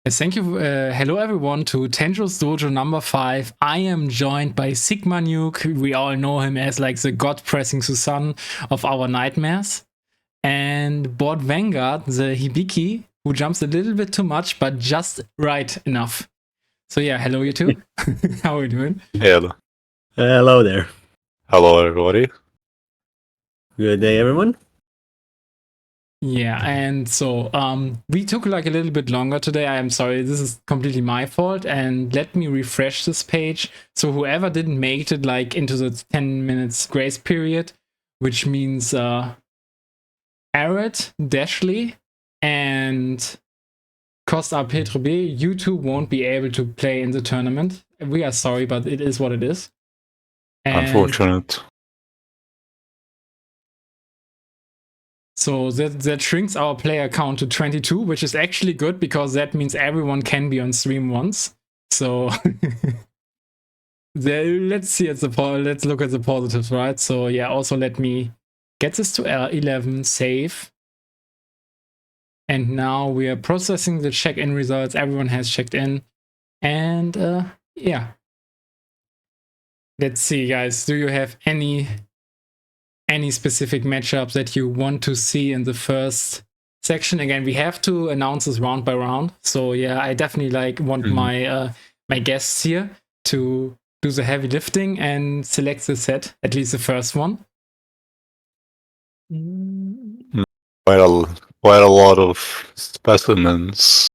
Yes, thank you. Hello everyone to Tenjos Dojo number 5. I am joined by Sigma Nuke. We all know him as like the god-pressing Susan of our nightmares. And Board Vanguard, the Hibiki, who jumps a little bit too much, but just right enough. So yeah, hello you two. How are you doing? Hello. Hello there. Hello, everybody. Good day, everyone. Yeah, and so we took like a little bit longer today. I am sorry, this is completely my fault. And let me refresh this page. So whoever didn't make it like into the 10 minutes grace period, which means Arrett, Dashley, and Costa Petro B, you two won't be able to play in the tournament. We are sorry, but it is what it is. And Unfortunate. so that shrinks our player count to 22, which is actually good because that means everyone can be on stream once. So let's look at the positives, right? So yeah, also let me get this to L11, save. And now we are processing the check-in results. Everyone has checked in. And yeah. Let's see, guys. Do you have any specific matchups that you want to see in the first section? Again, we have to announce this round by round. So yeah, I definitely like want my guests here to do the heavy lifting and select the set, at least the first one. Quite a lot of specimens.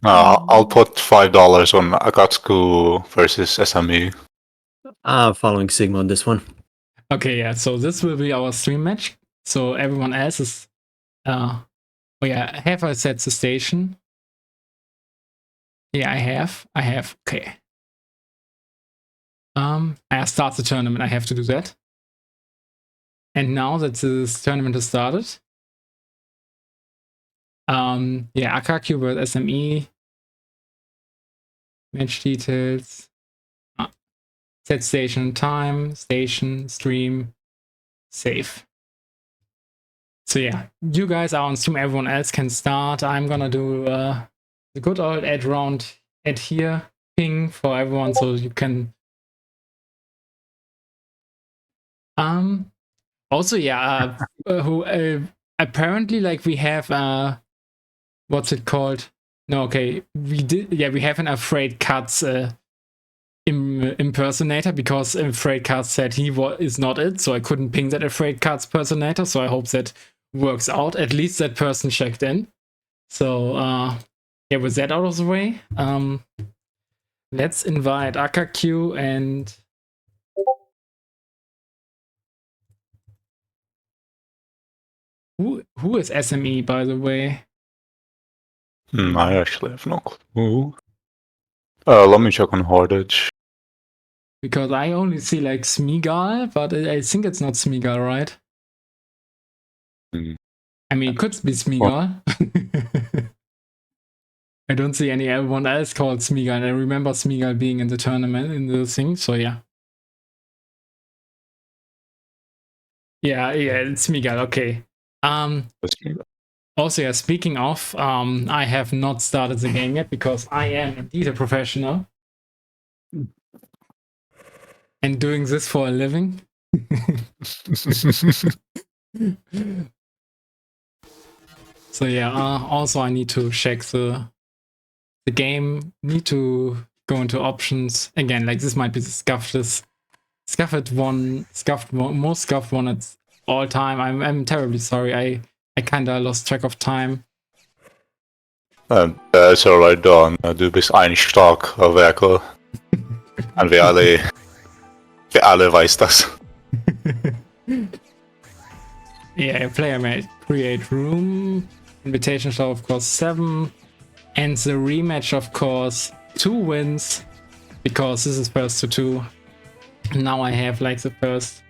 I'll put $5 on Akatsuki versus SME. I'm following Sigma on this one. Okay, yeah. So this will be our stream match. So everyone else is oh yeah, have I set the station? Yeah, I have. Okay. I start the tournament. I have to do that. And now that this tournament has started, yeah, Akaku versus SME, match details, set station time, station, stream, save. So yeah, you guys are on stream, everyone else can start. I'm gonna do the good old add round add here ping for everyone so you can also yeah apparently like we have what's it called? No, okay, we have an Afraid Cuts impersonator because Afraid Cuts said he is not it, so I couldn't ping that Afraid Cuts impersonator. So I hope that works out. At least that person checked in. So yeah, with that out of the way, let's invite Akaku and who is SME, by the way? I actually have no clue. Let me check on Hordage. Because I only see like Smeagol, but I think it's not Smeagol, right? I mean, it could be Smeagol. I don't see anyone else called Smeagol, and I remember Smeagol being in the tournament in the thing, so yeah. Yeah, it's Smeagol, okay. Also, yeah, speaking of, I have not started the game yet because I am indeed a professional. And doing this for a living. So yeah, also I need to check the game, need to go into options. Again, like this might be the most scuffed one at all time. I'm terribly sorry. I kinda lost track of time. It's alright, Don. Du bist ein starker Werker. Und wir alle weiß das. Yeah, player may create room. Invitation show, of course, 7. And the rematch, of course, 2 wins. Because this is first to 2. Now I have like the first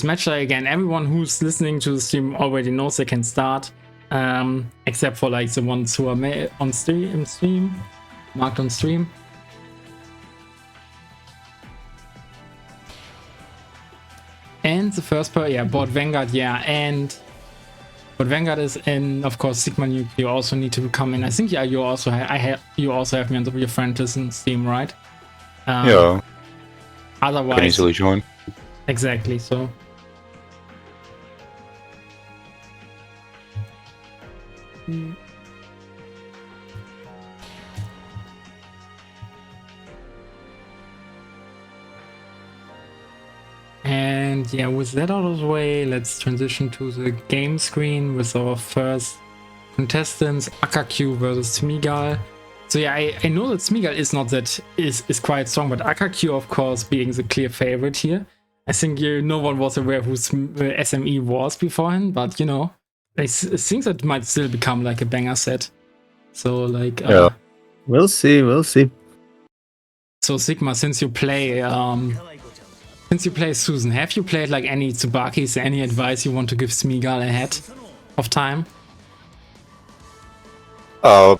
match. Again, everyone who's listening to the stream already knows they can start. Except for like the ones who are on stream, marked on stream. And the first part, yeah, Board Vanguard, yeah, and But Vanguard is in, of course, Sigma Nuke. You also need to come in. I think, yeah, you also you also have me on your friend list in Steam, right? Yeah. Otherwise, Can easily join. exactly. So. And yeah, with that out of the way, let's transition to the game screen with our first contestants, Akakyu versus Smeagol. So yeah, I know that Smeagol is not that is quite strong, but Akakyu, of course, being the clear favorite here. I think no one was aware who SME was beforehand, but you know, I think that might still become like a banger set. So like, Yeah. We'll see. We'll see. So Sigma, since you play Susan, have you played like any Tsubaki? Is there any advice you want to give Smeagol ahead of time? A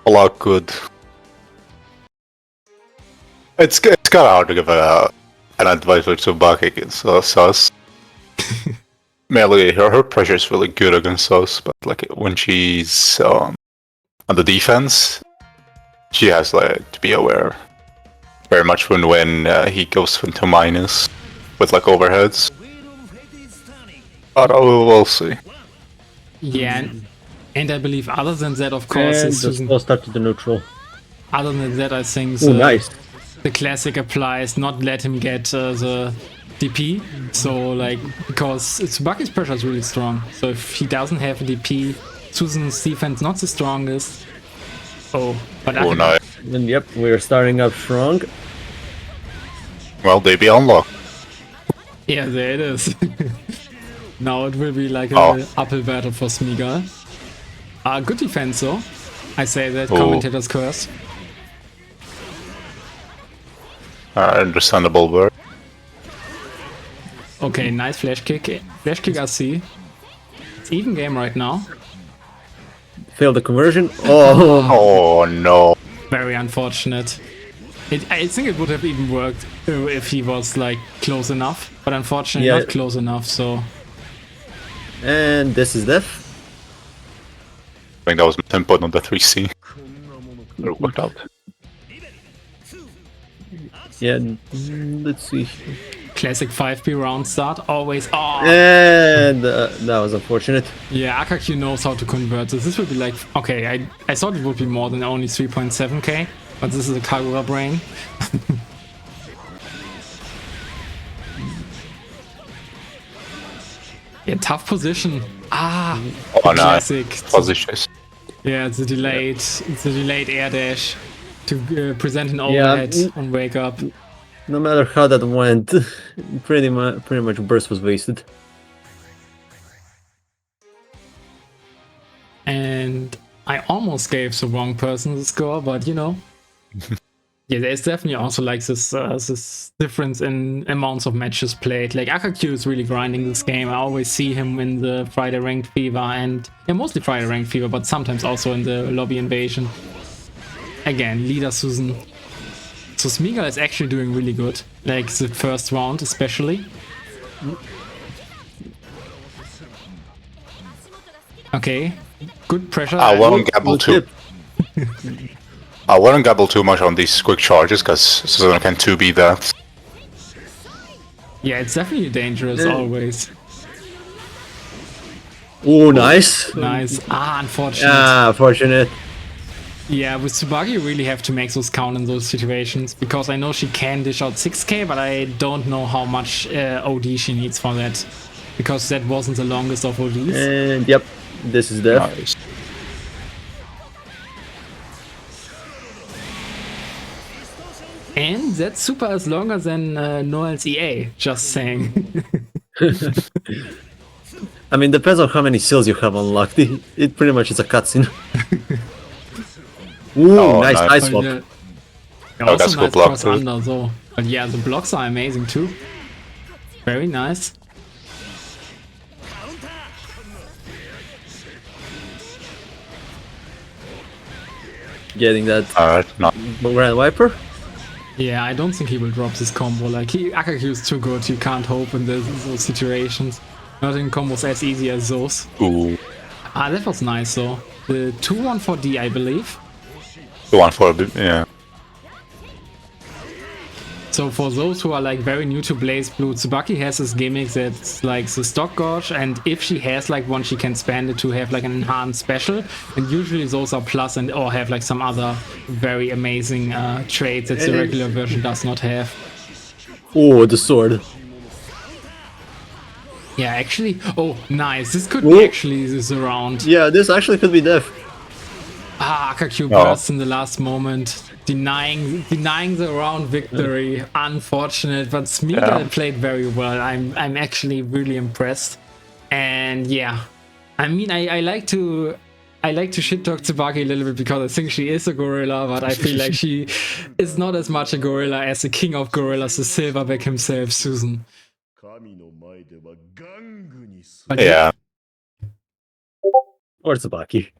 lot good. It's kind of hard to give an advice with Tsubaki against us. Mainly, her pressure is really good against us, but like when she's on the defense, she has like to be aware very much when he goes into minus with like overheads. But we'll see. Yeah, and I believe other than that, of course, And Susan. just stuck to the neutral. Other than that, I think Oh, nice. the classic applies. Not let him get the DP. So like because Tsubaki's pressure is really strong. So if he doesn't have a DP, Susan's defense not the strongest. Oh, but Oh, nice. And yep, we're starting up strong. Well, they be unlocked. Yeah, there it is. Now it will be like Oh. an uphill battle for Smeagol. Good defense though. I say that Oh. commentators curse. Understandable word. Okay, nice flash kick. Flash kick I see. It's even game right now. Failed the conversion. Oh, Oh no. Very unfortunate. I think it would have even worked if he was like close enough, but unfortunately Yeah. not close enough. So and this is death. I think that was tempo on the 3C. It worked out. Yeah, let's see. classic 5B round start always. Oh And that was unfortunate. yeah, Akakyu knows how to convert this. This would be like okay. I thought it would be more than only 3.7k, but this is a Kagura brain. Yeah, tough position. Oh no. Classic. Positions. Yeah, it's a delayed air dash to present an overhead on wake up. No matter how that went, pretty much burst was wasted. And I almost gave the wrong person the score, but you know. Yeah, there's definitely also like this difference in amounts of matches played. Like Akakyu is really grinding this game. I always see him in the Friday Ranked Fever and yeah, mostly Friday Ranked Fever, but sometimes also in the Lobby Invasion. Again, leader Susan. So Smeagol is actually doing really good. Like the first round especially. Okay, good pressure. I wouldn't gamble too. I wouldn't gamble too much on these quick charges because Susan can 2B that. Yeah, it's definitely dangerous always. Oh, nice. Nice. Unfortunate. Fortunate. Yeah, with Tsubaki you really have to make those count in those situations because I know she can dish out 6k, but I don't know how much OD she needs for that because that wasn't the longest of ODs. And yep, this is death. Nice. And that super is longer than Noel's EA, just saying. I mean, depends on how many seals you have unlocked. It pretty much is a cutscene. Ooh, Oh, nice nice. ice But, swap. yeah, Oh, that's also a good nice block cross too. under though. But yeah, the blocks are amazing too. Very nice. Getting that Alright, no. Grand Wiper. Yeah, I don't think he will drop this combo. Like Akakyu is too good. You can't hope in those situations. Nothing combos as easy as those. Ooh. Ah, that was nice though. The 2-1-4D, I believe. The one for a bit, yeah. So for those who are like very new to Blazblue, Tsubaki has this gimmick that's like the stock gauge, and if she has like one, she can spend it to have like an enhanced special. And usually those are plus and or have like some other very amazing traits that the regular version does not have. Oh, the sword. Yeah, actually. Oh, nice. This could be actually this round. Yeah, this actually could be death. Ah, Akaku bursts in the last moment, denying the round victory. Unfortunate, but Smeagol played very well. I'm actually really impressed. And yeah, I mean, I like to shit talk Tsubaki a little bit because I think she is a gorilla, but I feel like she is not as much a gorilla as the king of gorillas, the Silverback himself, Susan. But Yeah. Or Tsubaki.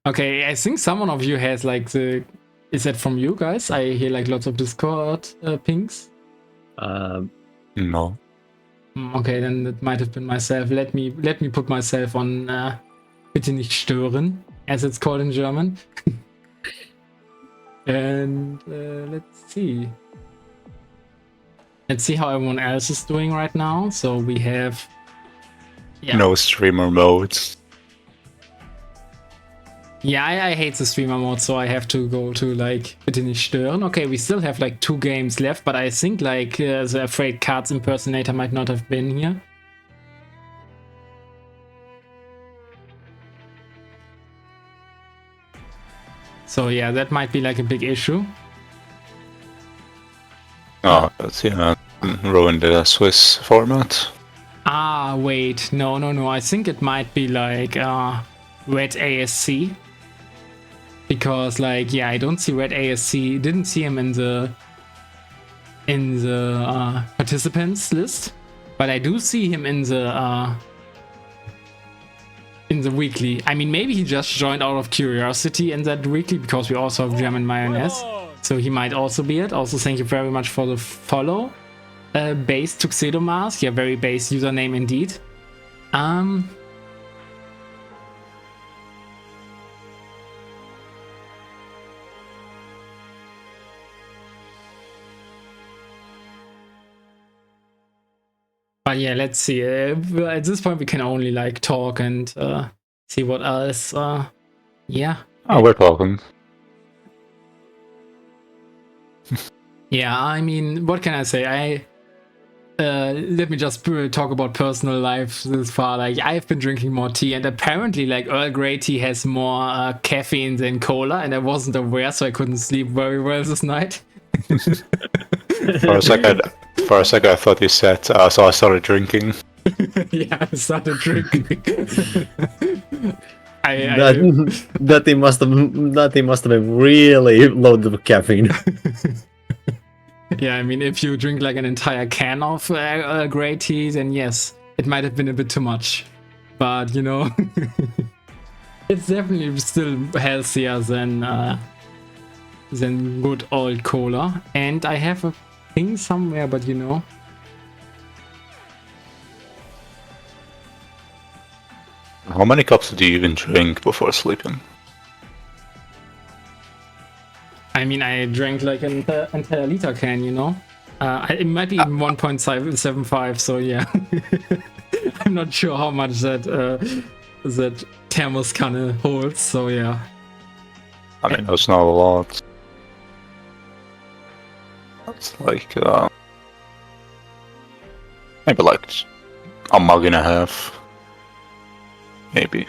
Okay, I think someone of you has like the... Is that from you guys? I hear like lots of Discord pings. No. Okay, then it might have been myself. Let me put myself on Bitte nicht stören, as it's called in German. And let's see. Let's see how everyone else is doing right now. So we have... Yeah. No streamer modes. Yeah, I hate the streamer mode, so I have to go to like Bitte nicht stören. Okay, we still have like 2 games left, but I think like the Afraid Cards impersonator might not have been here. So yeah, that might be like a big issue. Oh, that's ruined the Swiss format. Ah, wait, no. I think it might be like Red ASC. Because like, yeah, I don't see Red ASC, didn't see him in the participants list, but I do see him in the weekly. I mean, maybe he just joined out of curiosity in that weekly because we also have German mayonnaise, so he might also be it. Also, thank you very much for the follow. Base Tuxedo Mask, yeah, very base username indeed. But yeah, let's see. At this point, we can only like talk and see what else. Yeah. Oh, we're talking. Yeah, I mean, what can I say? Let me just talk about personal life this far. Like, I've been drinking more tea, and apparently, like, Earl Grey tea has more caffeine than cola, and I wasn't aware, so I couldn't sleep very well this night. For a second, I thought you said, so I started drinking. Yeah, I started drinking. That thing must have been really loaded with caffeine. Yeah, I mean, if you drink like an entire can of Grey tea, then yes, it might have been a bit too much. But, you know, it's definitely still healthier than good old cola. And I have a thing somewhere, but you know. How many cups do you even drink before sleeping? I mean, I drank like an entire liter can, you know? It might be 1.75, so yeah. I'm not sure how much that thermos can holds, so yeah. I mean, that's not a lot. That's like, maybe like a mug and a half. Maybe.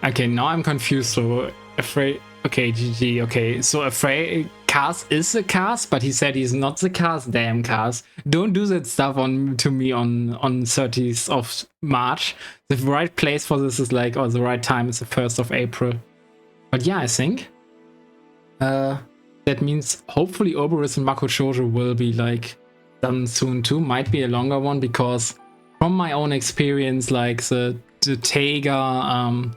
Okay, now I'm confused, so afraid... Okay, GG, okay. So afraid Cars is a Cars, but he said he's not the Cars, damn Cars. Don't do that stuff to me on 30th of March. The right place for this is like, or the right time is the 1st of April. But yeah, I think that means hopefully Oberus and Makoshojo will be like done soon too. Might be a longer one because from my own experience, like the Taiga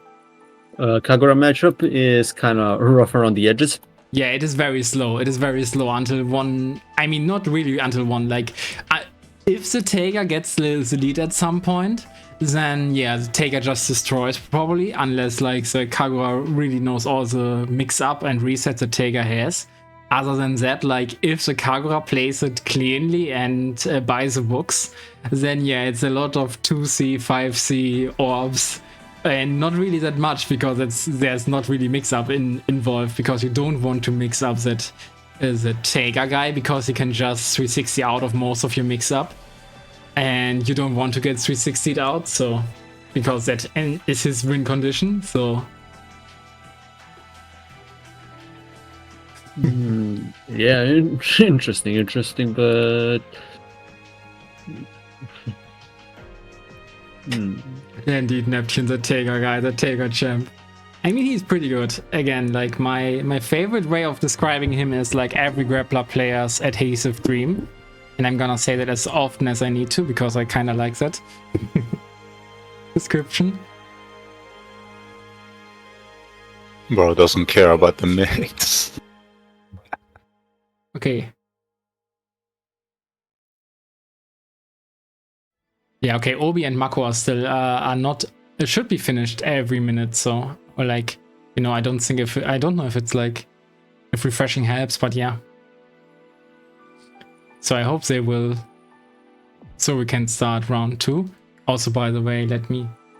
Kagura matchup is kind of rough around the edges. Yeah, it is very slow. It is very slow until one. I mean, not really until one. Like, if the Taker gets the lead at some point, then yeah, the Taker just destroys probably, unless like the Kagura really knows all the mix up and resets the Taker has. Other than that, like if the Kagura plays it cleanly and by the books, then yeah, it's a lot of 2C, 5C orbs. And not really that much because there's not really mix up involved, because you don't want to mix up that the Taker guy, because he can just 360 out of most of your mix up, and you don't want to get 360'd out, so because that is his win condition. So yeah, interesting, but indeed, Neptune, the Taker guy, the Taker champ. I mean, he's pretty good. Again, like my favorite way of describing him is like every grappler player's adhesive dream. And I'm gonna say that as often as I need to, because I kind of like that description. Bro doesn't care about the mix. Okay. Yeah, okay, Obi and Mako are still are not, it should be finished every minute, so, or like, you know, I don't know if it's like, if refreshing helps, but yeah. So I hope they will, so we can start round 2. Also, by the way,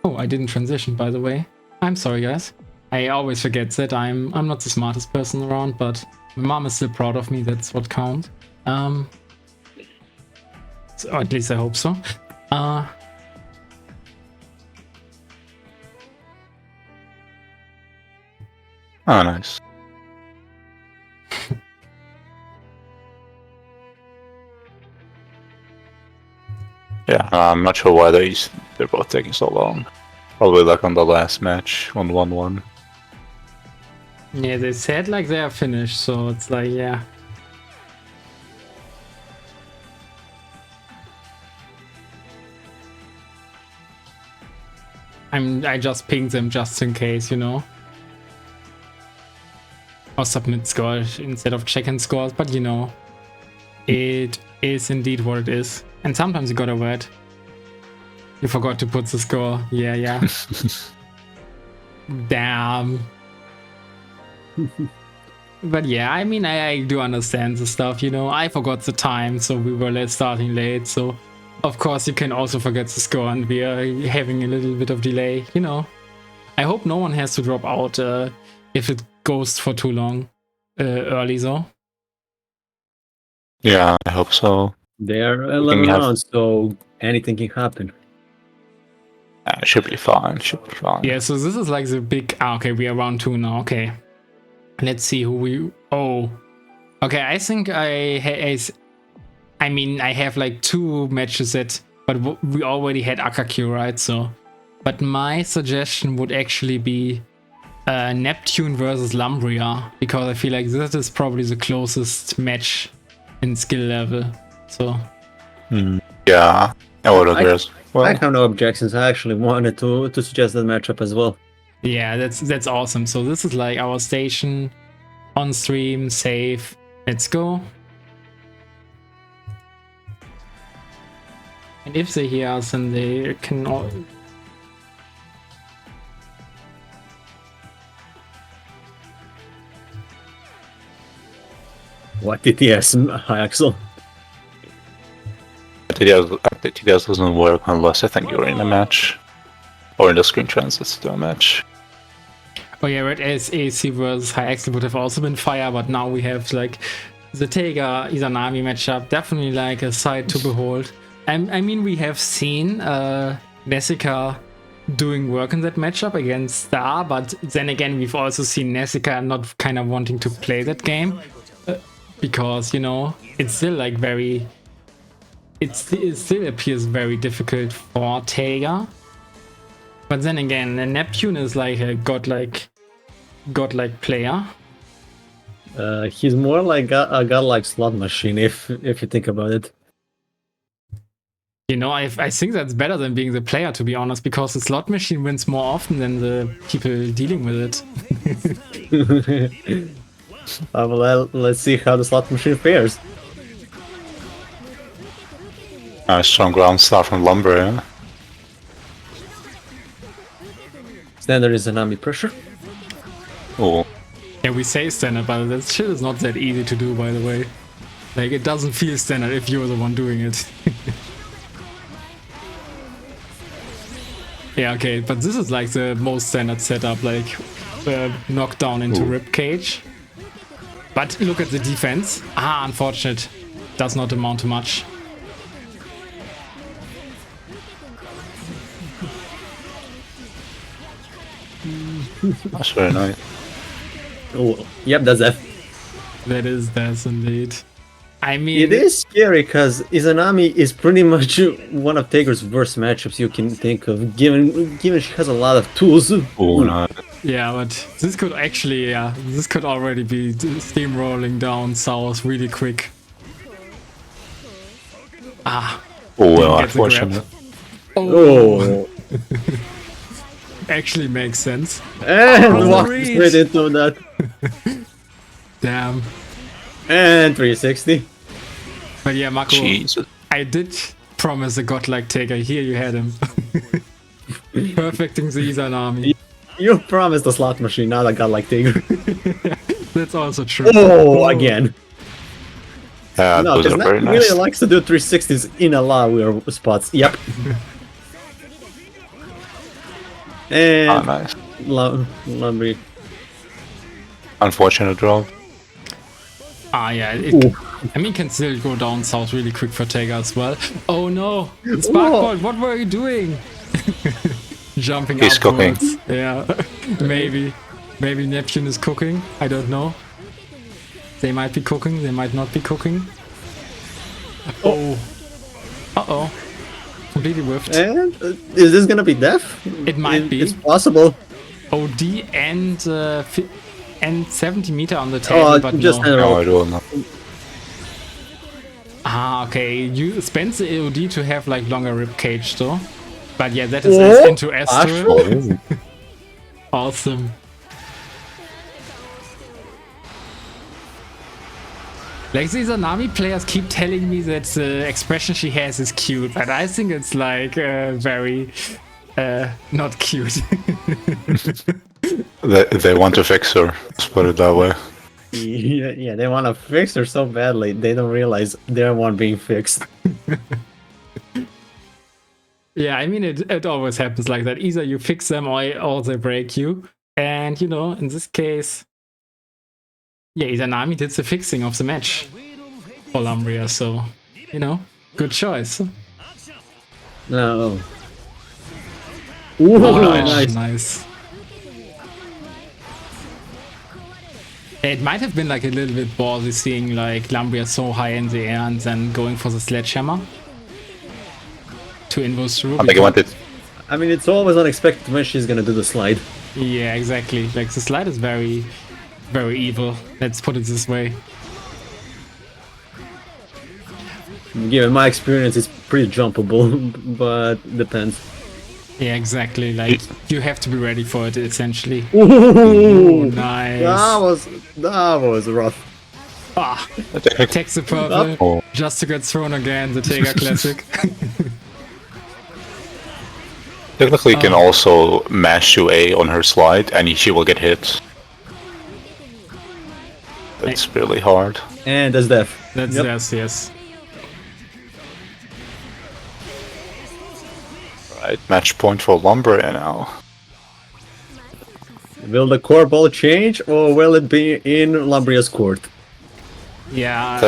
oh, I didn't transition, by the way. I'm sorry, guys. I always forget that I'm not the smartest person around, but my mom is still proud of me, that's what counts. So, or at least I hope so. Oh, nice. Yeah, I'm not sure why they're both taking so long. Probably like on the last match, 1-1-1. Yeah, they said like they are finished, so it's like, yeah. I just pinged them just in case, you know. Or submit scores instead of checking scores, but you know, it is indeed what it is. And sometimes you got a word. You forgot to put the score. Yeah. Damn. But yeah, I mean, I do understand the stuff, you know. I forgot the time, so we were starting late, so of course you can also forget the score and we are having a little bit of delay, you know. I hope no one has to drop out if it goes for too long early though. Yeah, I hope so. They are 11 rounds, so anything can happen. It should be fine. Yeah, so this is like the big... okay, we are round 2 now. Okay. Let's see who we... oh. Okay, I think I have like 2 matches that... but we already had Akakyu, right? So... but my suggestion would actually be Neptune versus Lumbria, because I feel like this is probably the closest match in skill level. So... yeah, I would agree as well. I have no objections. I actually wanted to suggest that matchup as well. Yeah, that's awesome. So this is like our station on stream, save. Let's go. And if they hear us, then they can all... What TTS, hi Axel? TTS doesn't work unless I think you're in a match. Or in the screen transits to a match. Oh yeah, Red AC versus High Axel would have also been fire, but now we have like the Taker Izanami matchup. Definitely like a sight to behold. I mean, we have seen Nessica doing work in that matchup against Star, but then again, we've also seen Nessica not kind of wanting to play that game. Because, you know, it's still like very... it still appears very difficult for Taker. But then again, Neptune is like a godlike player. He's more like a godlike slot machine, if you think about it. You know, I think that's better than being the player, to be honest, because the slot machine wins more often than the people dealing with it. Well, let's see how the slot machine fares. Strong ground start from Lumbria. Standard is Izanami pressure. Oh, Yeah, we say standard, but that shit is not that easy to do, by the way. Like, it doesn't feel standard if you're the one doing it. Yeah, okay, but this is like the most standard setup, like knockdown into ribcage. But look at the defense. Ah, unfortunate. Does not amount to much. that's very nice. Oh, yep, that's F. That's indeed. I mean, It is scary because Izanami is pretty much one of Taker's worst matchups you can think of, given she has a lot of tools. Oh, no. yeah, but this could actually, this could already be steamrolling down south really quick. Ah, Oh, well, get the grab. unfortunate. Oh, Actually makes sense. and walked reach. straight into that. Damn. And 360. But yeah, Mako, Jesus. I did promise a godlike Taker. Here you had him. Perfecting the Izanami. You promised a slot machine, not a godlike Taker. That's also true. Oh, again. Yeah, No, those because are very Nat nice. really likes to do 360s in a lot of weird spots. Yep. And Ah, nice. Lumbria. Unfortunate drop. Ah, yeah. I mean, can still go down south really quick for Taker as well. Oh no! Sparkbolt, what were you doing? Jumping He's upwards. cooking. Yeah, maybe. Maybe Neptune is cooking. I don't know. They might be cooking, they might not be cooking. Oh. Uh-oh. Completely whiffed. And is this gonna be death? It might be. It's possible. OD and 70 meter on the table, but just no. No, I don't know. Ah, okay. You spend the AOD to have like longer rib cage though. But yeah, that is S into S turret. Awesome. Like these Izanami players keep telling me that the expression she has is cute, but I think it's like very not cute. They want to fix her. Let's put it that way. Yeah, they want to fix her so badly, they don't realize they're one being fixed. Yeah, I mean, it always happens like that. Either you fix them or they break you. And, you know, in this case, yeah, Izanami did the fixing of the match for Lumbria, so, you know, good choice. No. Oh, Ooh, nice. nice. It might have been like a little bit ballsy seeing like Lumbria so high in the air and then going for the sledgehammer to invoke through. I think I wanted. I mean, it's always unexpected when she's gonna do the slide. Yeah, exactly. Like the slide is very, very evil. Let's put it this way. Given my experience, it's pretty jumpable, but depends. Yeah, exactly. Like you have to be ready for it essentially. Ooh, Nice. that was rough. Ah, takes the purple Oh. just to get thrown again. The Taker classic. Technically, you can also mash to A on her slide, and she will get hit. It's really hard. And that's death. That's Yep. yes. Right, match point for Lumbria now. Will the core ball change, or will it be in Lumbria's court? Yeah. I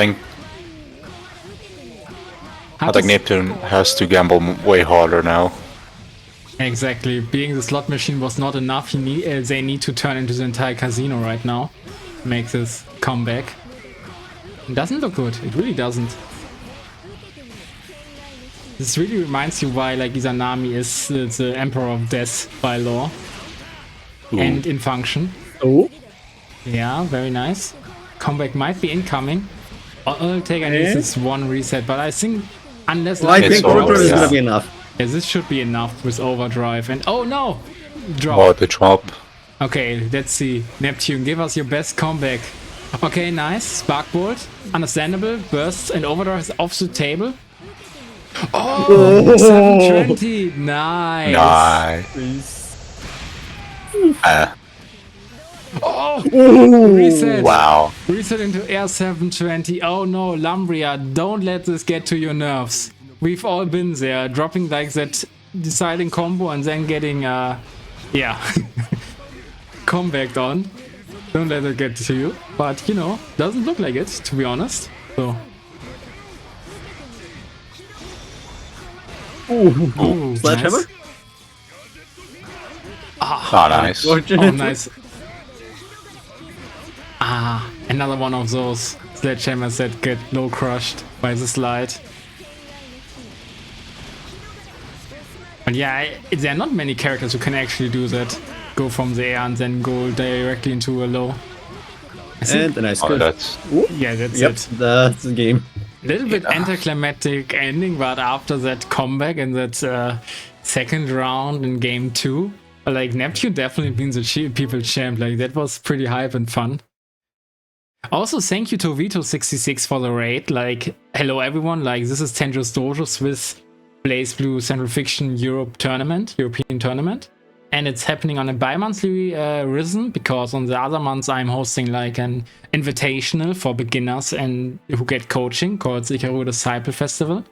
think Neptune has to gamble way harder now. Exactly. Being the slot machine was not enough. They need to turn into the entire casino right now. Make this comeback. It doesn't look good. It really doesn't. This really reminds you why like Izanami is the Emperor of Death by law. Ooh. And in function. Oh, Yeah, very nice. Comeback might be incoming. I'll take at least this one reset, but I think unless well, I It's think all overdrive is yeah. gonna be enough. yeah, this should be enough with overdrive and oh no! Drop. Oh, the drop. Okay, let's see. Neptune, give us your best comeback. Okay, nice. Spark Bolt. Understandable. Bursts and overdrive is off the table. Oh, 720. Nice. Nice. Oh, reset. Wow. Reset into air 720. Oh no, Lumbria, don't let this get to your nerves. We've all been there, dropping like that deciding combo and then getting, yeah, comeback on. Don't let it get to you. But, you know, doesn't look like it, to be honest. So. Ooh. Sledgehammer? Nice. Oh, nice. Oh, nice. Ah, another one of those sledgehammers that get low crushed by the slide. But yeah, there are not many characters who can actually do that. Go from the air and then go directly into a low. And a nice good. Yeah, that's Yep, it. that's the game. A little bit anticlimactic ending, but after that comeback in that second round in game 2, like Neptune definitely being the people champ. Like that was pretty hype and fun. Also, thank you to Vito66 for the raid. Like, hello everyone. Like, this is Tenjos Dojo Swiss Blazblue Central Fiction European tournament. And it's happening on a bi-monthly rhythm, because on the other months I'm hosting like an invitational for beginners and who get coaching called Ikaru Disciple Festival.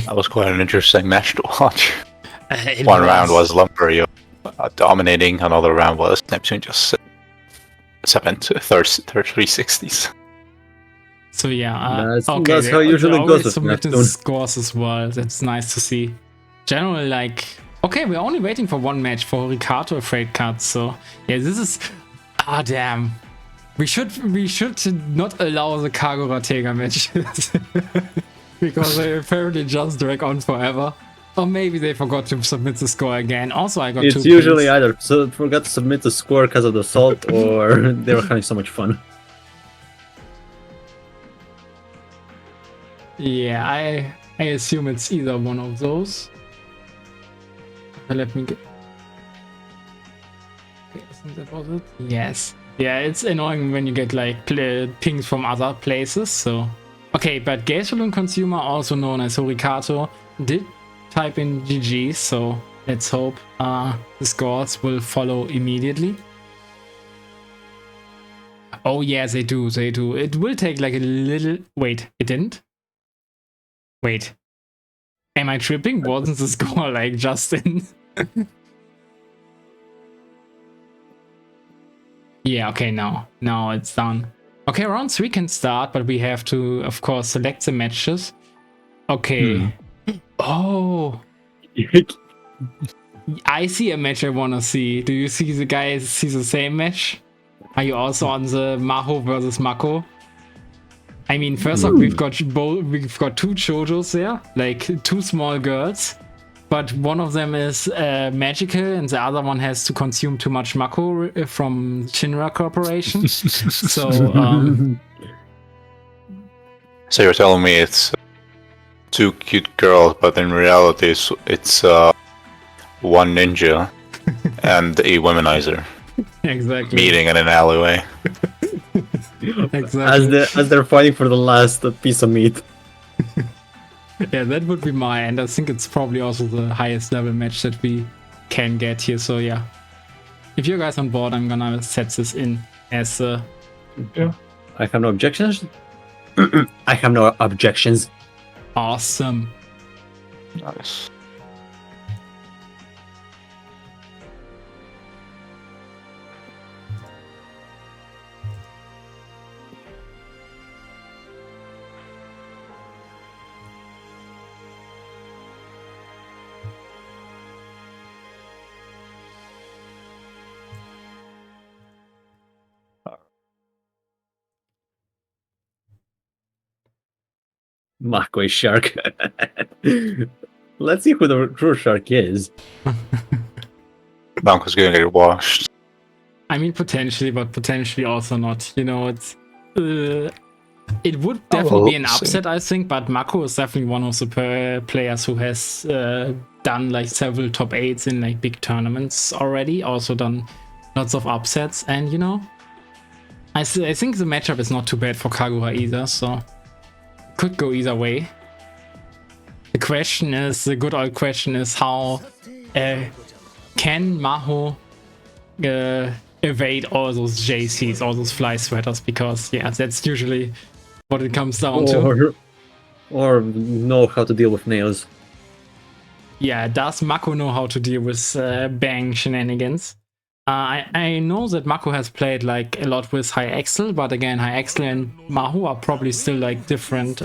That was quite an interesting match to watch. One round was Lumbria dominating, another round was Neptune just 360s. So yeah, that's okay, how it usually goes with submitting Neptune. scores as well. That's nice to see. Generally, like, okay, we're only waiting for one match for Ricardo Afraid Cards. So yeah, this is damn. We should not allow the Cargo Ratega matches because they apparently just drag on forever. Or maybe they forgot to submit the score again. Also, I got It's usually either forgot to submit the score because of the salt, or they were having so much fun. Yeah, I assume it's either one of those. Let me get. Okay, I think that was it. Yes. Yeah, it's annoying when you get like pings from other places. So okay, but Gasoline Consumer, also known as Horikato, did type in GG. So let's hope the scores will follow immediately. Oh yes, they do. They do. It will take like a little. Wait, it didn't. Wait, am I tripping? Wasn't the score like just in? Yeah, okay, now it's done. Okay, round 3 can start, but we have to, of course, select the matches. Okay. Oh, I see a match I wanna see. Do you see the guys see the same match? Are you also on the Maho versus Mako? I mean, first off, we've got two Jojos there, like 2 small girls, but one of them is magical and the other one has to consume too much Mako from Shinra Corporation. So you're telling me it's 2 cute girls, but in reality it's 1 ninja and a womanizer exactly meeting in an alleyway. Exactly. As they're fighting for the last piece of meat. Yeah, that would be my, and I think it's probably also the highest level match that we can get here. So yeah, if you guys on board, I'm gonna set this in as Yeah. I have no objections. I have no objections. Awesome. Nice. Makoi Shark. Let's see who the true shark is. Banco's gonna get washed. I mean, potentially, but potentially also not. You know, it's It would definitely be an see. upset, I think, but Mako is definitely one of the players who has done like several top 8s in like big tournaments already, also done lots of upsets, and you know, I think the matchup is not too bad for Kagura either, so could go either way. The question is, the good old question is, how can Mahou evade all those JCs, all those fly sweaters, because yeah, that's usually what it comes down to. Or know how to deal with nails. Yeah, does Mako know how to deal with bang shenanigans? I know that Mako has played like a lot with High Axel, but again, High Axel and Mahou are probably still like different.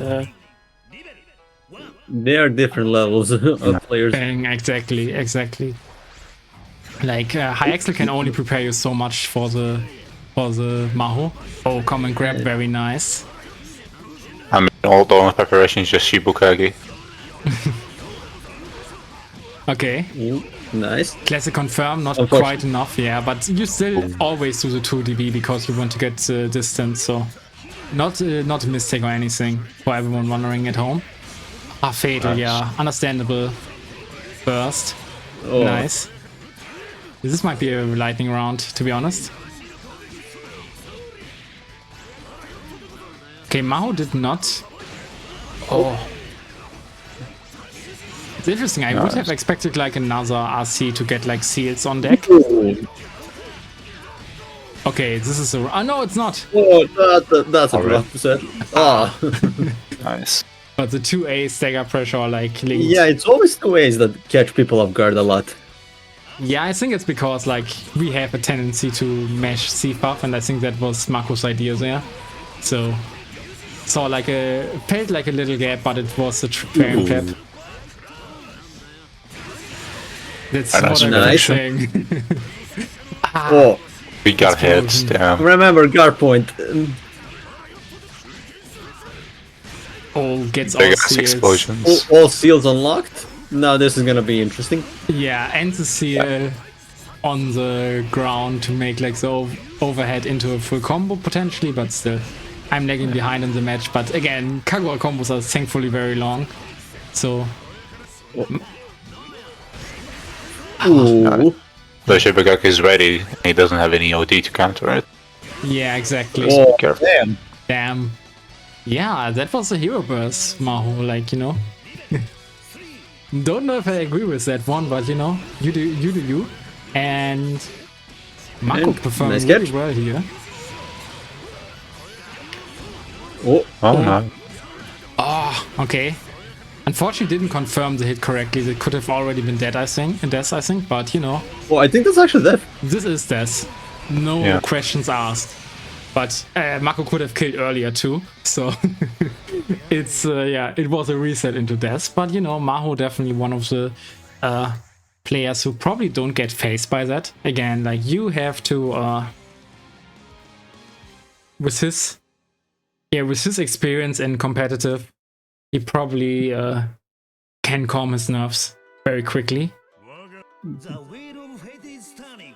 They are different levels of players. Bang, exactly. Like High Axel can only prepare you so much for the Mahou. Oh, come and grab, very nice. I mean, all the only preparation is just Shibukage. Okay. Ooh, nice. Classic confirm, not quite enough, yeah, but you still always do the 2DV because you want to get the distance, so not a mistake or anything for everyone wondering at home. Ah, fatal, Nice. yeah, understandable. Burst, Oh. nice. This might be a lightning round, to be honest. Okay, Mahou did not. Oh. It's interesting, I would have expected like another RC to get like seals on deck. Ooh. Okay, this is a... Oh, no, it's not! Oh, that's a Alright. rough set. Ah. Nice. But the 2A stagger pressure are like linked. Yeah, it's always the ways that catch people off guard a lot. Yeah, I think it's because like we have a tendency to mesh C-Buff, and I think that was Mako's idea there. So saw like felt like a little gap, but it was a frame trap. That's what I'm nice. saying. Oh, We got hits, Explosion. damn. remember guard point. Oh, gets all Big ass seals. explosions. All seals unlocked. Now this is gonna be interesting. Yeah, and the seal on the ground to make like the overhead into a full combo potentially, but still. I'm lagging behind in the match, but again, Kagura combos are thankfully very long. So Ooh. The Shibugake is ready, and he doesn't have any OD to counter it. yeah, exactly. Oh, Careful. damn. Damn. Yeah, that was a hero burst, Mahou, like, you know. Don't know if I agree with that one, but you know, you do you. And Mako And performed nice really catch. well here. Oh, Oh, no. Oh, okay. Unfortunately didn't confirm the hit correctly. It could have already been dead, I think, but you know, oh, I think that's actually death. this is death. No Yeah. questions asked. But Mako could have killed earlier too, so it's yeah, it was a reset into death. But you know, Mahou definitely one of the players who probably don't get phased by that. Again, like you have to with his experience in competitive, he probably can calm his nerves very quickly. The wheel of fate is turning.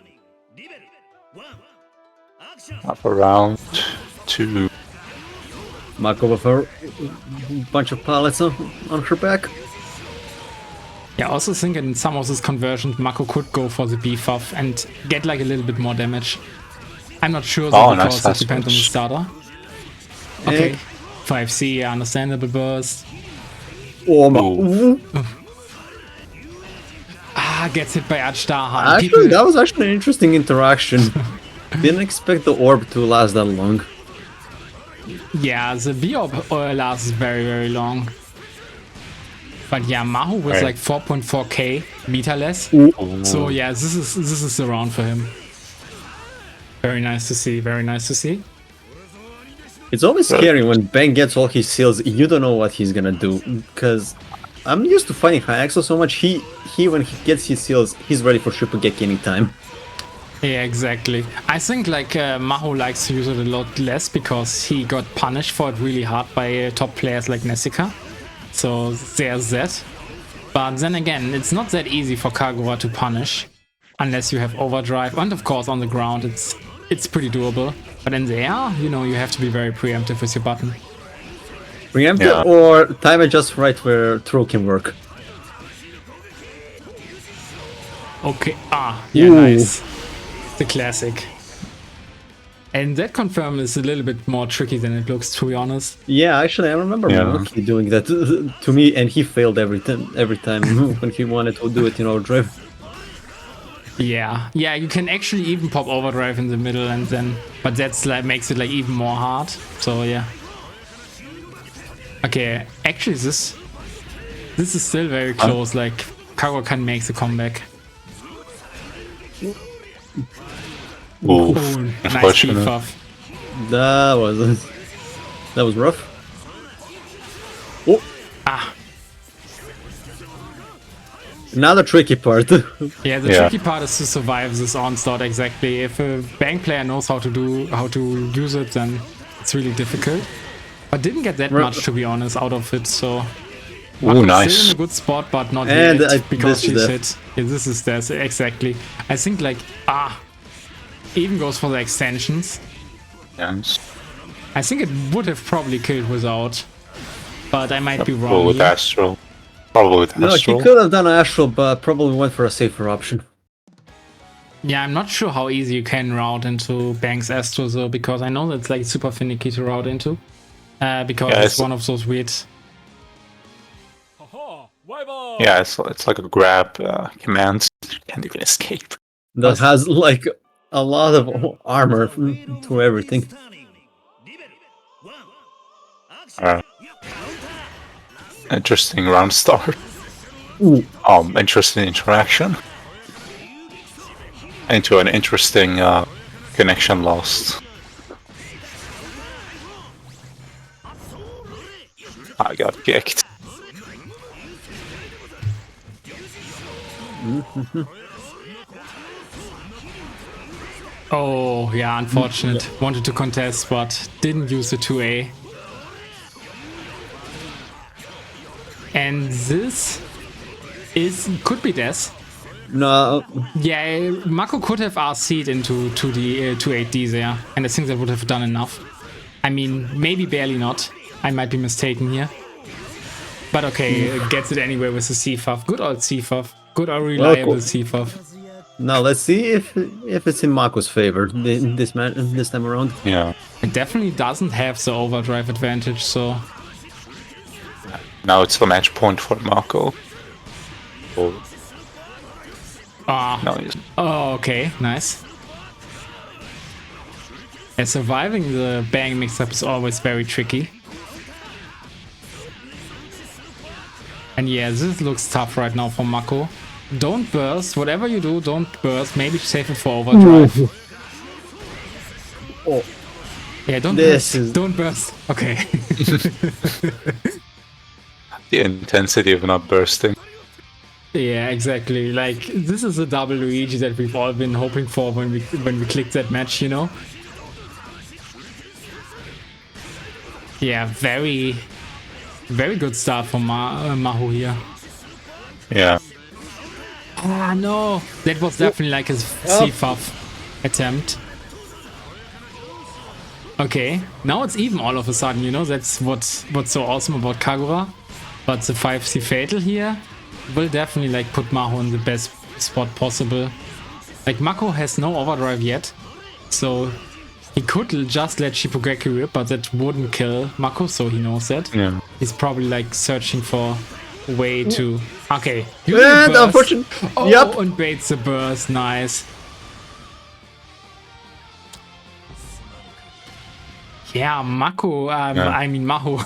Level 1. Action. Up around 2. Mako with a bunch of pallets on her back. Yeah, I also think in some of these conversions, Mako could go for the buff and get like a little bit more damage. I'm not sure though, Oh, nice, because it that's depends on the much. starter. Okay, 5C, yeah, understandable burst. Oh, my. Ooh. Ah, gets hit by Archdahan. Actually, that was actually an interesting interaction. Didn't expect the orb to last that long. Yeah, the B-Orb lasts very, very long. But yeah, Mahou was Right. like 4.4k meterless. So yeah, this is the round for him. Very nice to see, very nice to see. It's always scary when Ben gets all his seals. You don't know what he's gonna do, because I'm used to fighting High Axel so much. He when he gets his seals, he's ready for Shipugeki anytime. Yeah, exactly. I think like Mahou likes to use it a lot less because he got punished for it really hard by top players like Nessica. So there's that. But then again, it's not that easy for Kagura to punish unless you have overdrive. And of course on the ground it's pretty doable. But in the air, you know, you have to be very preemptive with your button. Preemptive Yeah. or time it just right where throw can work. Okay. Ah, yeah, Ooh. nice. The classic. And that confirm is a little bit more tricky than it looks, to be honest. Yeah, actually, I remember Yeah. Monkey doing that to me, and he failed every time when he wanted to do it in overdrive. Yeah, yeah, you can actually even pop overdrive in the middle and then, but that's like makes it like even more hard. So yeah. Okay, actually this is still very close. Like Kagura can make the comeback. Ooh, Nice unfortunate. debuff. That was rough. Oh, Ah, another tricky part. yeah. The tricky part is to survive this onslaught exactly. If a bank player knows how to use it, then it's really difficult. But didn't get that much, to be honest, out of it. So Mako's nice. still in a good spot, but not And yet because this is she's death. hit. Yeah, this is death exactly. I think like even goes for the extensions. Yes. I think it would have probably killed without, but I might be wrong. Probably with here. Astral. Probably with No, he Astral. could have done Astral, but probably went for a safer option. Yeah, I'm not sure how easy you can route into Bank's Astro though, because I know that's like super finicky to route into. Because Yeah, it's it's- one of those weird. Yeah, it's like a grab command. You can't even escape. That has like a lot of armor to everything. Interesting round start. Ooh. Interesting interaction. Into an interesting connection lost. I got kicked. Oh, yeah, unfortunate. Wanted to contest, but didn't use the 2A. And this could be death. No, Yeah, Mako could have RC'd into 2AD there, and I think that would have done enough. I mean, maybe barely not. I might be mistaken here. But okay, gets it anyway with the C-Fuff. Good old C-Fuff. Good old reliable C-Fuff. now let's see if it's in Mako's favor this time around. Yeah. It definitely doesn't have the overdrive advantage, so... Now it's the match point for Mako. Oh, no, he's Oh, okay, nice. Yeah, surviving the bang mix-up is always very tricky. And yeah, this looks tough right now for Mako. Don't burst, whatever you do, don't burst. Maybe save it for overdrive. Oh, Yeah, don't This burst. is- Don't burst. Okay. the intensity of not bursting. Yeah, exactly. Like, this is a double Luigi that we've all been hoping for when we clicked that match, you know? Yeah, very good start from Mahou here. Yeah. Ah, no! That was definitely like his C-Fuff attempt. Okay, now it's even all of a sudden, you know? That's what's so awesome about Kagura. But the 5C Fatal here will definitely like put Mahou in the best spot possible. Like, Mako has no overdrive yet, so he could just let Shipogeki rip, but that wouldn't kill Mako, so he knows that. Yeah. He's probably like searching for a way to... Okay. and unfortunately, Oh, yep. and baits the burst. Nice. Yeah, Mako, I mean Mahou.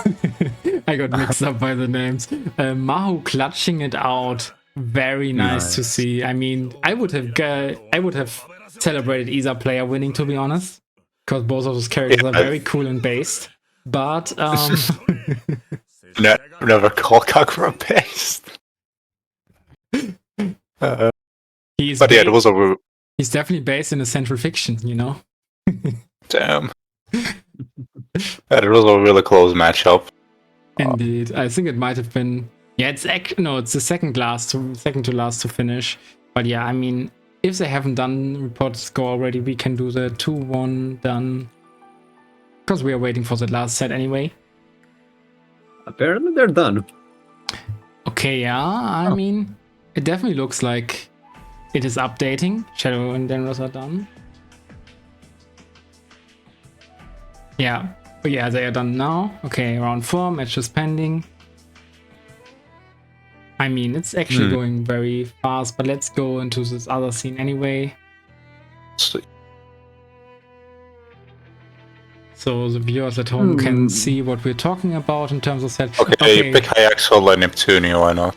I got mixed up by the names. Mahou clutching it out. Very nice to see. I mean, I would have celebrated either player winning, to be honest, because both of those characters are very cool and based. But Never call Kagura based. he's But yeah, it was a he's definitely based in a central fiction, you know. damn. Yeah, it was a really close matchup. Indeed, I think it might have been. Yeah, it's the second to last to finish. But yeah, I mean, if they haven't done report score already, we can do the 2-1 done. Because we are waiting for the last set anyway. Apparently they're done. Okay, yeah, I mean, it definitely looks like it is updating. Shadow and Tenjos are done. Yeah, but yeah, they are done now. Okay, round 4, matches pending. I mean, it's actually going very fast, but let's go into this other scene anyway. So, So the viewers at home can see what we're talking about in terms of set. okay, pick Hyaxel and Neptunio, why not?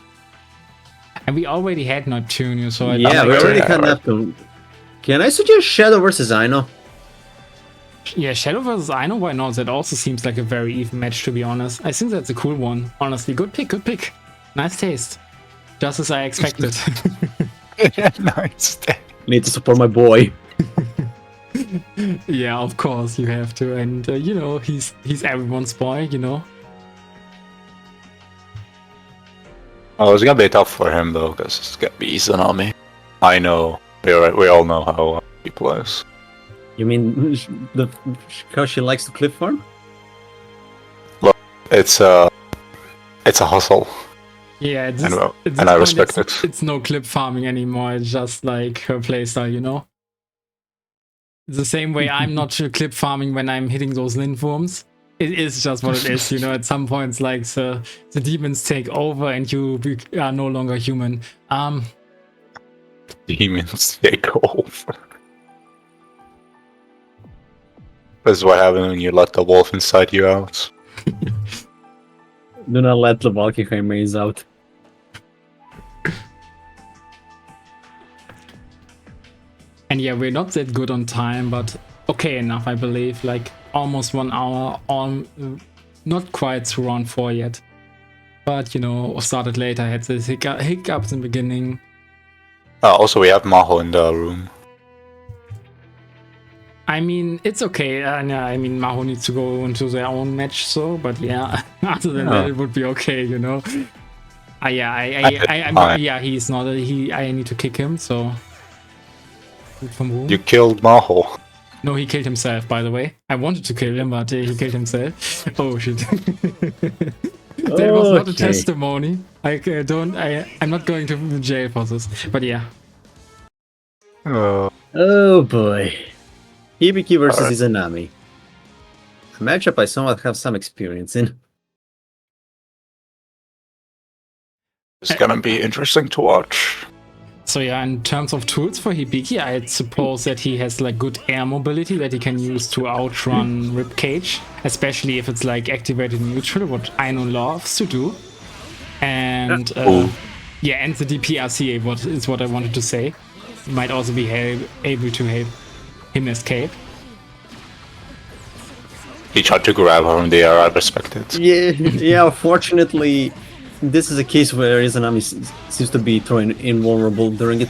And we already had Neptunio, so Yeah, we already had Neptune. Can I suggest Shadow versus Aino? Yeah, Shadow versus Aino, why not? That also seems like a very even match, to be honest. I think that's a cool one. Honestly, good pick, good pick. Nice taste. Just as I expected. Nice. Need to support my boy. Yeah, of course you have to. And, you know, he's everyone's boy, you know. Oh, it's gonna be tough for him though, because it's gonna be Izanami. I know. We all know how he plays. You mean how she likes to clip farm? Look, it's a hustle, Yeah, and I respect it. It's no clip farming anymore. It's just like her playstyle, you know? The same way I'm not clip farming when I'm hitting those lindworms. It is just what it is, you know. At some points, like the demons take over and you are no longer human. Demons take over. This is what happens when you let the wolf inside you out. Do not let the Valkyrie maze out. And yeah, we're not that good on time, but okay enough, I believe. Like almost 1 hour on, not quite through round 4 yet. But you know, started later, had this hiccups in the beginning. Also, we have Maho in the room. I mean, it's okay. Yeah, I mean, Maho needs to go into their own match, so, but yeah, other than that, it would be okay, you know. Yeah, he's not. I need to kick him, so. You killed Maho. No, he killed himself, by the way. I wanted to kill him, but he killed himself. Oh shit. That was not a testimony. I'm not going to jail for this. But yeah. Oh boy. Hibiki versus Izanami. A matchup I somewhat have some experience in. It's gonna be interesting to watch. So yeah, in terms of tools for Hibiki, I suppose that he has like good air mobility that he can use to outrun Ribcage, especially if it's like activated neutral, what Aino loves to do. And yeah, and the DPRC is what I wanted to say. Might also be able to help him escape. He tried to grab her in the air, I respect it. Yeah, unfortunately, this is a case where Izanami seems to be thrown invulnerable during it.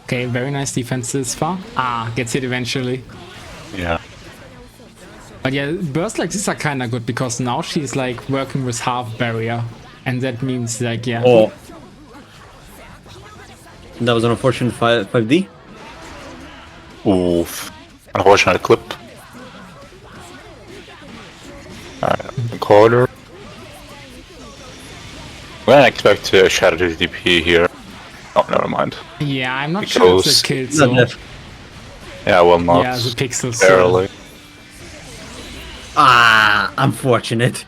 Okay, very nice defense this far. Gets hit eventually. Yeah. But yeah, bursts like this are kind of good because now she's like working with half barrier. And that means like, yeah. Oh. That was an unfortunate 5D. Oof. Unfortunate clip. Alright, corner. I'm gonna expect a Shadow DP here. Oh, never mind. Yeah, I'm not sure if the kills. So. Yeah, well, not. Yeah, the pixels. Barely. Unfortunate.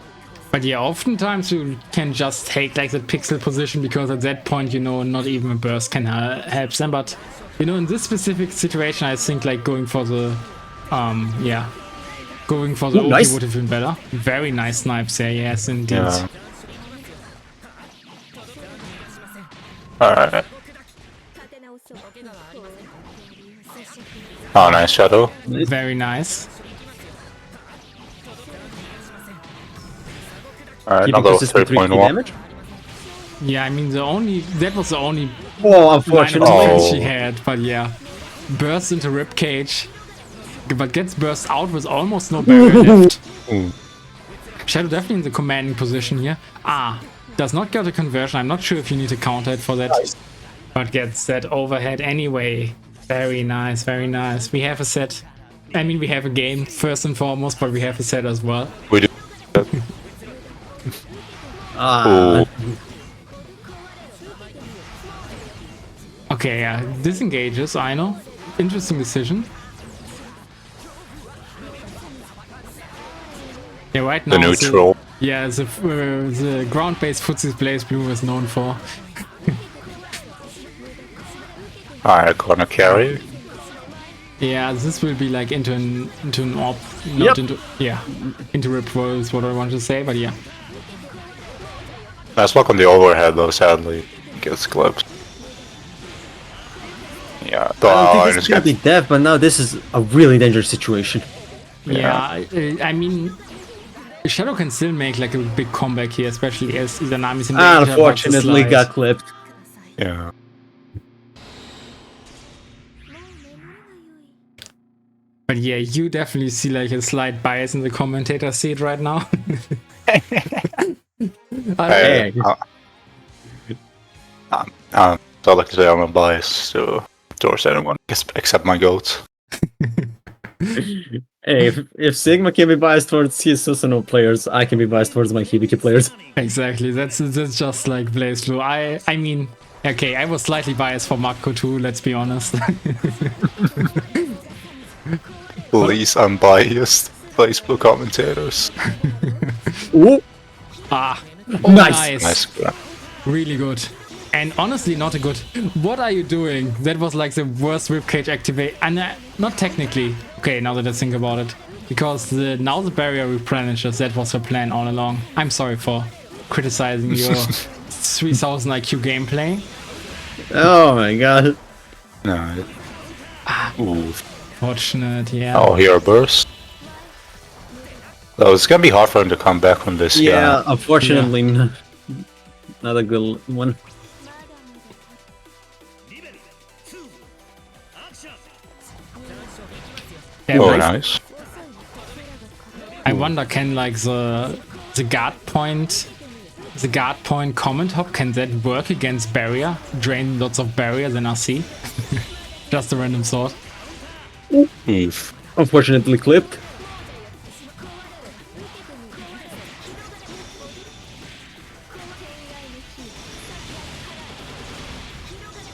But yeah, oftentimes you can just take like the pixel position because at that point, you know, not even a burst can help them. But you know, in this specific situation, I think like going for the, yeah, going for the OP nice. would have been better. Very nice snipes there, yes, indeed. Yeah. Alright. Oh, nice Shadow. Very nice. Alright, another 3.1. Yeah, I mean that was the only unfortunately defense she had, but yeah. Bursts into Ribcage, but gets burst out with almost no barrier left. Shadow definitely in the commanding position here. Does not get a conversion. I'm not sure if you need to counter it for that. Nice. But gets that overhead anyway. Very nice, very nice. We have a set. I mean, we have a game first and foremost, but we have a set as well. We do. Ah, Okay, yeah, disengages, I know. Interesting decision. Yeah, right now. The neutral. The ground-based footsies Blazblue is known for. Alright, gonna carry. Yeah, this will be like into an orb, Yep. not into repro is what I want to say, but yeah. Nice luck on the overhead though, sadly. Gets clipped. Yeah, I don't think it's gonna be death, but now this is a really dangerous situation. Yeah, I mean, Shadow can still make like a big comeback here, especially as Izanami's in danger. Unfortunately, got clipped. Yeah. But yeah, you definitely see like a slight bias in the commentator seat right now. So I like to say I'm a bias towards anyone except my goats. Hey, if Sigma can be biased towards his Susanoo players, I can be biased towards my Hibiki players. Exactly, that's just like Blazblue. I mean, okay, I was slightly biased for Makko too, let's be honest. Please, unbiased Blazblue commentators. Ooh, Oh, nice. Nice. Really good. And honestly, not a good. What are you doing? That was like the worst ribcage activate. And not technically. Okay, now that I think about it. Because now the barrier replenishes. That was her plan all along. I'm sorry for criticizing your 3000 IQ gameplay. Oh my god. No. Ooh. Fortunate, yeah. Oh, here a burst. So it's gonna be hard for him to come back from this. Yeah, unfortunately, not a good one. Yeah, Oh, like, nice. I wonder, can like the guard point comment hop, can that work against barrier? Drain lots of barriers in RC? Just a random thought. Oof. Unfortunately clipped.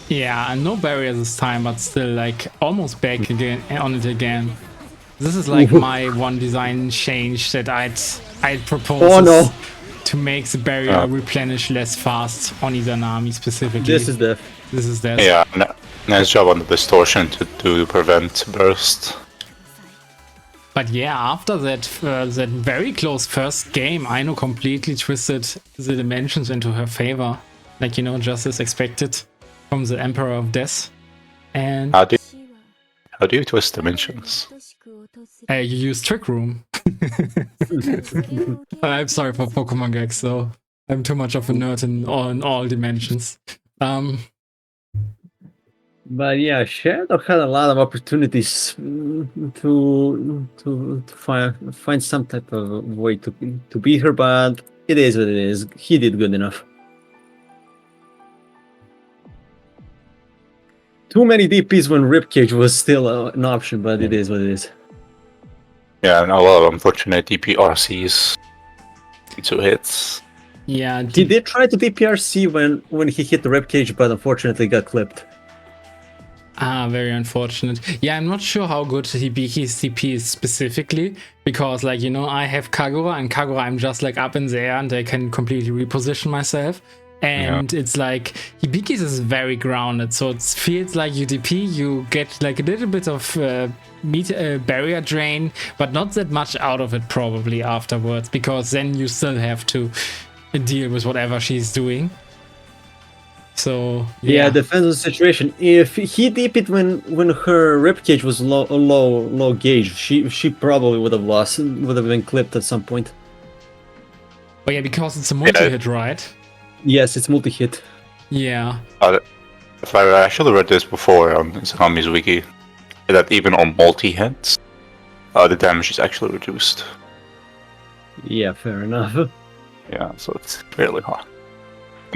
Yeah, and no barriers this time, but still like almost back again on it again. This is like my one design change that I'd propose. Oh no. To make the barrier replenish less fast on Izanami specifically. This is death. This is death. Yeah, nice job on the distortion to prevent burst. But yeah, after that that very close first game, Aino completely twisted the dimensions into her favor. Like, you know, just as expected from the Emperor of Death. And How do you twist dimensions? you use Trick Room. I'm sorry for Pokemon gags, though. I'm too much of a nerd in all dimensions. But yeah, Shadow had a lot of opportunities to find some type of way to beat her, but it is what it is. He did good enough. Too many DPs when Ribcage was still an option, but it is what it is. Yeah, and a lot of unfortunate DP RCs. 2 hits. Yeah, He did try to DPRC when he hit the Ribcage, but unfortunately got clipped. Very unfortunate. Yeah, I'm not sure how good Hibiki's CP is specifically, because, like, you know, I have Kagura, and Kagura I'm just, like, up in the air, and I can completely reposition myself. And it's like, Hibiki's is very grounded, so it feels like UDP, you get, like, a little bit of barrier drain, but not that much out of it, probably, afterwards, because then you still have to deal with whatever she's doing. So yeah, depends on the situation. If he DP'd when her ribcage was low gauge, she probably would have lost, would have been clipped at some point. But yeah, because it's a multi-hit, right? Yes, it's multi-hit. Yeah. If I actually read this before on Izanami's wiki, that even on multi-hits, the damage is actually reduced. Yeah, fair enough. Yeah, so it's fairly hard.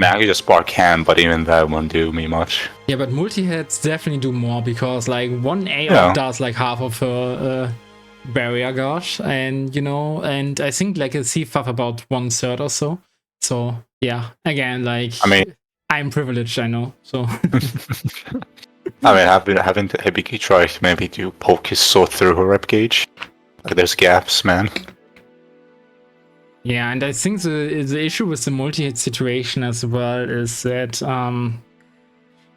mean, I could just spark ham, but even that won't do me much. Yeah, but multi-hits definitely do more because like one AoE Yeah. does like half of her barrier gauge, and you know, and I think like a C-Fuff about 1/3 or so. So yeah, again, like I mean, I'm privileged, I know. So I mean, having Hibiki try maybe to poke his sword through her ribcage. Like, there's gaps, man. yeah, and I think the issue with the multi-hit situation as well is that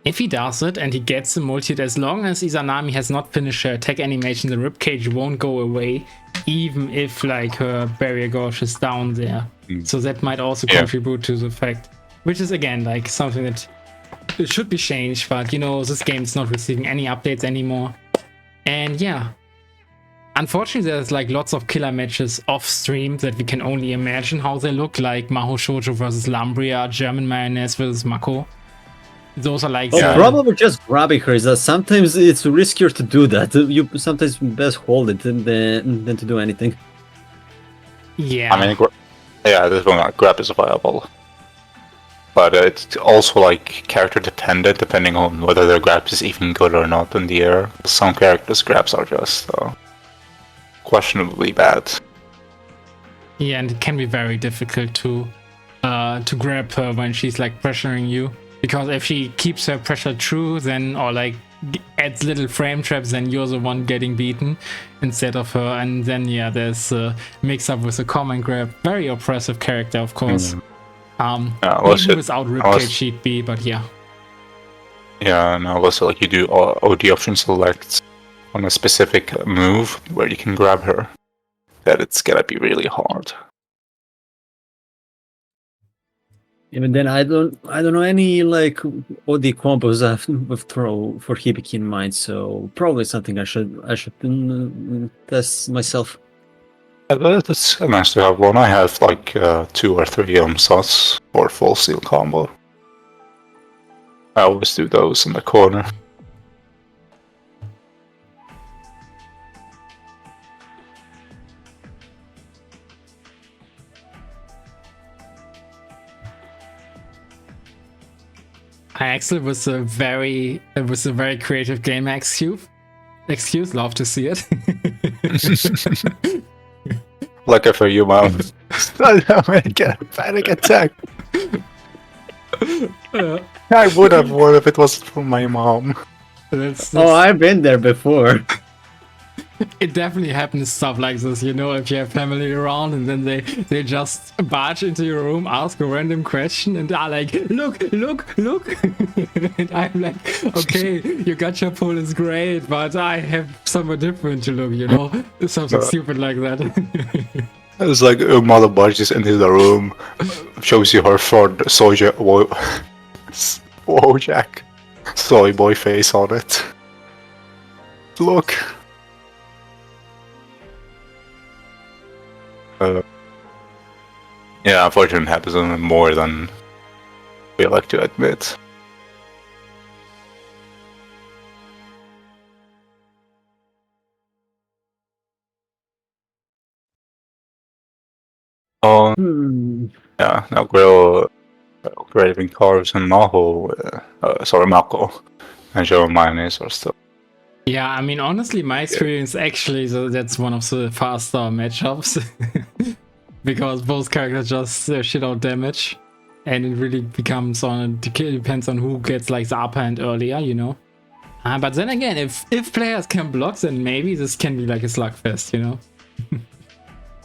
if he does it and he gets the multi-hit, as long as Izanami has not finished her attack animation, the ribcage won't go away, even if like her barrier gauge is down there. So that might also contribute to the fact, which is again like something that it should be changed, but you know, this game is not receiving any updates anymore. And yeah, unfortunately there's like lots of killer matches off stream that we can only imagine how they look, like MahouShoujou versus Lumbria, German Mayonnaise versus Mako. Those are like The problem with just grabbing her is that sometimes it's riskier to do that. You sometimes best hold it than to do anything. yeah. I mean, this one grab is viable. But it's also like character dependent, depending on whether their grab is even good or not in the air. Some characters' grabs are just questionably bad. Yeah, and it can be very difficult to grab her when she's like pressuring you, because if she keeps her pressure true, then or like adds little frame traps, then you're the one getting beaten instead of her. And then yeah, there's a mix up with the command grab. Very oppressive character, of course. Even without ribcage she'd be, but yeah. Yeah, and also like you do OD option select on a specific move where you can grab her, that it's gonna be really hard. Even then, I don't know any like OD combos with throw for Hibiki in mind, so probably something I should test myself. Yeah, that's nice to have one. I have like 2 or 3 slots for full seal combo. I always do those in the corner. Axel was a very creative game excuse. Love to see it. Lucky for you, mom. I'm gonna get a panic attack. I would have won if it wasn't for my mom. That's Oh, I've been there before. It definitely happens stuff like this, you know, if you have family around and then they just barge into your room, ask a random question and are like, look. And I'm like, okay, you got your pull is great, but I have somewhere different to look, you know, something stupid like that. It's like your mother barges into the room, shows you her Ford Wojak soy boy face on it. Look. Yeah, unfortunately it happens more than we like to admit. Oh, yeah, now graving cars and Mako and German Mayonnaise are still. Yeah, I mean, honestly, my experience actually, that's one of the faster matchups. Because both characters just shit out damage. And it really depends on who gets like the upper hand earlier, you know. But then again, if players can block, then maybe this can be like a slugfest, you know.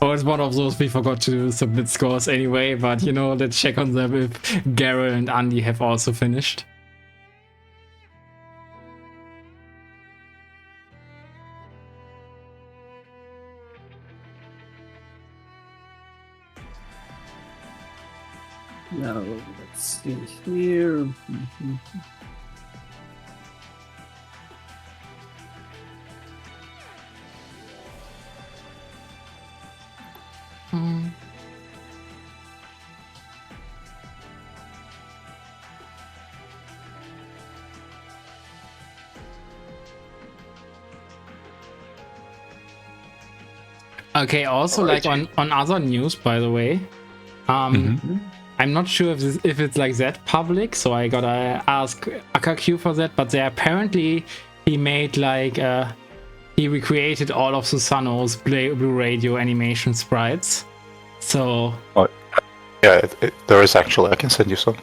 Or it's one of those we forgot to submit scores anyway, but you know, let's check on them if Garrel and Andy have also finished. Now let's see here. Okay, also like on other news, by the way, I I'm not sure if it's like that public, so I gotta ask AKQ for that. But there apparently he made like he recreated all of Susanoo's Blue Radio animation sprites. So yeah, there is actually. I can send you some.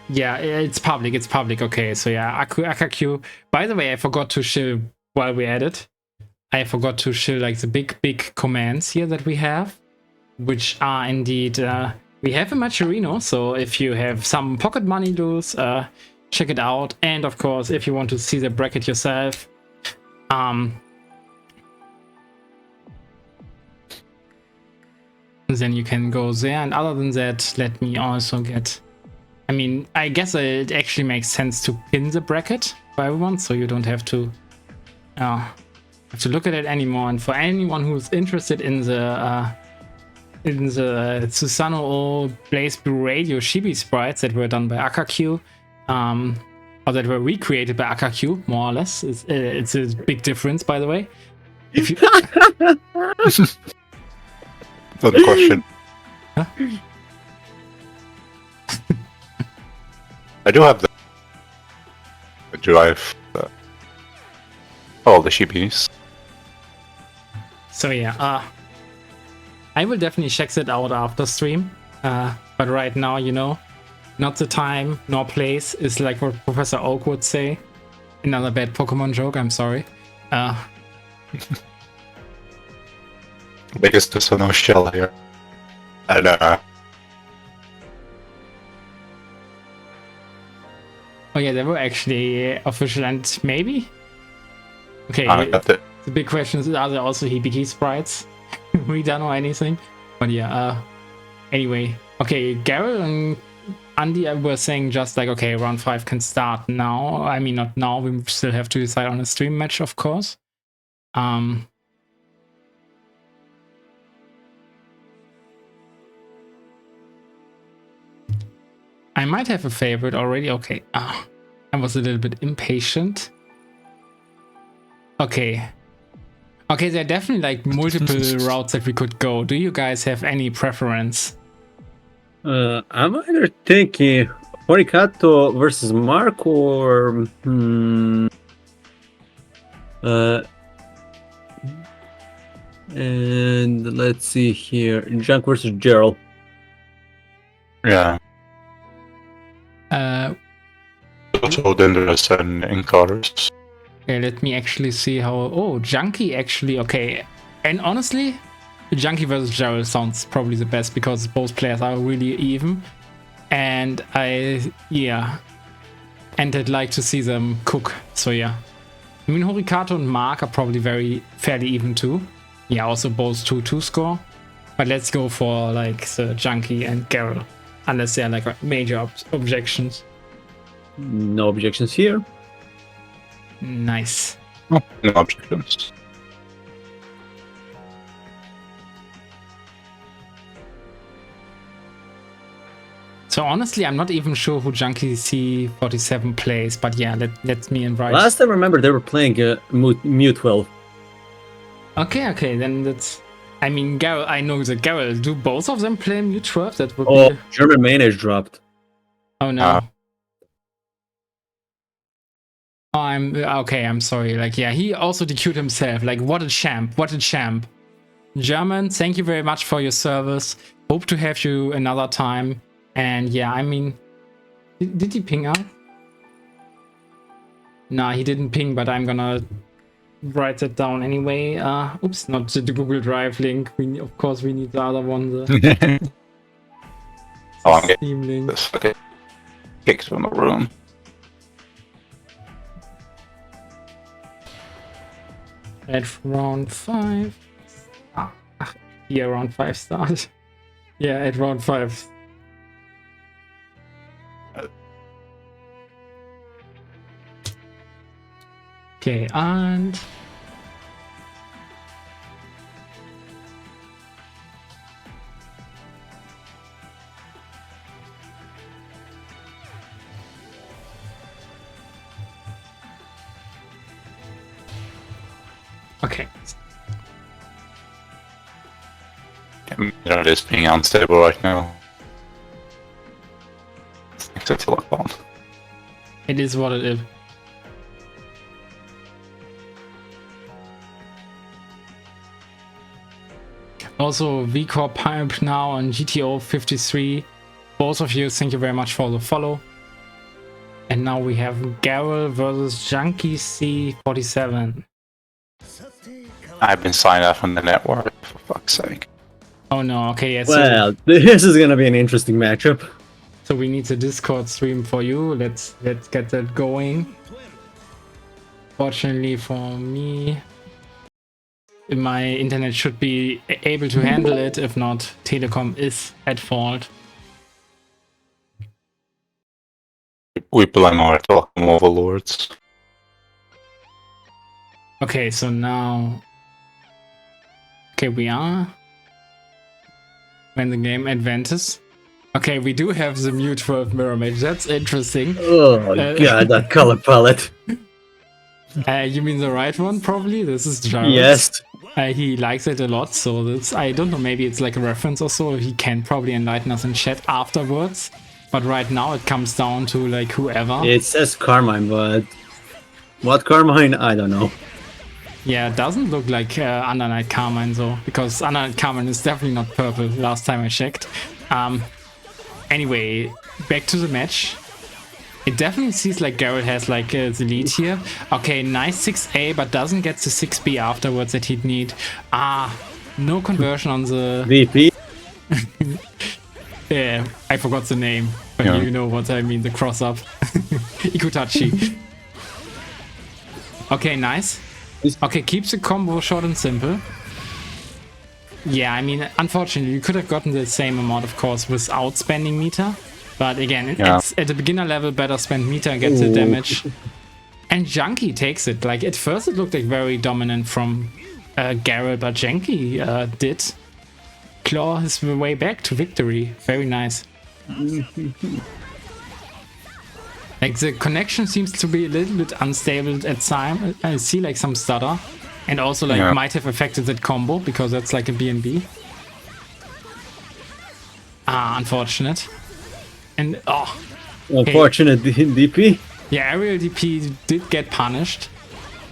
yeah, it's public. It's public. Okay, so yeah, AKQ. By the way, I forgot to show while we at it. I forgot to show like the big commands here that we have, which are indeed. We have a Macherino, so if you have some pocket money loose, check it out. And of course, if you want to see the bracket yourself, then you can go there. And other than that, let me also get... I mean, I guess it actually makes sense to pin the bracket for everyone, so you don't have to look at it anymore. And for anyone who's interested in the Susanoo Blazblue Radio Chibi sprites that were done by AKQ, or that were recreated by AKQ, more or less. It's a big difference, by the way. If you... Not a question. Huh? I do have the drive all the shibis. So yeah, I will definitely check that out after stream. But right now, you know, not the time nor place is like what Professor Oak would say. Another bad Pokemon joke, I'm sorry. Biggest Susanoo shell here. And oh yeah, there were actually official and maybe? Okay, the big question is, are there also Hibiki sprites redone or anything? But yeah, anyway. Okay, Garrel and Andy were saying just like, okay, round 5 can start now. I mean, not now, we still have to decide on a stream match, of course. I might have a favorite already. Okay, I was a little bit impatient. Okay, there are definitely like multiple routes that we could go. Do you guys have any preference? I'm either thinking Horikato versus Mark or and let's see here, Junk versus Gerald. yeah. Also dangerous and encounters. Okay, let me actually see how... Oh, Junkie actually... Okay, and honestly, Junkie versus Gerald sounds probably the best because both players are really even. And yeah. And I'd like to see them cook, so yeah. I mean, Horikato and Mark are probably fairly even too. Yeah, also both 2-2 score. But let's go for like the Junkie and Gerald. Unless there are like major objections. No objections here. Nice. Oh, no objections. So honestly, I'm not even sure who Junkie C47 plays, but yeah, let me invite. Last I remember, they were playing Mew 12. Okay, then that's... I mean, Garrel, I know that Garrel. Do both of them play Mew 12? That would Oh, be... German Mayonnaise dropped. Oh no. Oh, I'm sorry. Like, yeah, he also DQ'd himself. Like, what a champ. What a champ. German, thank you very much for your service. Hope to have you another time. And yeah, I mean, did he ping out? Nah, he didn't ping, but I'm gonna write that down anyway. Oops, not the Google Drive link. Of course, we need the other one. The Oh, I'm Steam getting link. this. Okay. Kicked from the room. At round 5. Yeah, round 5 start. Yeah, at round 5. Okay, and... Okay. You know, it is being unstable right now. makes it look fun. It is what it is. Also, VCorp Pipe now on GTO 53. Both of you, thank you very much for the follow. And now we have Garrel versus Junkie C47. I've been signed up on the network, for fuck's sake. Oh no, okay, yeah, Well, this is gonna be an interesting matchup. so we need a Discord stream for you. Let's get that going. Fortunately for me, my internet should be able to handle it. If not, Telecom is at fault. We blame our telecom overlords. Okay, so now... Okay, we are... when the game advances. Okay, we do have the Mew 12 mirror match. That's interesting. Oh god, that color palette. You mean the right one, probably? This is Jared. Yes. He likes it a lot, so that's... I don't know, maybe it's like a reference or so. He can probably enlighten us in chat afterwards. But right now it comes down to like whoever. It says Carmine, but what Carmine? I don't know. Yeah, it doesn't look like Undernight Carmine though, because Undernight Carmine is definitely not purple last time I checked. Anyway, back to the match. It definitely seems like Garrett has like the lead here. Okay, nice 6A, but doesn't get the 6B afterwards that he'd need. No conversion on the... VP? Yeah, I forgot the name, but Yeah. you know what I mean, the cross-up. Ikutachi. Okay, nice. Okay, keeps the combo short and simple. Yeah, I mean, unfortunately, you could have gotten the same amount, of course, without spending meter. But again, it's at the beginner level, better spend meter and get the damage. And Junkie takes it. Like, at first it looked like very dominant from Garrett, but Junkie did claw his way back to victory. Very nice. Like, the connection seems to be a little bit unstable at time. I see like some stutter. And also like might have affected that combo because that's like a BNB. Unfortunate. And Unfortunate DP. Yeah, aerial DP did get punished.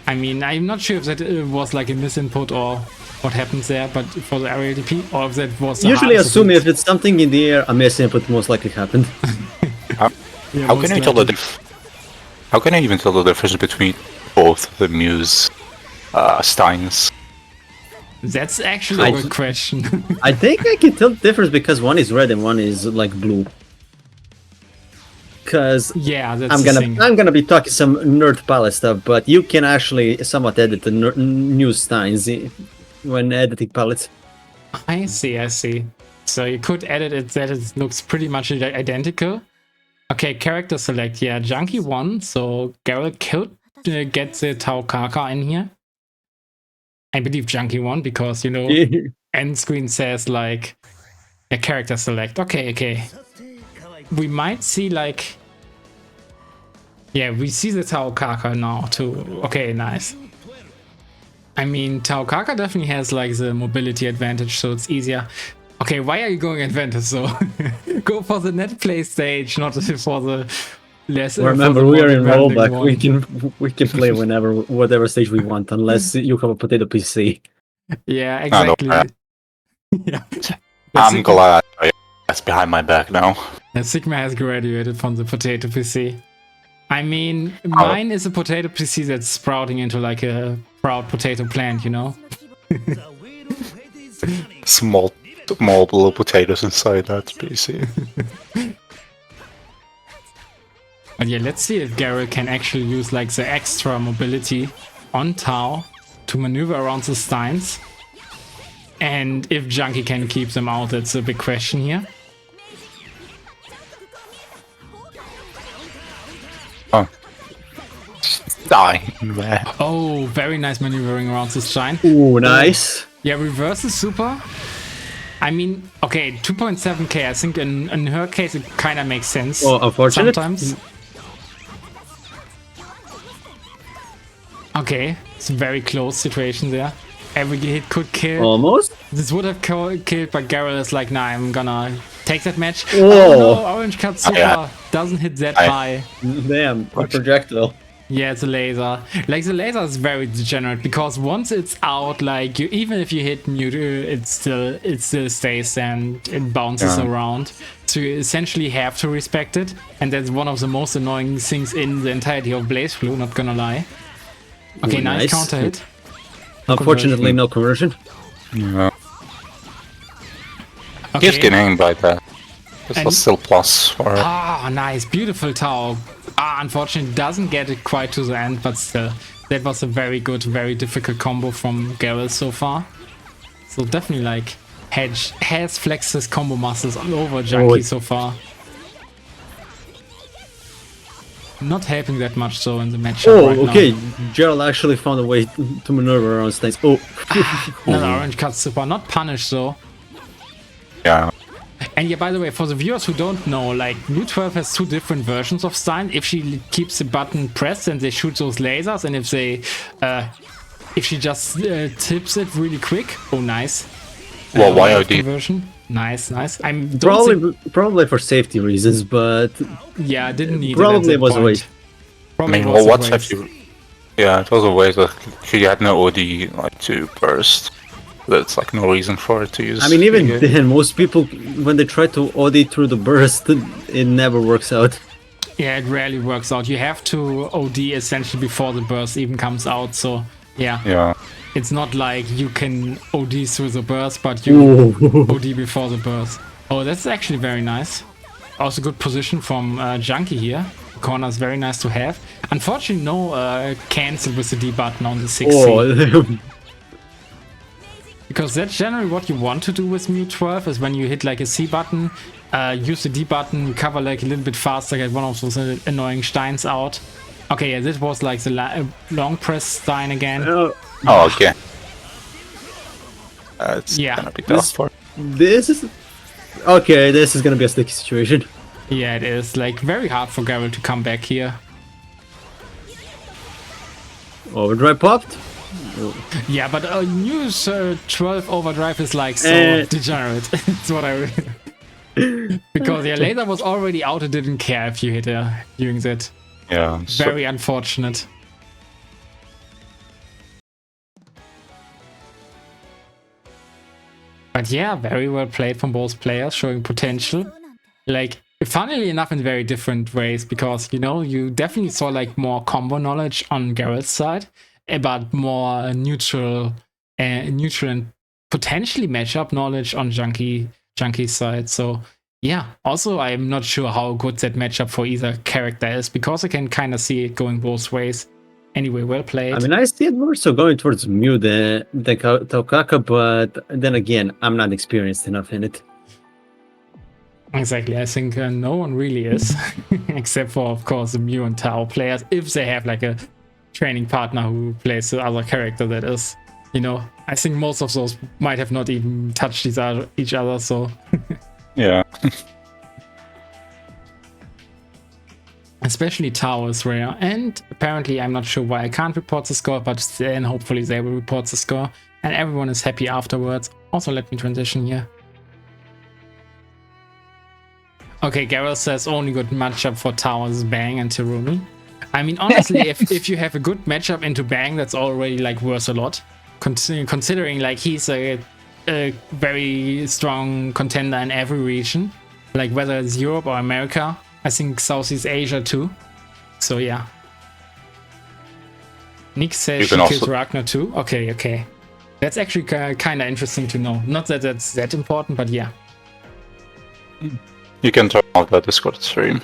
I mean, I'm not sure if that was like a misinput or what happens there, but for the aerial DP, or if that was... Usually assume if it's something in the air, a misinput most likely happened. How can I tell How can I even tell the difference between both the Muse Steins? That's actually a good question. I think I can tell the difference because one is red and one is like blue. Because yeah, that's I'm gonna be talking some nerd palette stuff, but you can actually somewhat edit the new Steins when editing palettes. I see. So you could edit it that it looks pretty much identical. Okay, character select. Yeah, Junkie won, so Garrett gets the Tau Kaka in here. I believe Junkie won because, you know, end screen says like a character select. Okay. We might see like... Yeah, we see the Tau Kaka now too. Okay, nice. I mean, Tau Kaka definitely has like the mobility advantage, so it's easier. Okay, why are you going advantage so? Go for the net play stage, not for the less... Remember, we are in rollback. We can play whenever, whatever stage we want, unless you have a potato PC. Yeah, exactly. Yeah. I'm glad that's behind my back now. Yeah, Sigma has graduated from the potato PC. I mean, mine is a potato PC that's sprouting into like a proud potato plant, you know? Small little potatoes inside that PC. But yeah, let's see if Garrett can actually use like the extra mobility on Tau to maneuver around the Steins. And if Junkie can keep them out, that's a big question here. Oh. Die. Oh, very nice maneuvering around the Stein. Ooh, nice. Yeah, reverse is super. I mean, okay, 2.7k, I think in her case it kind of makes sense. Oh, unfortunate. Sometimes. Okay, it's a very close situation there. Every hit could kill. Almost. This would have killed, but Garrett is like, nah, I'm gonna Take that match. Whoa. Oh no, orange cut super Yeah. doesn't hit that high. Damn, a projectile. Yeah, it's a laser. Like, the laser is very degenerate because once it's out, like, you, even if you hit mute, it still stays and it bounces around. So you essentially have to respect it, and that's one of the most annoying things in the entirety of Blazblue, not gonna lie. Okay, nice counter hit. Unfortunately, no conversion. Yeah. Okay. He's getting by that. This And- was still plus for her. Ah, nice, beautiful Tao. Unfortunately, doesn't get it quite to the end, but still, that was a very good, very difficult combo from Garrel so far. So definitely, like, has flexed his combo muscles all over Junkie so far. Not helping that much so in the matchup right okay. now. Gerald actually found a way to maneuver around Stains. Oh, Another orange cut super, not punished though. Yeah. And yeah, by the way, for the viewers who don't know, like, Blue 12 has two different versions of Stein. If she keeps the button pressed and they shoot those lasers, and if they, if she just tips it really quick. Oh, nice. Well, YOD. Version. Nice, nice. I'm probably for safety reasons, but yeah, I didn't need probably it. it was a waste. I mean, well, what's if you? Yeah, it was a waste. Like, she had no OD like to burst. That's like no reason for it to use. I mean, even then, most people, when they try to OD through the burst, it never works out. Yeah, it rarely works out. You have to OD essentially before the burst even comes out. So yeah. Yeah. It's not like you can OD through the burst, but you OD before the burst. Oh, that's actually very nice. Also good position from Junkie here. Corner is very nice to have. Unfortunately, no cancel with the D button on the 6C. Oh, Because that's generally what you want to do with Mute 12, is when you hit like a C button, use the D button, recover like a little bit faster, get one of those annoying Steins out. Okay, yeah, this was like the long press Stein again. Oh, okay. It's gonna be tough for. this is okay. This is gonna be a sticky situation. Yeah, it is like very hard for Garrel to come back here. Overdrive popped. Yeah, but News 12 Overdrive is like so degenerate. It's what I really... Because yeah, laser was already out, it didn't care if you hit her doing that. Yeah. Very unfortunate. But yeah, very well played from both players, showing potential. Like, funnily enough, in very different ways, because, you know, you definitely saw like more combo knowledge on Garrel's side, but more neutral and potentially matchup knowledge on Junkie's side. So yeah, also I'm not sure how good that matchup for either character is, because I can kind of see it going both ways. Anyway, well played. I mean, I see it more so going towards Mew than Taukaka, but then again, I'm not experienced enough in it. Exactly, I think no one really is, except for, of course, the Mew and Tao players, if they have like a training partner who plays the other character that is, you know. I think most of those might have not even touched each other, so... Yeah. Especially Tao is rare, and apparently I'm not sure why I can't report the score, but then hopefully they will report the score, and everyone is happy afterwards. Also, let me transition here. Okay, Garrel says only good matchup for Tao is Bang and Terumi. I mean, honestly, if you have a good matchup into Bang, that's already like worth a lot. Considering like he's a very strong contender in every region, like whether it's Europe or America. I think Southeast Asia too. So yeah. Nick says she kills Ragnar too. Okay, okay. That's actually kind of interesting to know. Not that that's that important, but yeah. You can turn off the Discord stream.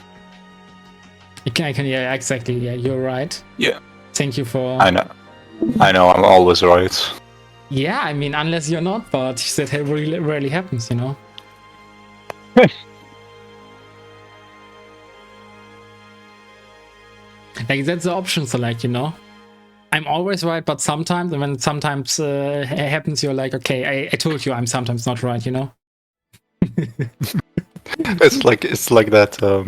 I can, yeah, exactly. Yeah, you're right. Yeah. Thank you for... I know, I'm always right. Yeah, I mean, unless you're not, but that really rarely happens, you know? Like, that's the option select, you know? I'm always right, but sometimes, and when it sometimes happens, you're like, okay, I told you I'm sometimes not right, you know? It's like that.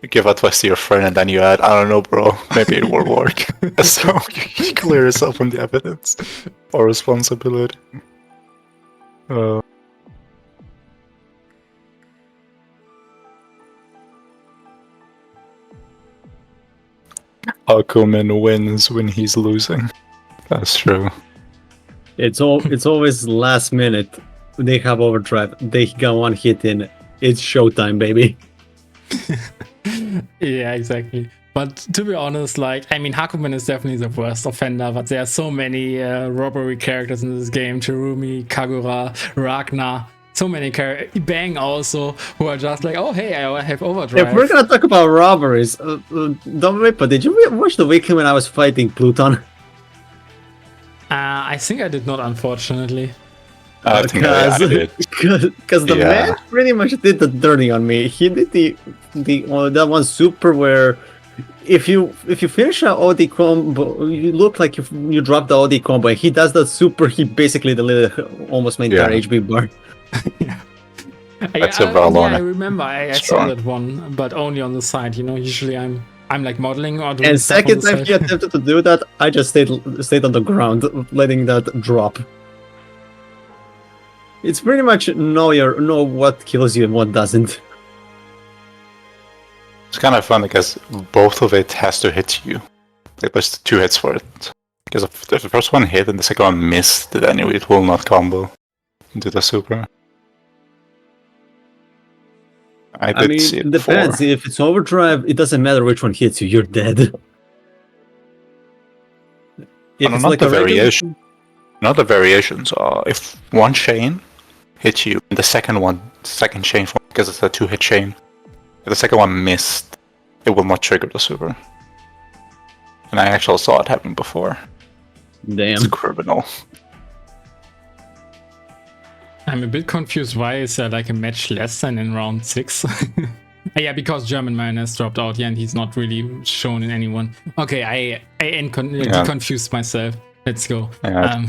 You give advice to your friend and then you add, I don't know, bro, maybe it will work. So you clear yourself from the evidence or responsibility. Hakumen wins when he's losing. That's true. It's always last minute. They have overdrive. They got one hit in. It's showtime, baby. Yeah, exactly. But to be honest, like, I mean, Hakumen is definitely the worst offender, but there are so many robbery characters in this game. Terumi, Kagura, Ragnar, so many characters. Bang also, who are just like, oh, hey, I have overdrive. If we're gonna talk about robberies, Dominic, did you watch the weekend when I was fighting Pluton? I think I did not, unfortunately. I think I did. Because the man pretty much did the dirty on me. He did that one super where if you finish an OD combo, you look like you dropped the OD combo. And he does that super. He basically deleted almost my entire HB bar. That's I remember. I saw that one, but only on the side. You know, usually I'm like modeling or doing. And stuff second on the time side. he attempted to do that, I just stayed on the ground, letting that drop. It's pretty much know what kills you and what doesn't. It's kind of fun because both of it has to hit you. Like there's 2 hits for it. Because if the first one hit and the second one missed, then anyway, it will not combo into the super. I mean, see it depends. before. If it's overdrive, it doesn't matter which one hits you. You're dead. If it's not like the a regular- variation. Not the variations. If one chain hits you, and the second chain, because it's a 2-hit chain, if the second one missed, it will not trigger the super. And I actually saw it happen before. Damn. It's criminal. I'm a bit confused. Why is there like a match less than in round 6? Yeah, because German man has dropped out, yeah, and he's not really shown in anyone. Okay, I confused myself. Let's go. Yeah.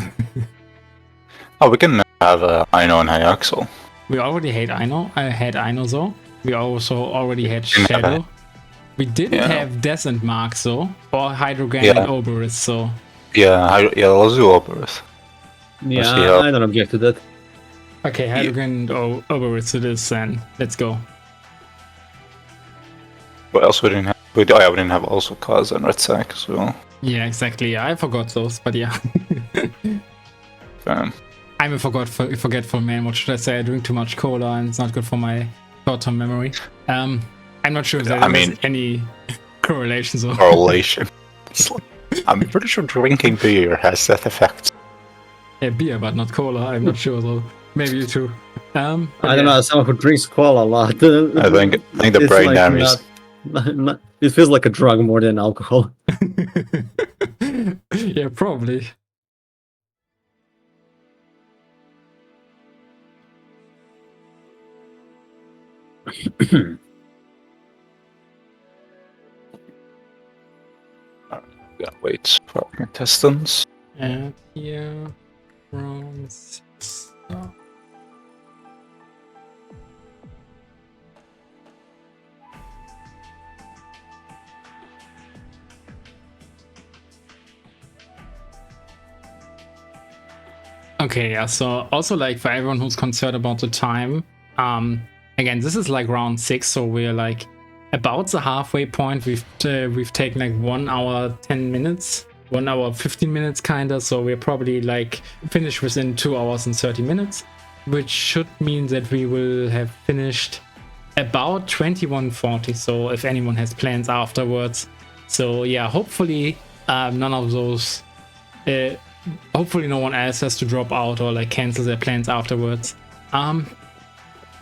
Oh, we can have Aino and Hyaxel. We already had Aino. I had Aino though. We also already had Shadow. We didn't have Death and Mark though, or Hydrogan and Oberus, so. Yeah, let's do Oberus. Yeah, I don't object to that. Okay, Hydrogan and Oberus it is, then let's go. What else we didn't have? We didn't have also Kaz and Red Sack as well. Yeah, exactly. Yeah, I forgot those, but yeah. I'm a forgetful man. What should I say? I drink too much cola and it's not good for my short-term memory. I'm not sure if there's any correlations or correlation. I'm pretty sure drinking beer has that effect. Yeah, beer, but not cola. I'm not sure though. Maybe you too. I don't know. Someone who drinks cola a lot. I think the brain like damage. It feels like a drug more than alcohol. Yeah, probably. Yeah, wait for contestants. And here, round 6. Okay, yeah, so also like for everyone who's concerned about the time, again, this is like round 6, so we're like about the halfway point. We've taken like 1 hour 10 minutes, 1 hour 15 minutes kinda, so we're probably like finished within 2 hours and 30 minutes, which should mean that we will have finished about 21:40, so if anyone has plans afterwards. So yeah, hopefully none of those hopefully no one else has to drop out or like cancel their plans afterwards.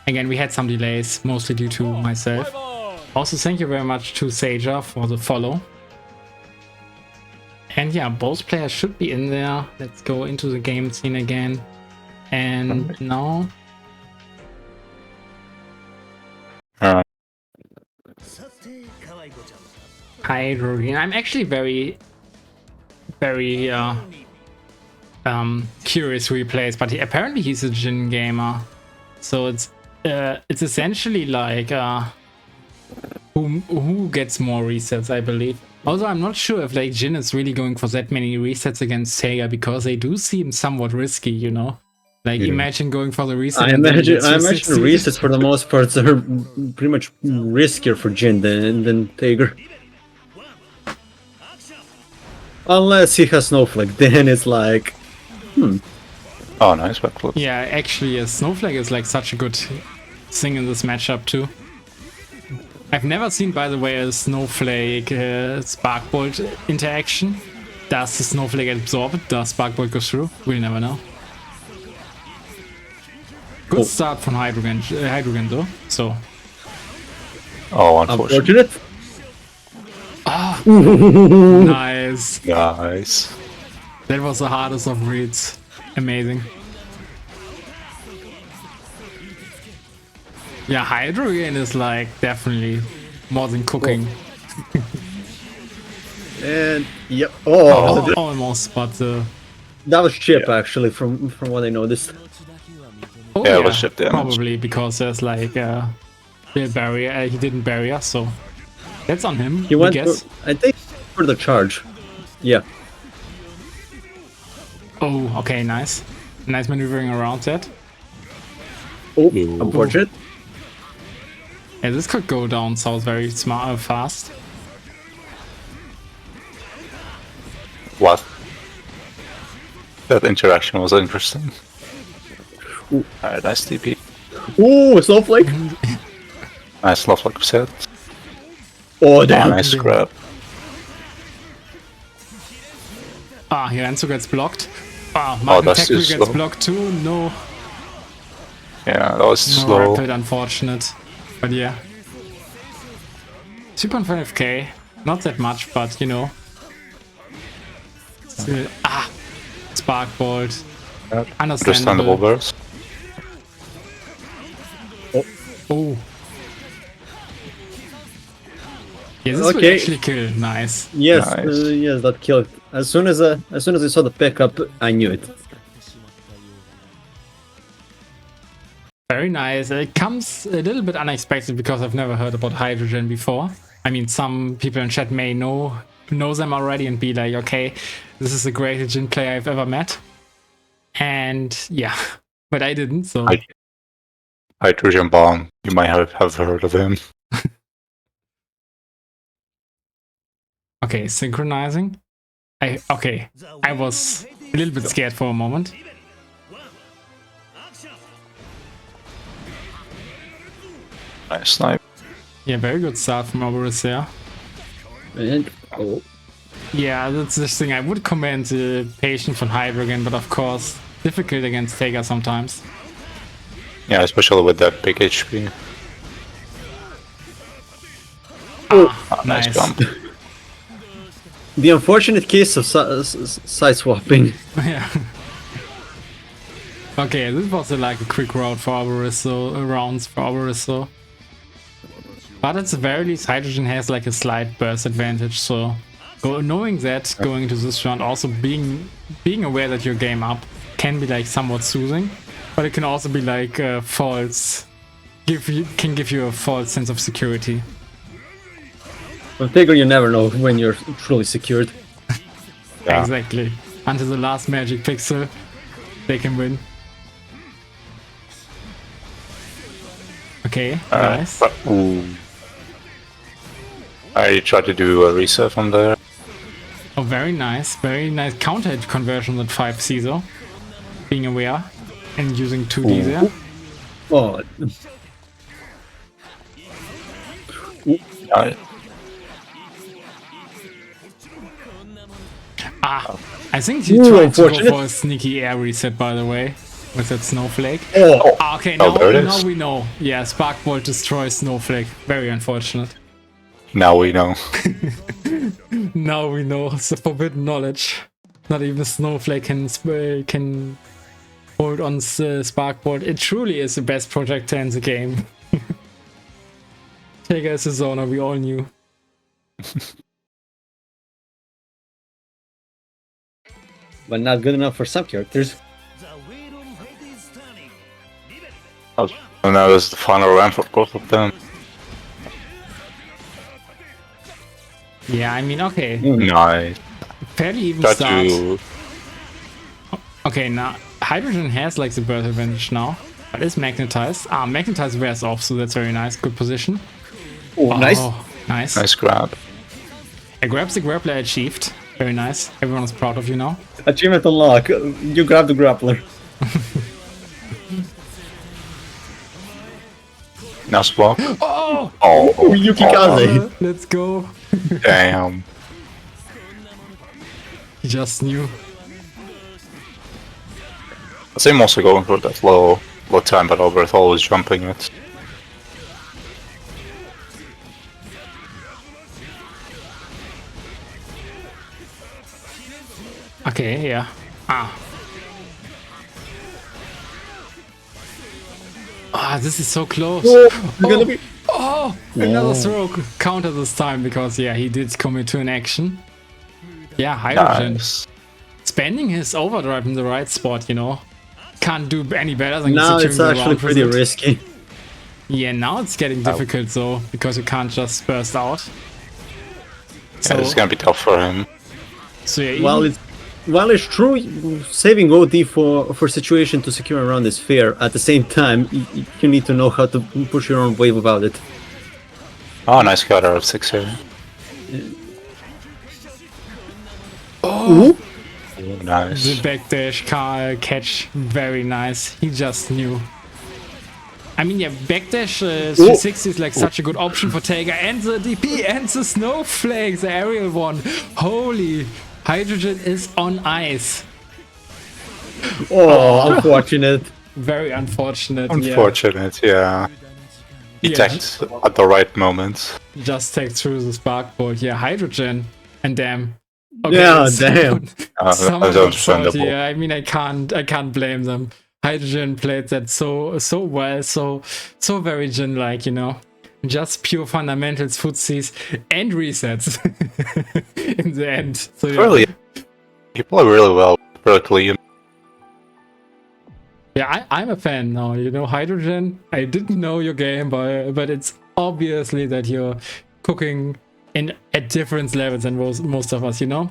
Again, we had some delays, mostly due to myself. Also, thank you very much to Saja for the follow. And yeah, both players should be in there. Let's go into the game scene again. And now... Hydrogen. I'm actually very curious who he plays, but apparently he's a Jin gamer, so it's essentially like who gets more resets, I believe. Also, I'm not sure if like Jin is really going for that many resets against Sega, because they do seem somewhat risky, you know. Like imagine going for the reset. I imagine resets for the most part are pretty much riskier for Jin than Tiger. Unless he has Snowflake, then it's like... Oh, nice backflip. Yeah, actually, a Snowflake is like such a good thing in this matchup too. I've never seen, by the way, a Snowflake Spark Bolt interaction. Does the Snowflake absorb it? Does Spark Bolt go through? We'll never know. Good start from Hydrogen though. So. Oh, unfortunate. Unfortunate. Ah, nice. Nice. That was the hardest of reads. Amazing. Yeah, Hydrogen is like definitely more than cooking. And yep. Oh, Almost, but that was chip actually, from what I noticed. oh, Yeah, it was ship damage. probably because there's like the barrier. He didn't barrier, so that's on him. He went I guess. for, I think, for the charge. Yeah. Oh, okay, nice. Nice maneuvering around that. Oh, unfortunate. Yeah, this could go down south very smart, fast. What? That interaction was interesting. Alright, nice TP. Ooh, Snowflake. Nice Snowflake set. Oh, Oh, damn. nice grab. Ah, Hirenzo gets blocked. Ah, Oh, Martin that's Tackle too gets slow. blocked too. No, Yeah, that was no slow. rapid, unfortunate. But yeah. 2.5k. Not that much, but you know. Still, Spark Bolt. Understandable Understandable. burst. Oh. Yeah, this will Okay. actually kill. Nice. Yes, Nice. yes, that killed. As soon as I saw the pickup, I knew it. Very nice. It comes a little bit unexpected because I've never heard about Hydrogen before. I mean, some people in chat may know them already and be like, okay, this is the greatest Jin player I've ever met. And yeah, but I didn't, so... Hydrogen Bomb. You might have heard of him. Okay, synchronizing. I was a little bit scared for a moment. Nice snipe. Yeah, very good start from Oberus there. And oh, Yeah, that's this thing. I would commend the patience from Hydrogen, but of course, difficult against Taker sometimes. Yeah, especially with that big HP. Nice. Jump. the unfortunate case of side swapping. Yeah. Okay, this was like a quick route for Arboriso, rounds for Arboriso. But at the very least, Hydrogen has like a slight burst advantage, so knowing that going into this round, also being aware that your game up can be like somewhat soothing, but it can also be like false, can give you a false sense of security. With Tigger, you never know when you're truly secured. Yeah. Exactly. Until the last magic pixel, they can win. Okay, nice. Ooh. I tried to do a reset from there. Oh, very nice counter hit conversion with 5 CESO. Being aware and using 2D there. Oh, Yeah, I think he Ooh, tried to go unfortunate. for a sneaky air reset, by the way, with that Snowflake. oh, Okay, Oh, there it now is. we know. Yeah, Spark Bolt destroys Snowflake. Very unfortunate. now we know. Now we know. It's the forbidden knowledge. Not even Snowflake can hold on Spark Bolt. It truly is the best projector in the game. Taker is a zoner, we all knew. but not good enough for some characters. And that was the final round for both of them. Yeah, I mean, okay. Nice. Fairly even Try start. to. Okay, now Hydrogen has like the birth advantage now, but it's magnetized. Magnetized wears off, so that's very nice. Good position. Oh, nice. Oh, nice. Nice grab. It grabs the grappler achieved. Very nice. Everyone is proud of you now. Achievement unlock. You grab the grappler. Nice block. Oh! Oh, Yukikaze. Let's go. damn. He just knew. I'm also going for that low time, but Albert always jumping it. Okay, yeah. This is so close. Another stroke. Counter this time because, yeah, he did commit to an action. Yeah, hydrogen. Nice. Spending his overdrive in the right spot, you know. Can't do any better than Now securing it's the actually round with pretty it. risky. Yeah, now it's getting difficult though, because you can't just burst out. Yeah, it's gonna be tough for him. So yeah, While it's true, saving OD for situation to secure around is fair. At the same time, you need to know how to push your own wave about it. Oh, nice cut out of 6 here. Ooh. Nice. the backdash catch, very nice. He just knew. I mean, yeah, backdash 360 is like such a good option for Taker, and the DP and the snowflake, the aerial one. Holy, hydrogen is on ice. Oh, unfortunate. Very unfortunate. Unfortunate, yeah. He tagged at the right moment. Just take through the spark bolt. Yeah, hydrogen, and damn. Okay, Yeah, someone- That's someone got understandable. salty. Yeah, I mean, I can't blame them. Hydrogen played that so well, so very Jin-like, you know. Just pure fundamentals, footsies, and resets in the end. So yeah. Really, he played really well, really clean. Yeah, I'm a fan now. You know, hydrogen. I didn't know your game, but it's obviously that you're cooking at different levels than most of us. You know,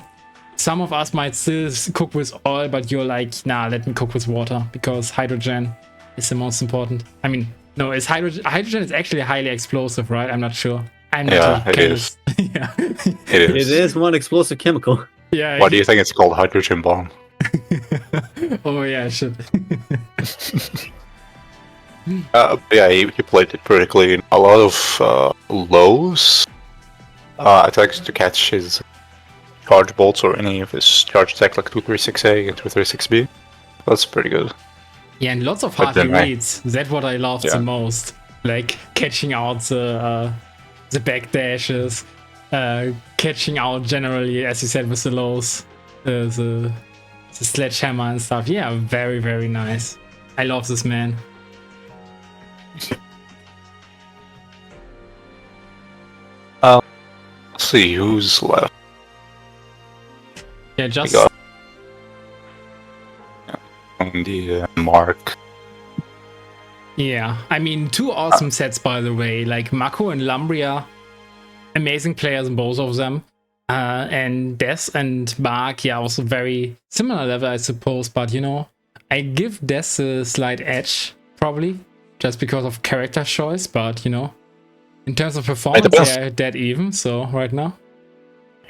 some of us might still cook with oil, but you're like, nah, let me cook with water because hydrogen is the most important. I mean, no, it's hydrogen. Hydrogen is actually highly explosive, right? I'm not sure. I'm not Yeah, a it chemist. Yeah, It It is. is one explosive chemical. yeah. Why do you think it's called hydrogen bomb? Oh yeah, shit. Yeah, he played it pretty clean. A lot of lows attacks to catch his charge bolts or any of his charge attack like 236A and 236B. That's pretty good. Yeah, and lots of But hardy then I- reads. That's what I loved Yeah. the most. Like catching out the backdashes, catching out generally, as you said, with the lows, the sledgehammer and stuff. Yeah, very, very nice. I love this man. Let's see who's left. Yeah, We just got the Mark. yeah. I mean, two awesome sets, by the way. Like Mako and Lumbria, amazing players in both of them. And Des and Mark, yeah, also very similar level, I suppose. But you know, I give Des a slight edge, probably, just because of character choice. But you know, in terms of performance, depends. they're dead even. So right now,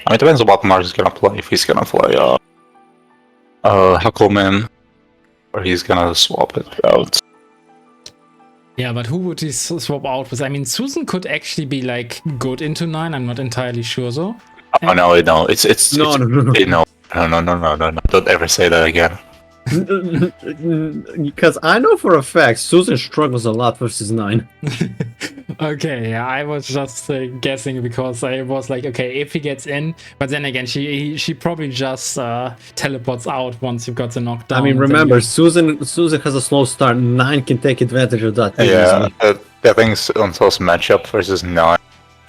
I mean, it depends on what Mark is gonna play. If he's gonna play Huckleman, or he's gonna swap it out. yeah. But who would he swap out with? I mean, Susan could actually be like good into 9. I'm not entirely sure though. Oh no, it's No. no. Don't ever say that again. Because I know for a fact Susan struggles a lot versus 9. Okay, yeah, I was just guessing because I was like, okay, if he gets in, but then again, she probably just teleports out once you've got the knockdown. I mean, and then remember, you- Susan has a slow start. 9 can take advantage of that. pretty Yeah, easily. the things on those matchup versus 9,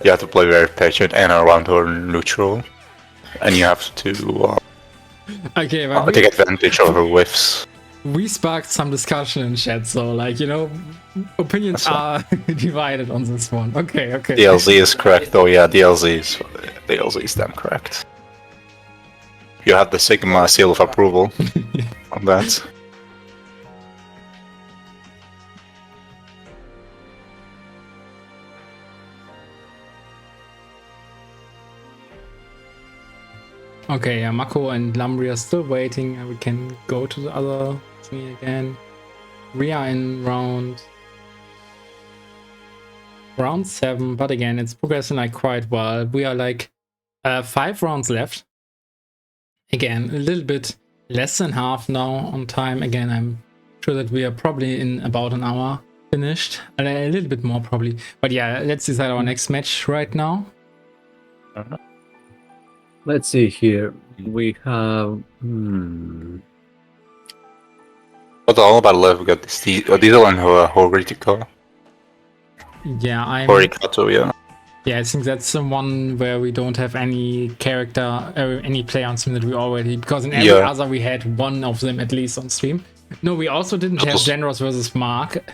you have to play very patient and around her neutral, and you have to okay, but take advantage of her whiffs. we sparked some discussion in chat, so like, you know, opinions That's are divided on this one. Okay. DLZ is correct though, yeah, DLZ is damn correct. You have the Sigma seal of approval on that. Okay, yeah, Mako and Lumbria are still waiting, and we can go to the other thingy again. We are in round 7, but again, it's progressing like quite well. We are like 5 rounds left. Again, a little bit less than half now on time. Again, I'm sure that we are probably in about an hour finished. A little bit more probably. But yeah, let's decide our next match right now. Let's see here. We have. But all about left, we got this diesel and who are ready to go. Yeah, I'm. Horikato, yeah. Yeah, I think that's the one where we don't have any character, any player on stream that we already, because in every other we had one of them at least on stream. No, we also didn't have Genros versus Mark,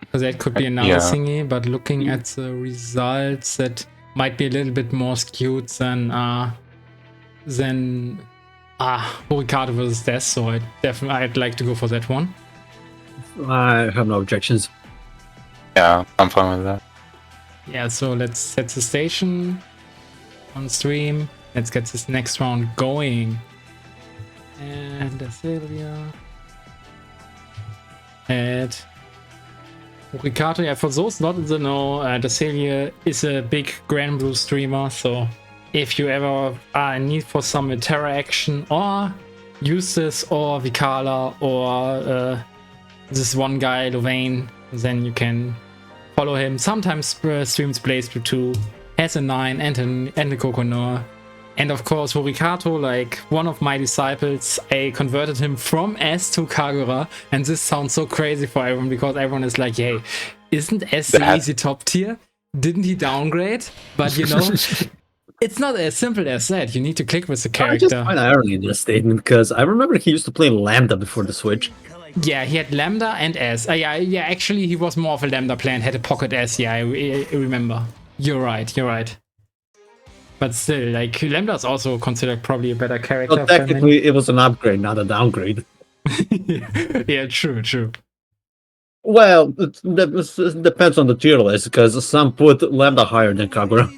because that could be another thingy, but looking at the results, that might be a little bit more skewed than Horikato versus Death, so I'd like to go for that one. I have no objections. Yeah, I'm fine with that. Yeah, so let's set the station on stream. Let's get this next round going. And Azelia. And Horikato, yeah, for those not in the know, Azelia is a big Grand Blue streamer, so if you ever are in need for some Terra action, or Eustace, or Vikala, or this one guy, Louvain, then you can follow him. Sometimes streams Blazblue 2, has a 9 and a Kokonor. And of course, Horikato, like one of my disciples, I converted him from S to Kagura. And this sounds so crazy for everyone, because everyone is like, hey, isn't S the easy top tier? Didn't he downgrade? But you know, it's not as simple as that. You need to click with the character. I just find irony in this statement, because I remember he used to play Lambda before the Switch. Yeah, he had Lambda and S. Yeah, actually, he was more of a Lambda player and had a Pocket S. Yeah, I remember. You're right. But still, like, Lambda is also considered probably a better character. So technically, it was an upgrade, not a downgrade. Yeah, true. Well, it depends on the tier list, because some put Lambda higher than Kagura.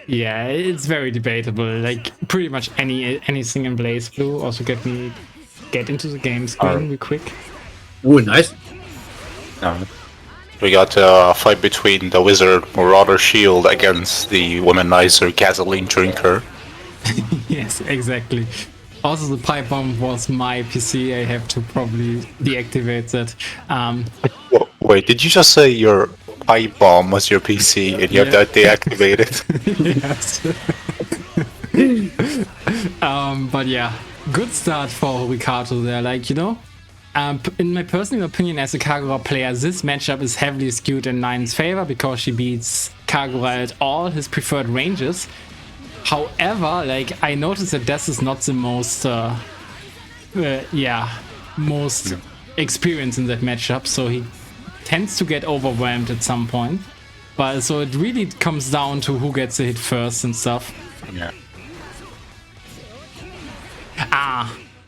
Yeah, it's very debatable. Like, pretty much anything in Blazblue. Also, get into the game screen real quick. Ooh, nice. We got a fight between the Wizard Marauder Shield against the Womanizer Gasoline Drinker. Yes, exactly. Also, the pipe bomb was my PC. I have to probably deactivate that. Wait, did you just say your pipe bomb was your PC and you have to deactivate it? Yes. But yeah, good start for Horikato there. Like, you know, in my personal opinion as a Kagura player, this matchup is heavily skewed in Nine's favor, because she beats Kagura at all his preferred ranges. However, like, I noticed that Death is not the most most experienced in that matchup, so he tends to get overwhelmed at some point. But so it really comes down to who gets the hit first and stuff. Yeah.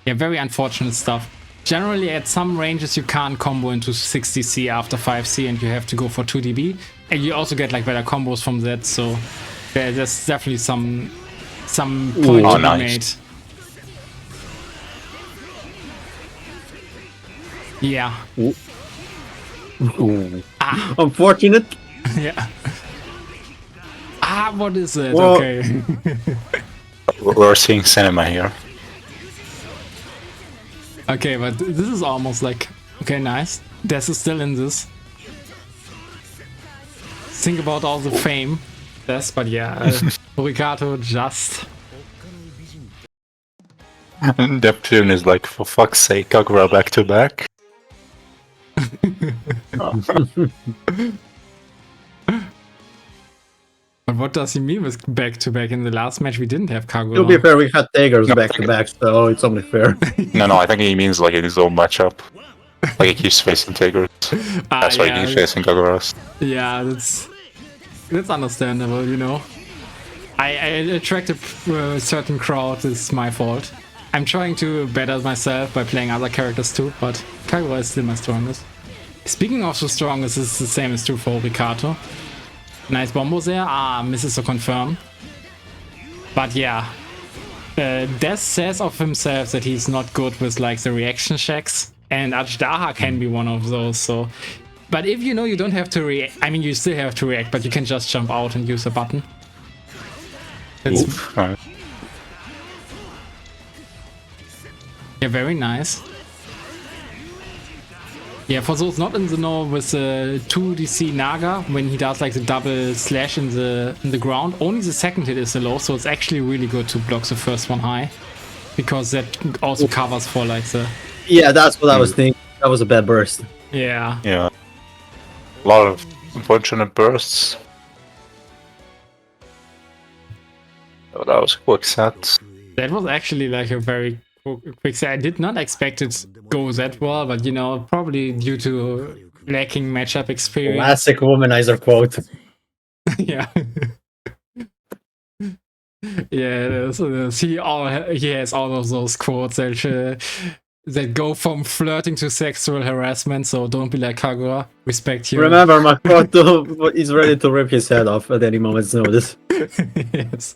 Yeah, very unfortunate stuff. Generally, at some ranges, you can't combo into 60C after 5C, and you have to go for 2dB. And you also get like better combos from that, so there's definitely some point to be made. Yeah. Ooh. Unfortunate. Yeah. What is it? Well, okay. We're seeing cinema here. Okay, but this is almost like... Okay, nice. Death is still in this. Think about all the fame. Death, but yeah, Horikato just... Neptune is like, for fuck's sake, Kagura back to back. But what does he mean with back to back? In the last match, we didn't have Kagura. To be fair, we had Tigers back to back, so it's only fair. No, I think he means like in his own matchup. Like he keeps facing Tigers. That's why he keeps facing Kaguras. Yeah, that's understandable, you know. I attract a certain crowd, it's my fault. I'm trying to better myself by playing other characters too, but Kagura is still my strongest. Speaking of the strongest, it's the same as true for Horikato. Nice bombo there. Misses to confirm. But yeah, Des says of himself that he's not good with like the reaction checks, and Ajdaha can be one of those. So, but if you know you don't have to react, I mean you still have to react, but you can just jump out and use a button. It's, Oof. Alright. yeah, very nice. Yeah, for those not in the know, with the 2DC Naga, when he does like the double slash in the ground, only the second hit is the low, so it's actually really good to block the first one high, because that also covers for like the... Yeah, that's what I was thinking. That was a bad burst. Yeah. Yeah. A lot of unfortunate bursts. Oh, that was a quick set. That was actually like a very quick set. I did not expect it to go that well, but you know, probably due to lacking matchup experience. Classic womanizer quote. Yeah. Yeah, it is. He has all of those quotes that go from flirting to sexual harassment, so don't be like Kagura. Respect you. Remember, Makoto is ready to rip his head off at any moment's notice. Yes.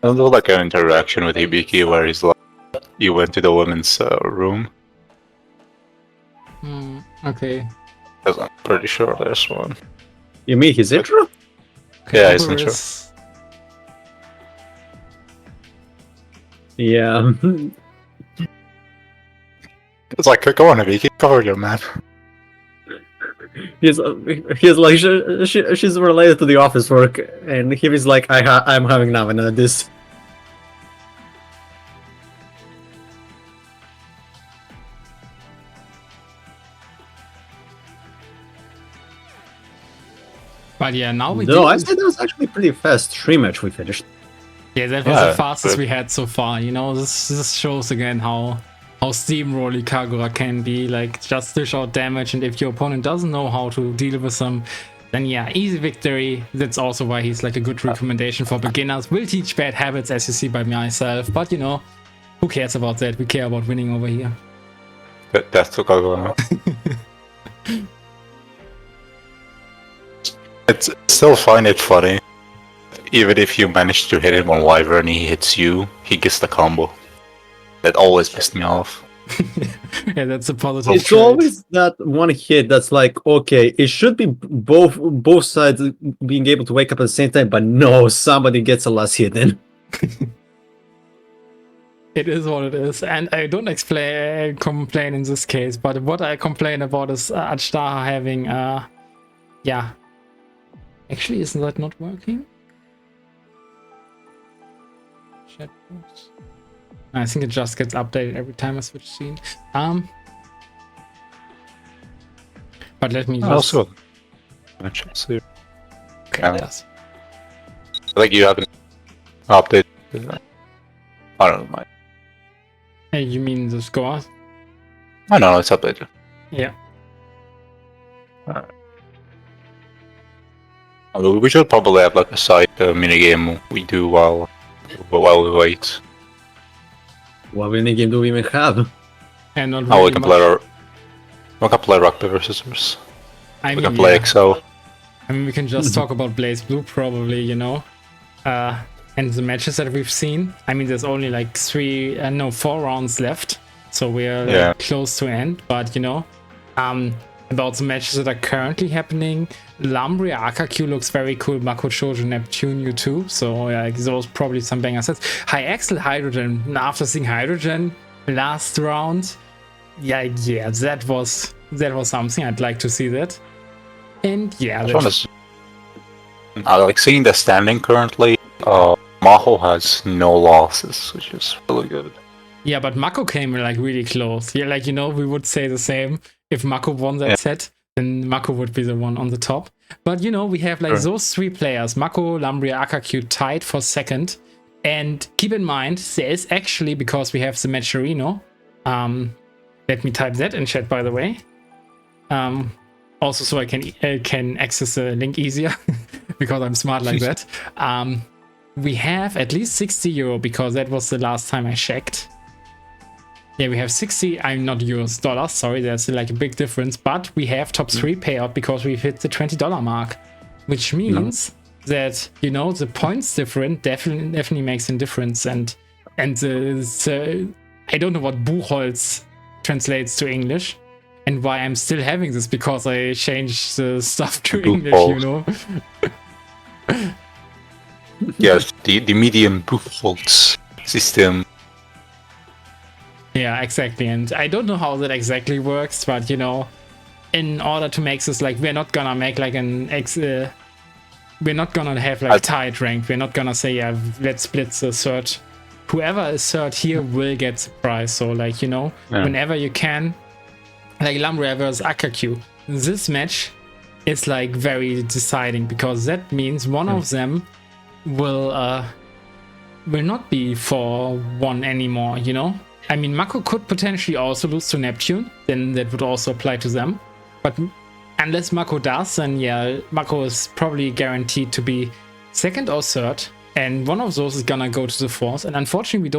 And there's like an interaction with Hibiki where he's like, you went to the women's room. Okay. 'Cause I'm pretty sure there's one. You mean his intro? Yeah, his intro. Icarus. Yeah. It's like, go on, Hibiki, cover your man. he's like, she's related to the office work, and he's like, I'm having now another this. But yeah, now we No, did. I said that was actually pretty fast. 3-match we finished. Yeah, that was Yeah, the fastest but- we had so far. You know, this shows again how steamrolly Kagura can be. Like, just dish out damage, and if your opponent doesn't know how to deal with them, then yeah, easy victory. That's also why he's like a good recommendation for beginners. Will teach bad habits, as you see by myself, but you know, who cares about that? We care about winning over here. Death to Kagura. It's still find it funny. Even if you manage to hit him on Wyvern and he hits you, he gets the combo. That always pissed me off. Yeah, that's a positive It's trait. always that one hit that's like, okay, it should be both sides being able to wake up at the same time, but no, somebody gets a last hit in. It is what it is, and I don't complain in this case, but what I complain about is Ajdaha having, yeah. Actually, isn't that not working? Chat box. I think it just gets updated every time I switch scene. But let me just... Also, see. Okay, yeah. yes. Like you haven't updated. I don't know. Hey, you mean the score? I know it's updated. Yeah. We should probably have like a side minigame we do while we wait. What winning game do we even have? And not Oh, really we can much. play rock paper scissors. I We mean, can play yeah. Excel. I mean, we can just talk about Blazblue, probably, you know. And the matches that we've seen. I mean, there's only like 4 rounds left, so we're like, Yeah. close to end. But you know, about the matches that are currently happening, Lumbria AKQ looks very cool. Makoshojo Neptune U2, so those probably some banger sets. High Axel Hydrogen. After seeing Hydrogen last round, yeah, that was something. I'd like to see that. And yeah, I like seeing the standing currently. Maho has no losses, which is really good. Yeah, but Mako came like really close. Yeah, like, you know, we would say the same. If Mako won that set, then Mako would be the one on the top. But, you know, we have like those 3 players, Mako, Lumbria, AKQ, tied for second. And keep in mind, there is actually, because we have the Matcherino, let me type that in chat, by the way. Also, so I can access the link easier, because I'm smart like that. We have at least €60, because that was the last time I checked. Yeah, we have 60, I'm not euros, dollars, sorry, there's like a big difference, but we have top 3 payout because we've hit the $20 mark, which means that, you know, the points difference definitely makes a difference, and the I don't know what Buchholz translates to English, and why I'm still having this, because I changed the stuff to English, you know? Yes, the medium Buchholz system. Yeah, exactly. And I don't know how that exactly works, but you know, in order to make this, like, we're not gonna make like we're not gonna have like tied rank. We're not gonna say, yeah, let's split the third. Whoever is third here will get the prize. So like, you know, whenever you can, like Lumbria versus Akakyu, this match is like very deciding, because that means one of them will not be for one anymore, you know? I mean, Mako could potentially also lose to Neptune, then that would also apply to them. But unless Mako does, then yeah, Mako is probably guaranteed to be second or third, and one of those is gonna go to the fourth. And unfortunately,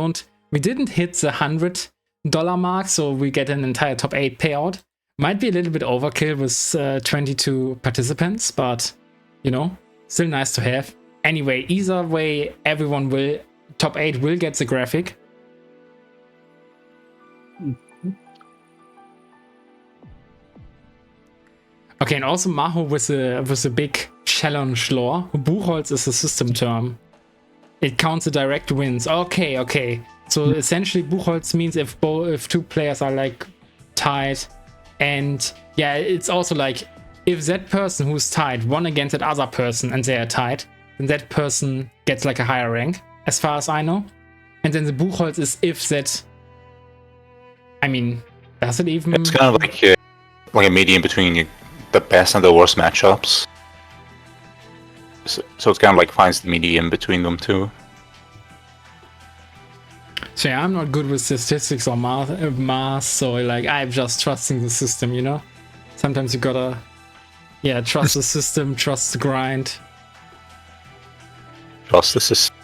we didn't hit the $100 mark, so we get an entire top 8 payout. Might be a little bit overkill with 22 participants, but you know, still nice to have. Anyway, either way, everyone will, top 8 will get the graphic. Okay, and also Maho with a big challenge lore. Buchholz is a system term. It counts the direct wins. Okay. So essentially, Buchholz means if two players are like tied, and yeah, it's also like if that person who's tied won against that other person and they are tied, then that person gets like a higher rank, as far as I know. And then the Buchholz is if that. I mean, does it even? It's kind of like a medium between the best and the worst matchups. So it's kind of like finds the medium between them two. So yeah, I'm not good with statistics or math, so like I'm just trusting the system, you know? Sometimes you gotta, yeah, trust the system, trust the grind. Trust the system.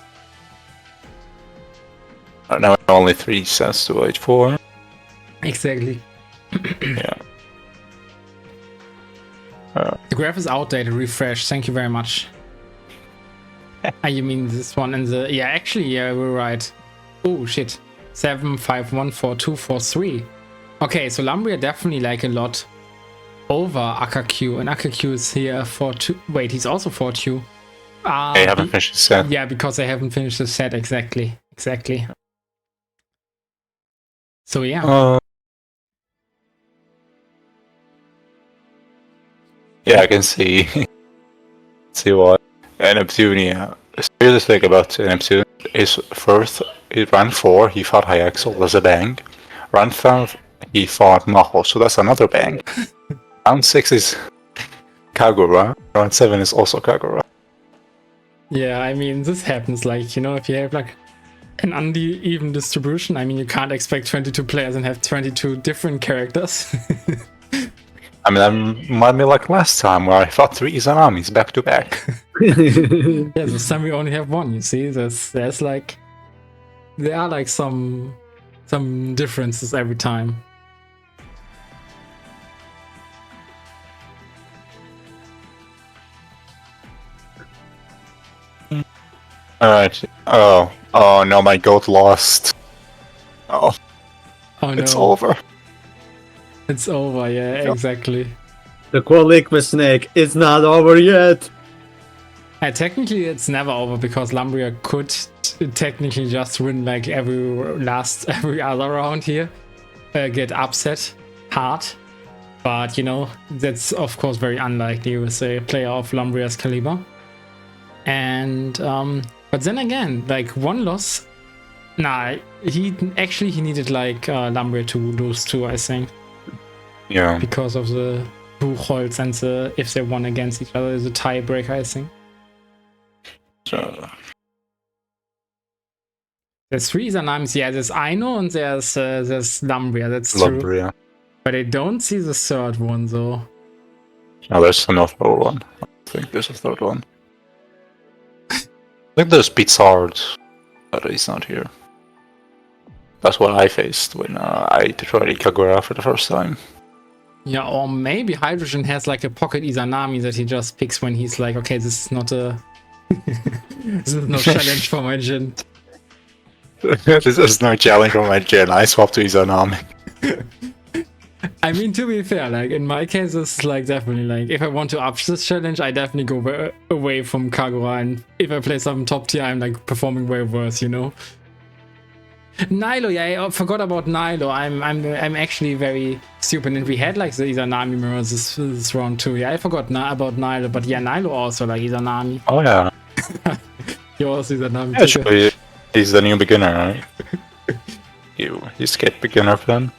Now only 3 cents to wait for. Exactly. Yeah. The graph is outdated, refresh, thank you very much. You mean this one and the, yeah, actually, yeah, we're right. Oh shit, 7, 5, 1, 4, 2, 4, 3. Okay, so Lumbria definitely like a lot over Akakyu, and Akakyu is here for 2. Wait, he's also for 2. They haven't finished the set. Yeah, because they haven't finished the set, exactly. So yeah. Yeah, I can see why. Neptune, here's the thing about Neptune. His first, he ran 4, he fought Hyexel, that's a bang. Round 5, he fought Maho, so that's another bang. Round 6 is Kagura, round 7 is also Kagura. Yeah, I mean, this happens, like, you know, if you have like an uneven distribution, I mean, you can't expect 22 players and have 22 different characters. I mean, that might be like last time where I fought 3 Izanamis back to back. Yeah, this time we only have 1, you see? There's like, there are like some differences every time. Alright. Oh no, my goat lost. Oh no. It's over. It's over, yeah, exactly. The Qualiqua snake is not over yet. Technically, it's never over because Lumbria could technically just win like every other round here, get upset hard. But you know, that's of course very unlikely with a player of Lumbria's caliber. And but then again, like one loss. Nah, he needed like Lumbria to lose too, I think. Yeah. Because of the Buchholz and the if they won against each other is a tiebreaker, I think. So. There's 3 names, yeah, there's Aino and there's Lumbria, that's Lumbria. true. But I don't see the third one though. No, there's another one. I think there's a third one. I think there's Pizzard, but he's not here. That's what I faced when I tried Kagura for the first time. Yeah, or maybe Hydrogen has like a pocket Izanami that he just picks when he's like, okay, this is not a this is no challenge for my Jin. This is no challenge for my Jin. I swapped to Izanami. I mean, to be fair, like in my case, it's like definitely like if I want to up this challenge, I definitely go away from Kagura, and if I play some top tier, I'm like performing way worse, you know. Nilo, yeah, I forgot about Nilo. I'm actually very stupid, and we had like the Izanami mirrors this round too. Yeah, I forgot about Nilo, but yeah, Nilo also like Izanami. Oh yeah. You're also Izanami. Yeah, sure. He's the new beginner, right? He's get beginner fan.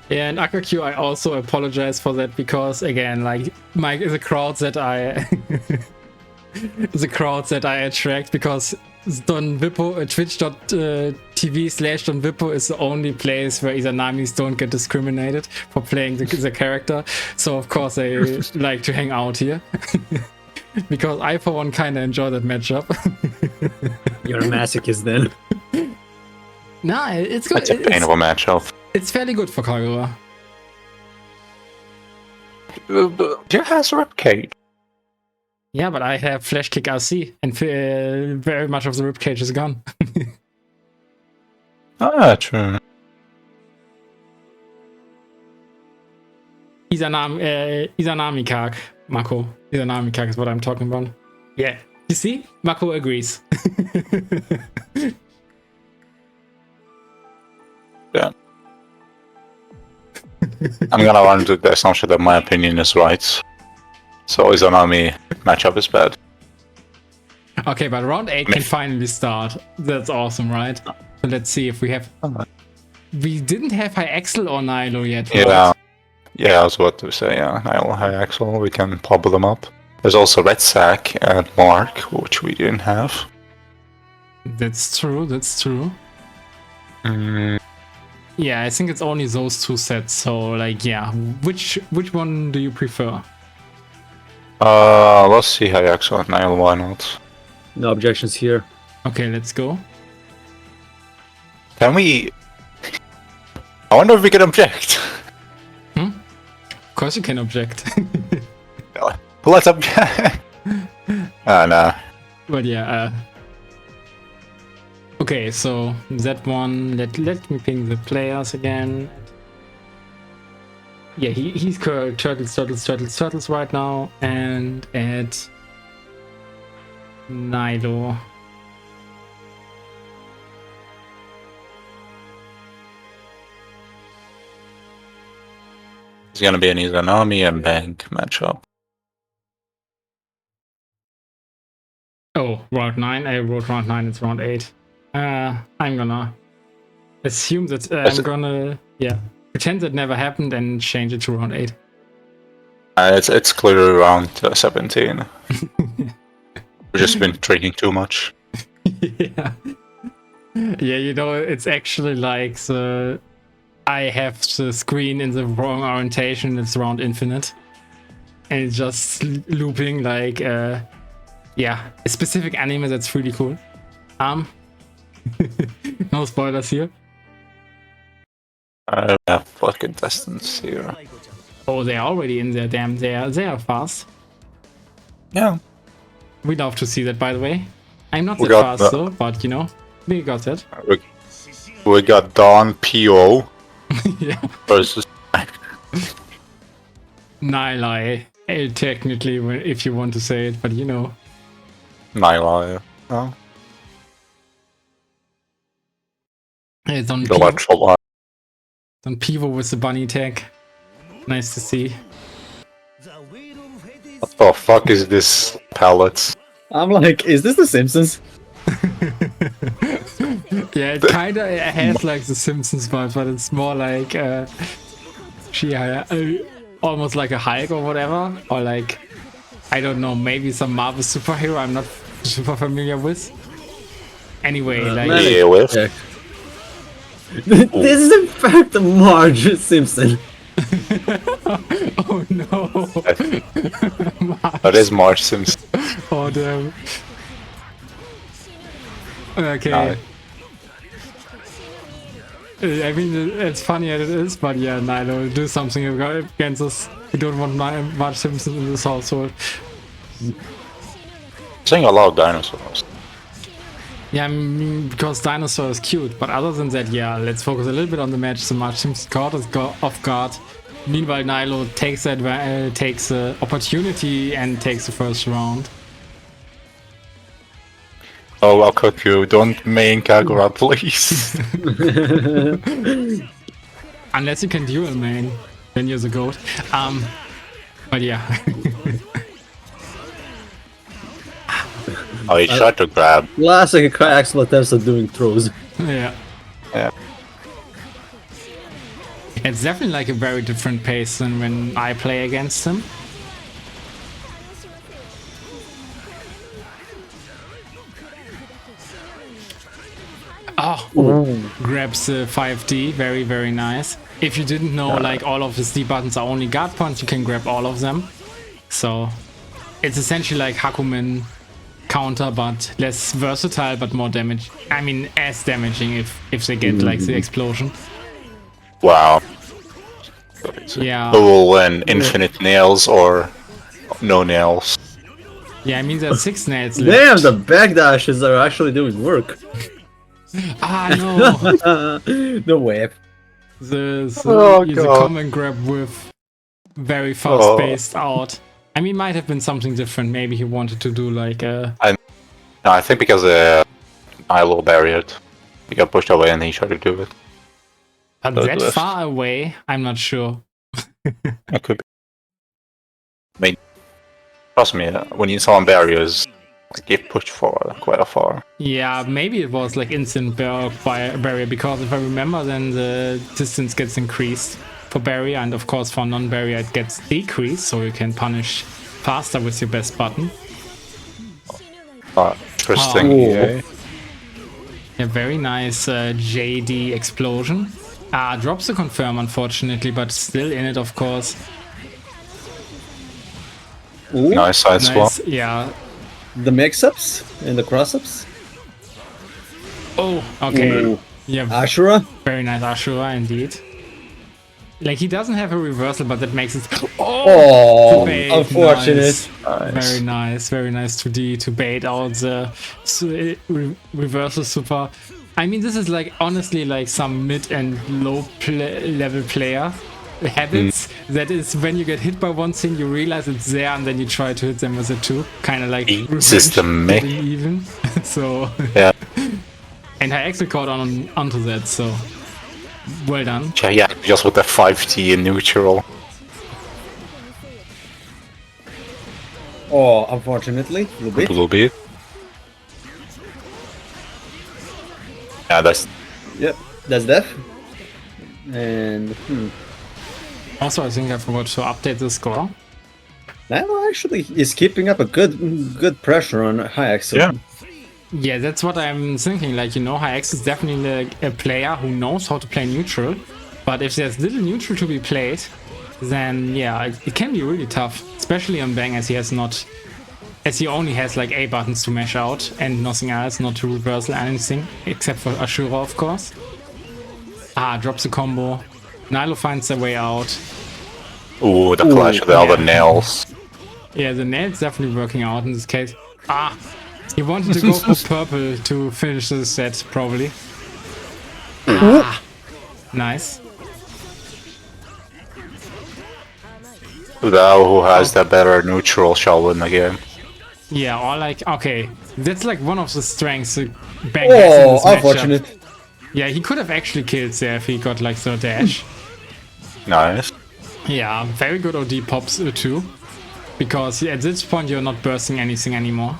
Yeah, and Akakyu, I also apologize for that because again, like the crowds that I attract, because Don Vippo, twitch.tv/Don Vippo is the only place where Izanamis don't get discriminated for playing the character. So of course I like to hang out here. Because I for one kinda enjoy that matchup. You're a masochist then. Nah, it's good. It's a painful matchup. It's fairly good for Kagura. He has ribcage. Yeah, but I have Flash Kick RC, and very much of the ribcage is gone. Ah, true. Izanami Kag, Mako. Izanami Kag is what I'm talking about. Yeah, you see? Mako agrees. Yeah. I'm gonna run to the assumption that my opinion is right. So Izanami matchup is bad. Okay, but round 8 can finally start. That's awesome, right? So let's see if we have... We didn't have High Axel or Nilo yet, right? Yeah. Yeah, I was about to say, yeah. Nilo, High Axel, we can pop them up. There's also Red Sack and Mark, which we didn't have. That's true, that's true. Mm. Yeah, I think it's only those two sets, so like, yeah. Which one do you prefer? Let's see High Axel and Nilo, why not? No objections here. Okay, let's go. Can we... I wonder if we can object. Of course you can object. Let's object. Nah. But yeah, okay, so that one, let me ping the players again. Yeah, he's turtles right now, and add Nilo. It's gonna be an Izanami and Bank matchup. Oh, round 9. I wrote round 9, it's round 8. I'm gonna assume that I'm gonna pretend that never happened and change it to round 8. It's clearly around 17. We've just been drinking too much. Yeah. Yeah, you know, it's actually like I have the screen in the wrong orientation, it's round infinite. And it's just looping like yeah, a specific anime that's really cool. No spoilers here. I have fucking contestants here. Oh, they're already in there, damn, they are fast. Yeah. We love to see that, by the way. I'm not We that got fast though, but you know, we got that. We got Don PO Yeah. versus Nylai, technically, if you want to say it, but you know. Nyla. Oh. Hey, Don The electro one. Pivo with the bunny tag. Nice to see. What the fuck is this palette? I'm like, is this The Simpsons? Yeah, it kinda has like the Simpsons vibe, but it's more like almost like a Hulk or whatever, or like, I don't know, maybe some Marvel superhero I'm not super familiar with. Anyway, like Yeah, with. Yeah. This is in fact a Marge Simpson. Oh no. That is Marge Simpson. Oh damn. Okay. No. I mean, it's funny as it is, but yeah, Nilo, do something against us. We don't want much Simpsons in this household. Saying a lot of dinosaurs. Yeah, I mean, because Dinosaur is cute, but other than that, yeah, let's focus a little bit on the match. So much Simpsons caught us off guard. Meanwhile, Nilo takes the opportunity and takes the first round. Oh, I'll cook you. Don't main Kagura, please. Unless you can duel main, then you're the goat. But yeah. Oh, he tried to grab. Classic Axel attempts at doing throws. Yeah. Yeah. It's definitely like a very different pace than when I play against him. Oh, grabs the 5D, very, very nice. If you didn't know, like all of his D buttons are only guard punch, you can grab all of them. So it's essentially like Hakumen counter, but less versatile, but more damage. I mean, as damaging if they get like the explosion. Wow. Yeah. Dual and infinite nails or no nails. Yeah, I mean there's 6 nails left. Damn, the backdashes are actually doing work. Ah no! The whip. The common grab with very fast paced out. I mean, might have been something different. Maybe he wanted to do like a. No, I think because Nilo barriered. He got pushed away and he tried to do it. But that far away, I'm not sure. It could be. I mean, trust me, when you saw barriers, get pushed forward quite far. Yeah, maybe it was like instant barrier, because if I remember, then the distance gets increased for barrier, and of course for non-barrier it gets decreased, so you can punish faster with your best button. Interesting. Oh. Yeah, very nice JD explosion. Drops the confirm, unfortunately, but still in it, of course. Ooh, Nice side swap. Yeah. the mix-ups and the cross-ups. Oh, okay. Ooh. Yeah, Ashura. very nice Ashura, indeed. Like, he doesn't have a reversal, but that makes it... Oh, bait. unfortunate. Nice. Very nice, very nice to bait out the reversal super. I mean, this is like, honestly, like some mid and low level player habits. That is, when you get hit by one thing, you realize it's there, and then you try to hit them with it too. Kind of like Systemic. even. So... Yeah. And I actually caught onto that, so... Well done. Yeah, just with the 5T in neutral. Oh, unfortunately, a little A bit. little bit. Yeah, that's... Yep, that's death. And Also, I think I forgot to update the score. Nilo actually is keeping up a good pressure on high axel. Yeah. Yeah, that's what I'm thinking. Like, you know, Hyax is definitely a player who knows how to play neutral. But if there's little neutral to be played, then yeah, it can be really tough. Especially on Bang, as he only has like A buttons to mash out and nothing else, not to reversal anything, except for Ashura, of course. Drops a combo. Nilo finds their way out. Ooh, the clash with all the nails. Yeah, the nail's definitely working out in this case. He wanted to go for purple to finish the set, probably. Nice. Who has the better neutral shall win the game. Yeah, or like, okay, that's like one of the strengths Bang has in this unfortunate. matchup. Yeah, he could have actually killed there if he got like the dash. Nice. Yeah, very good OD pops too. Because at this point you're not bursting anything anymore.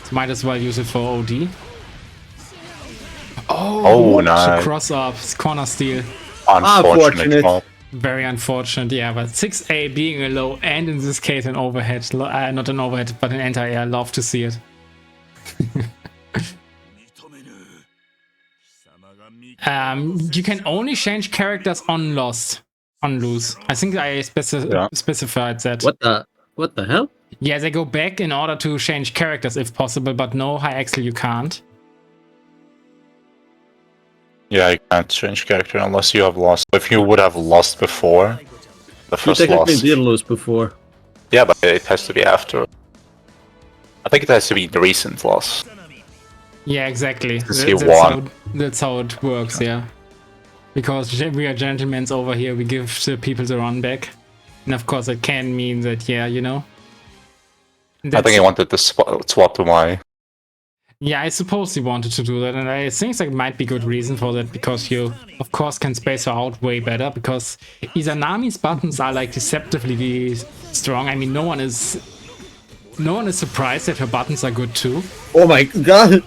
So might as well use it for OD. Oh, nice. Cross up, corner steal. Unfortunate. Mob. Very unfortunate, yeah, but 6A being a low, and in this case an overhead, not an overhead, but an anti-air, love to see it. You can only change characters on lose. I think I specified that. What the hell? Yeah, they go back in order to change characters if possible, but no high axle you can't. Yeah, you can't change character unless you have lost. If you would have lost before the You first technically loss. did lose before. Yeah, but it has to be after. I think it has to be the recent loss. Yeah, exactly. Since he won. That's how it works, yeah. Because we are gentlemen over here, we give the people the run back. And of course, it can mean that, yeah, you know. I think he wanted to swap to my. Yeah, I suppose he wanted to do that, and I think there might be good reason for that, because you, of course, can space her out way better, because Izanami's buttons are like deceptively strong. I mean, no one is surprised that her buttons are good too. Oh my god!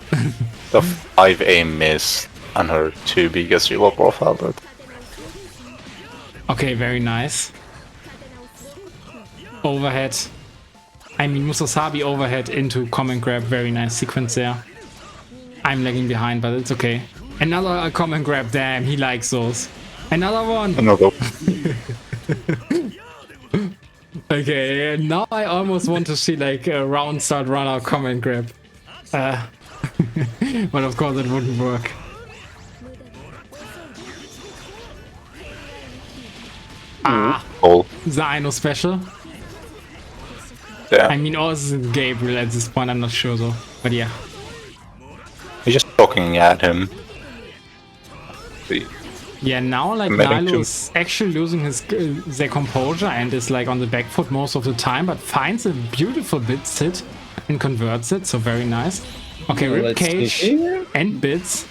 The 5A miss on her 2B gets you low profile, but. Okay, very nice. Overhead. I mean, Musasabi overhead into command grab, very nice sequence there. I'm lagging behind, but it's okay. Another command grab, damn, he likes those. Another one! Another. Okay, now I almost want to see like a round start runner command grab. But of course it wouldn't work. Oh. The Aino special. Yeah. I mean, also Gabriel at this point, I'm not sure though. But yeah. He's just talking at him. Yeah, now like Nilo is actually losing his their composure and is like on the back foot most of the time, but finds a beautiful bits hit and converts it, so very nice. Okay, rib cage and bits.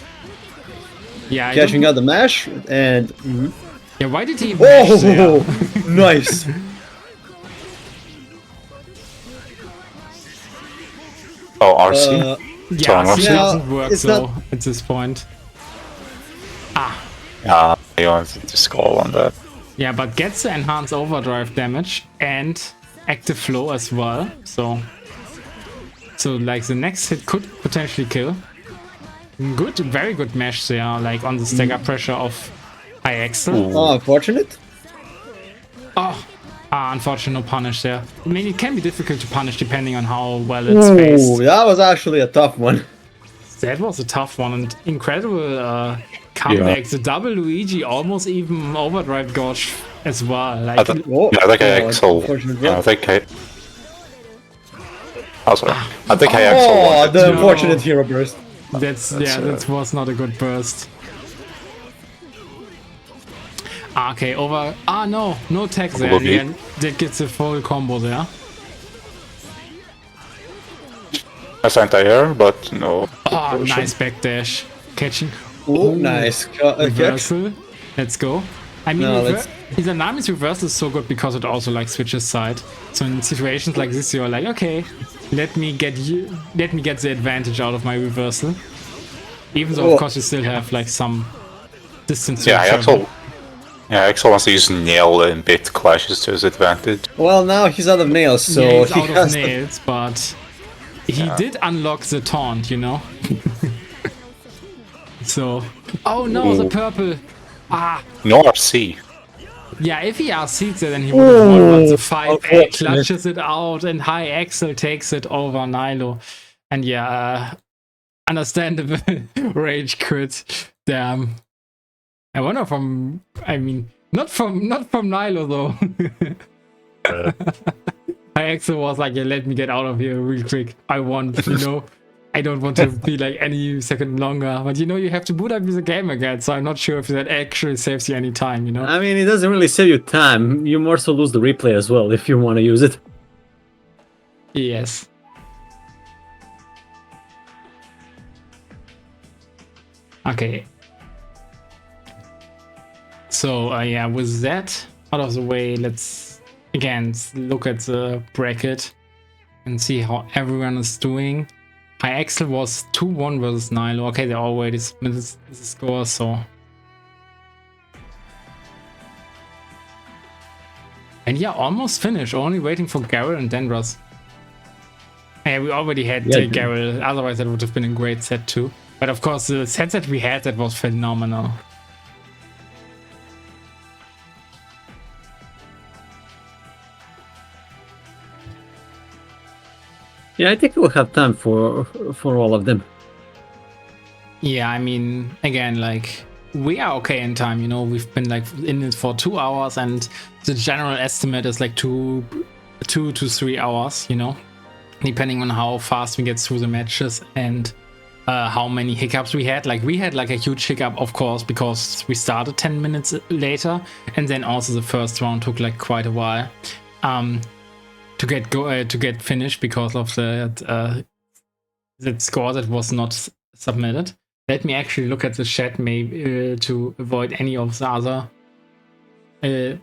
Yeah, Catching out the mash and. Yeah, why did he mash there? Nice. Oh, RC? Yeah, RC doesn't work it's so not... at this point. Yeah, he wanted to score on that. Yeah, but gets the enhanced overdrive damage and active flow as well. So like the next hit could potentially kill. Good, very good mesh there, like on the stagger pressure of high Axel. Oh, unfortunate. Oh, unfortunate no punish there. I mean, it can be difficult to punish depending on how well it's spaced. Ooh, that was actually a tough one. That was a tough one and incredible comeback. The double Luigi almost even overdrive gauge as well. Like, I think Axel. Yeah, I think I. Oh, sorry. I think Axel wanted the to. unfortunate hero burst. That was not a good burst. Okay, over. No tech there at the end. That gets a full combo there. That's anti-air, but no. Oh, nice backdash. Catching. Oh, nice. Reversal. Let's go. I mean, No, Izanami's reversal is so good because it also like switches side. So in situations like this, you're like, okay, let me get the advantage out of my reversal. Even though, of course, you still have like some distance. Yeah, Axel wants to use nail and bit clashes to his advantage. Well, now he's out of nails, so yeah, he's he out has of nails, but he did unlock the taunt, you know. So, oh no, the purple. No RC. Yeah, if he RC'd it, then he would have won. The 5A clutches it out, and high Axel takes it over Nilo. And yeah, understandable rage quit. Damn. I wonder not from Nilo though. High Axel was like, yeah, let me get out of here real quick. I want, you know. I don't want to be like any second longer, but you know, you have to boot up the game again, so I'm not sure if that actually saves you any time, you know? I mean, it doesn't really save you time. You more so lose the replay as well if you want to use it. Yes. Okay. So, yeah, with that out of the way, let's again look at the bracket and see how everyone is doing. High Axel was 2-1 versus Nilo. Okay, they already missed the score, so. And yeah, almost finished. Only waiting for Garrel and Dendros. Yeah, we already had Garrel. Otherwise, that would have been a great set too. But of course, the set that we had, that was phenomenal. Yeah, I think we'll have time for all of them. Yeah, I mean, again, like, we are okay in time, you know. We've been like in it for 2 hours, and the general estimate is like 2 to 3 hours, you know, depending on how fast we get through the matches and how many hiccups we had. Like we had like a huge hiccup, of course, because we started 10 minutes later, and then also the first round took like quite a while to get finished because of the score that was not submitted. Let me actually look at the chat, maybe to avoid any of the other. Yeah,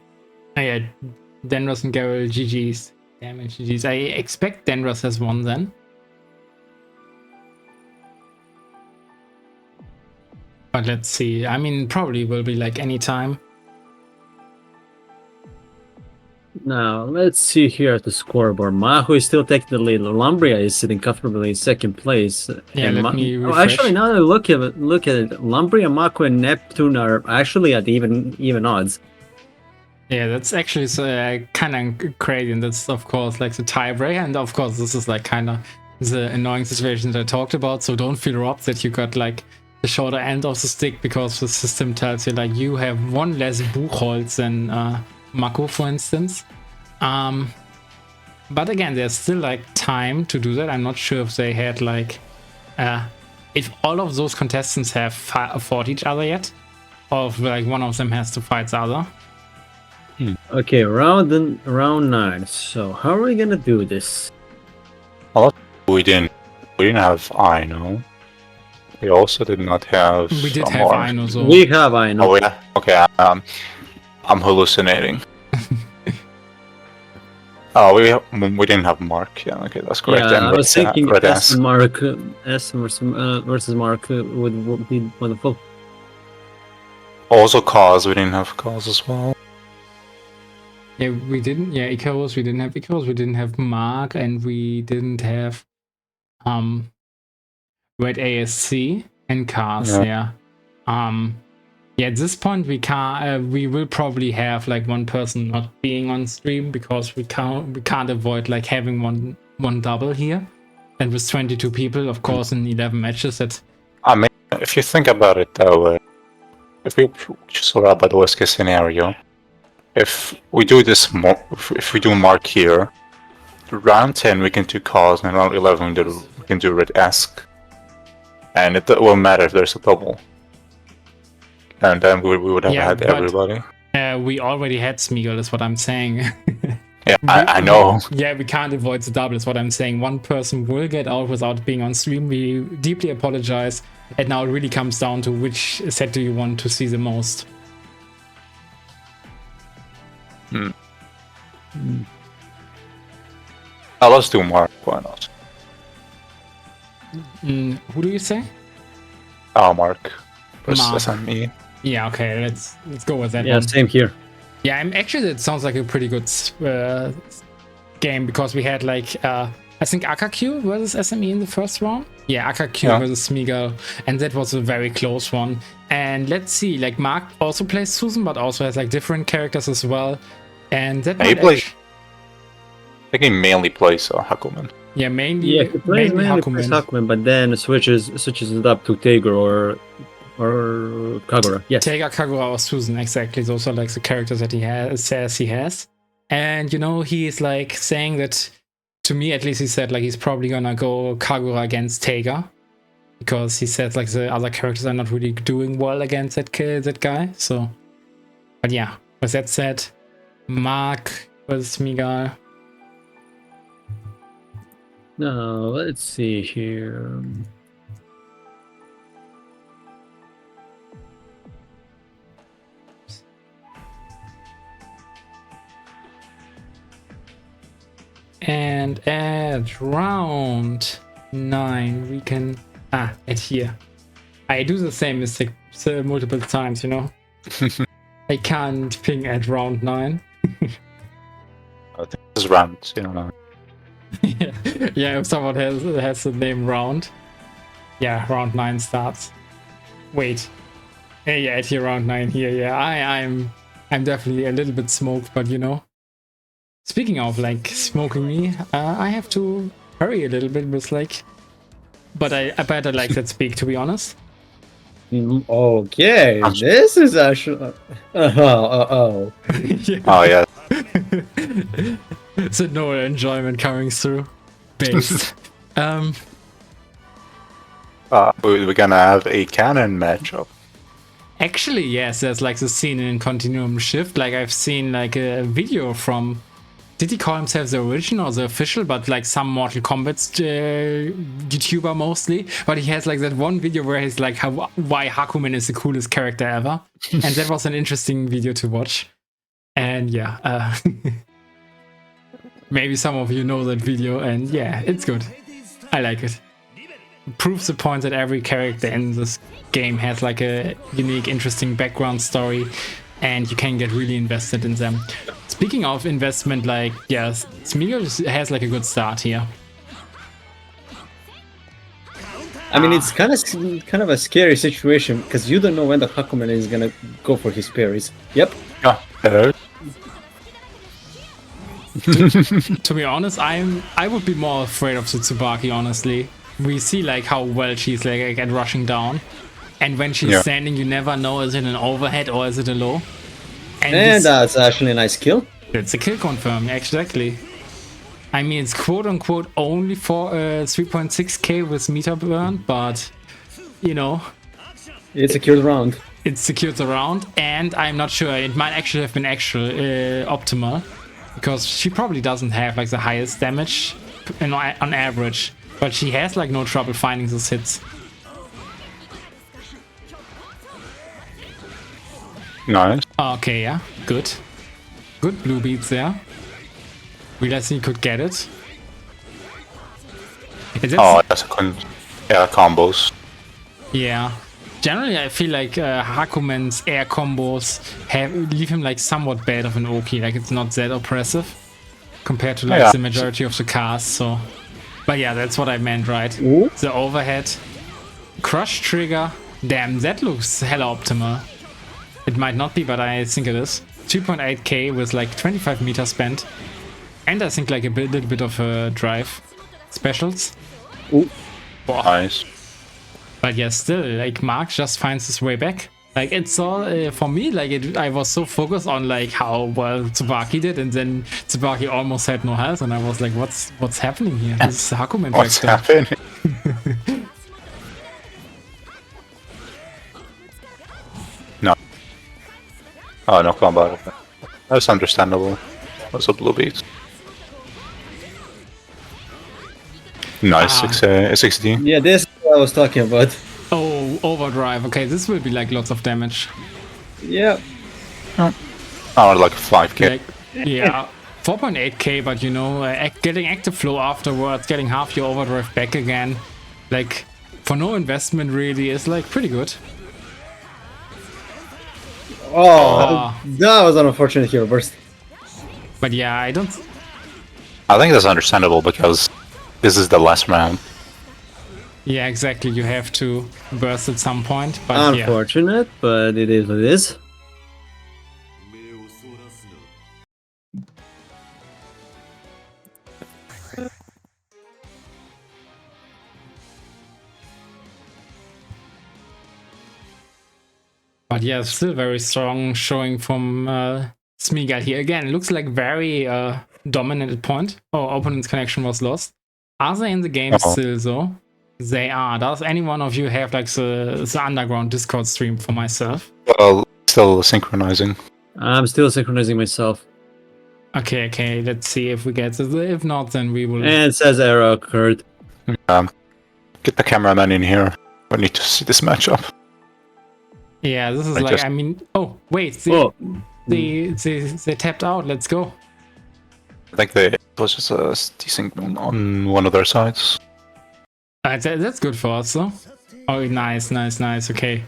Denros and Garrel, GG's. Damn it, GG's. I expect Denros has won then. But let's see. I mean, probably will be like any time. Now, let's see here at the scoreboard. Mahu is still taking the lead. Lumbria is sitting comfortably in second place. Yeah, And let me refresh. actually, now that I look at it, Lumbria, Mahu, and Neptune are actually at even odds. Yeah, that's actually kind of crazy, and that's of course like the tiebreaker, and of course this is like kind of the annoying situation that I talked about. So don't feel robbed that you got like the shorter end of the stick, because the system tells you like you have one less Buchholz than Mako, for instance. But again, there's still like time to do that. I'm not sure if they had like if all of those contestants have fought each other yet, or if like one of them has to fight the other. Okay, round 9. So how are we gonna do this? We didn't have Aino. We also did not have. We did have Aino, so We have Aino. Oh yeah. Okay. I'm hallucinating. Oh, we didn't have Mark. Yeah. Okay, that's correct. Yeah, And I was thinking Red S S. Mark, S versus Mark would be wonderful. Also, Cause. We didn't have Cause as well. yeah, we didn't. Yeah, Icarus. We didn't have Icarus. We didn't have Mark, and we didn't have Red ASC and Cars. Yeah. Yeah. At this point, we can't. We will probably have like one person not being on stream, because we can't avoid like having one double here. And with 22 people, of course, in 11 matches, that. I mean, if you think about it that way, if we just sort out by the worst case scenario, if we do this, if we do Mark here, round 10 we can do Cause, and round 11 we can do Red Ask, and it won't matter if there's a double, and then we would have had everybody. We already had Smeagol, is what I'm saying. Yeah, I know. Yeah, we can't avoid the double, is what I'm saying. One person will get out without being on stream. We deeply apologize. And now it really comes down to which set do you want to see the most. Let's do Mark. Why not? Who do you say? Mark versus Mark. SME. Yeah, okay, let's go with that Yeah, one. same here. Yeah, actually it sounds like a pretty good game, because we had like I think AKQ versus SME in the first round. Yeah, AKQ versus Smeagol, and that was a very close one. And let's see, like Mark also plays Susan, but also has like different characters as well. And that He plays. I think he mainly plays Hakumen. Yeah, mainly. Yeah, he plays mainly plays Hakumen, but then switches it up to Tager or Kagura. Yes. Tager, Kagura, or Susan, exactly. Those are like the characters that he says he has. And you know, he is like saying that, to me at least, he said like he's probably gonna go Kagura against Tager, because he said like the other characters are not really doing well against that guy. So, but yeah, with that said, Mark versus Smeagol. Now, let's see here. And at round 9, we can... at here. I do the same mistake multiple times, you know? I can't ping at round 9. I think this is round, you know. Yeah, if someone has the name round. Yeah, round 9 starts. Wait. Yeah, at here round 9 here. Yeah, I'm definitely a little bit smoked, but you know. Speaking of like smoking me, I have to hurry a little bit with like, but I better like that speak, to be honest. Okay, this is actually. Oh. Yeah. Oh yeah. So no enjoyment coming through. Based. We're gonna have a canon matchup. Actually, yes, there's like the scene in Continuum Shift. Like I've seen like a video from. Did he call himself the original or the official? But like some Mortal Kombat YouTuber mostly. But he has like that one video where he's like, why Hakumen is the coolest character ever. And that was an interesting video to watch. And yeah, maybe some of you know that video. And yeah, it's good. I like it. Proves the point that every character in this game has like a unique, interesting background story, and you can get really invested in them. Speaking of investment, like, yes, Smigo has like a good start here. I mean, it's kind of a scary situation because you don't know when the Hakumen is gonna go for his parries. Yep. Yeah. To be honest, I would be more afraid of the Tsubaki, honestly. We see like how well she's like at rushing down, and when she's standing, you never know, is it an overhead or is it a low? And that's actually a nice kill. It's a kill confirm, exactly. I mean, it's quote-unquote only for 3.6k with meter burn, but, you know... It secured the round. It secured the round, and I'm not sure, it might actually have been optimal, because she probably doesn't have, like, the highest damage on average, but she has, like, no trouble finding those hits. Nice. Okay, yeah, good. Good blue beats there. Realized he could get it. That's combos. Yeah. Generally, I feel like Hakumen's air combos leave him like somewhat bad of an Oki. Like it's not that oppressive compared to like the majority of the cast. So, but yeah, that's what I meant, right? Ooh. The overhead, crush trigger. Damn, that looks hella optimal. It might not be, but I think it is. 2.8k with like 25 meters spent. And I think like a little bit of a drive specials. Ooh. Nice. But yeah, still, like Mark just finds his way back. Like it's all for me. Like I was so focused on like how well Tsubaki did, and then Tsubaki almost had no health, and I was like, "What's happening here? This is Hakumen What's factor." happening? No. Oh, no combo. That's understandable. What's up, blue beats? Nice, 16. Yeah, this is what I was talking about. Oh, overdrive. Okay, this will be like lots of damage. Yeah. Oh, like 5k. Like, yeah, 4.8k, but you know, getting active flow afterwards, getting half your overdrive back again, like for no investment really is like pretty good. Oh, that was an unfortunate hero burst. But yeah, I think that's understandable because this is the last round. Yeah, exactly. You have to burst at some point. But unfortunate, but it is what it is. But yeah, still very strong showing from Smigal here. Again, looks like very dominant at point. Oh, opponent's connection was lost. Are they in the game still though? They are. Does any one of you have like the underground Discord stream for myself? Well, still synchronizing. I'm still synchronizing myself. Okay, let's see if we get it. If not, then we will... And it says error occurred. Get the cameraman in here. We need to see this matchup. Yeah, this is I mean... Oh, wait. They tapped out. Let's go. I think it was just a desync on one of their sides. That's good for us, though. Oh, nice. Okay.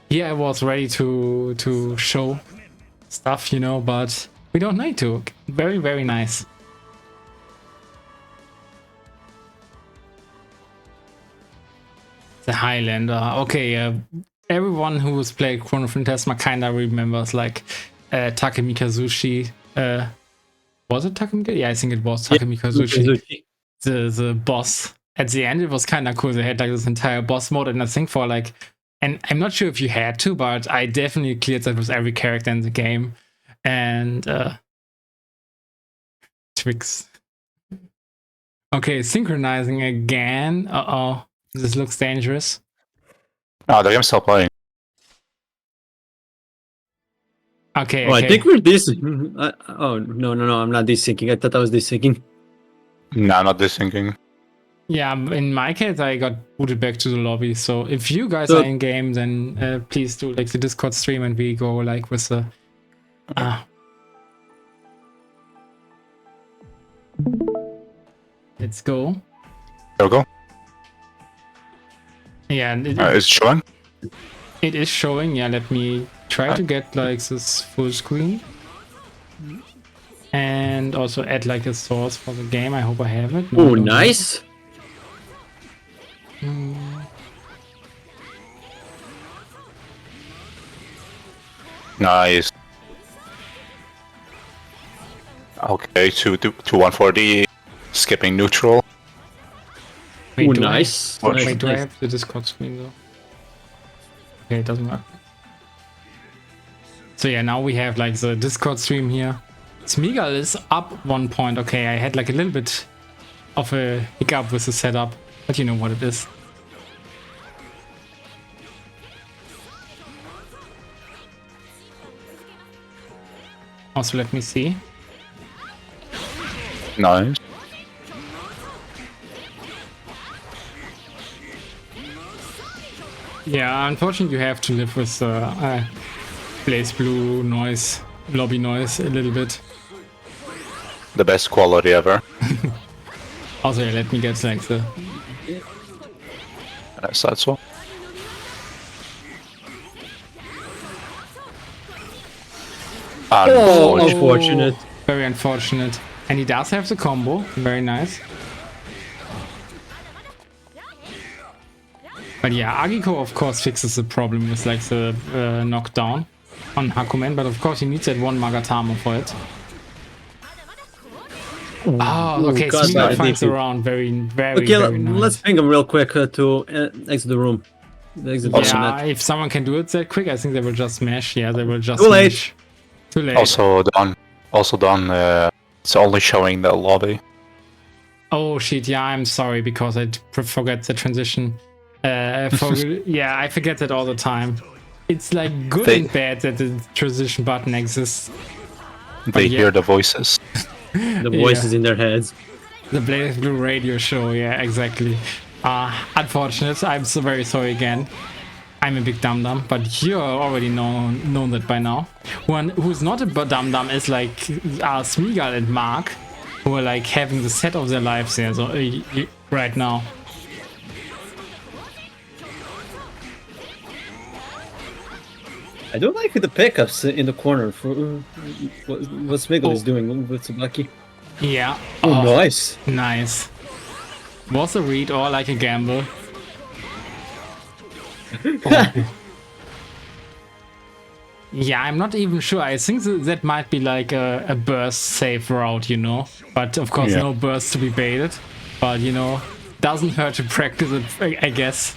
Here I was ready to show stuff, you know, but we don't need to. Very, very nice. The Highlander. Okay, everyone who has played Chrono Phantasma kinda remembers like Takemikazushi. Was it Takemikazushi? Yeah, I think it was Takemikazushi. The boss. At the end, it was kind of cool. They had like this entire boss mode, and I think for like And I'm not sure if you had to, but I definitely cleared that with every character in the game. And Twix. Okay, synchronizing again. Uh-oh. This looks dangerous. No, the game's still playing. Okay, Oh, okay. I think we're desync. Oh, no, I'm not desyncing. I thought I was desyncing. No, not this thinking. Yeah, in my case, I got booted back to the lobby. So if you guys So- are in game, then please do like the Discord stream and we go like with the. Let's go. There we go. Yeah, and It's showing. it is showing. Yeah, let me try to get like this full screen. And also add like a source for the game. I hope I have it. No, I Oh, don't. nice. Nice. Okay, 2-1-4D. Skipping neutral. Wait, Oh, do I- nice. What? Nice, Wait, do I nice. have the Discord screen though? Okay, it doesn't work. So yeah, now we have like the Discord stream here. Smeagol is up 1 point. Okay, I had like a little bit of a hiccup with the setup, but you know what it is. Also, let me see. Nice. Yeah, unfortunately, you have to live with Blazblue noise, lobby noise a little bit. The best quality ever. Also, yeah, let me get like the. That's that so. Oh, Unfortunate. unfortunate. Very unfortunate. And he does have the combo. Very nice. But yeah, Agiko of course fixes the problem with like the knockdown on Hakumen, but of course he needs that one Magatama for it. Oh, okay, God, Smeagol that finds DP. around very Okay, very nice. let's ping him real quick to exit the room. Exit the Yeah, net. if someone can do it that quick, I think they will just smash. Yeah, they will just Too late. smash. Too late. Also done. It's only showing the lobby. Oh shit, yeah, I'm sorry because I forgot the transition. Yeah, I forget that all the time. It's like good They- and bad that the transition button exists. They yeah. hear the voices. The voices in their heads. The Blazblue radio show, yeah, exactly. Unfortunate, I'm so very sorry again. I'm a big dum-dum, but you already known that by now. One who's not a dum-dum is like Smeagol and Mark, who are like having the set of their lives there so, right now. I don't like the pickups in the corner for what Smeagol is doing with Tsubaki. Yeah. Oh, nice. Nice. Was a read or like a gamble? Yeah, I'm not even sure. I think that might be like a burst safe route, you know? But of course, Yeah. no burst to be baited. But, you know, doesn't hurt to practice it, I guess.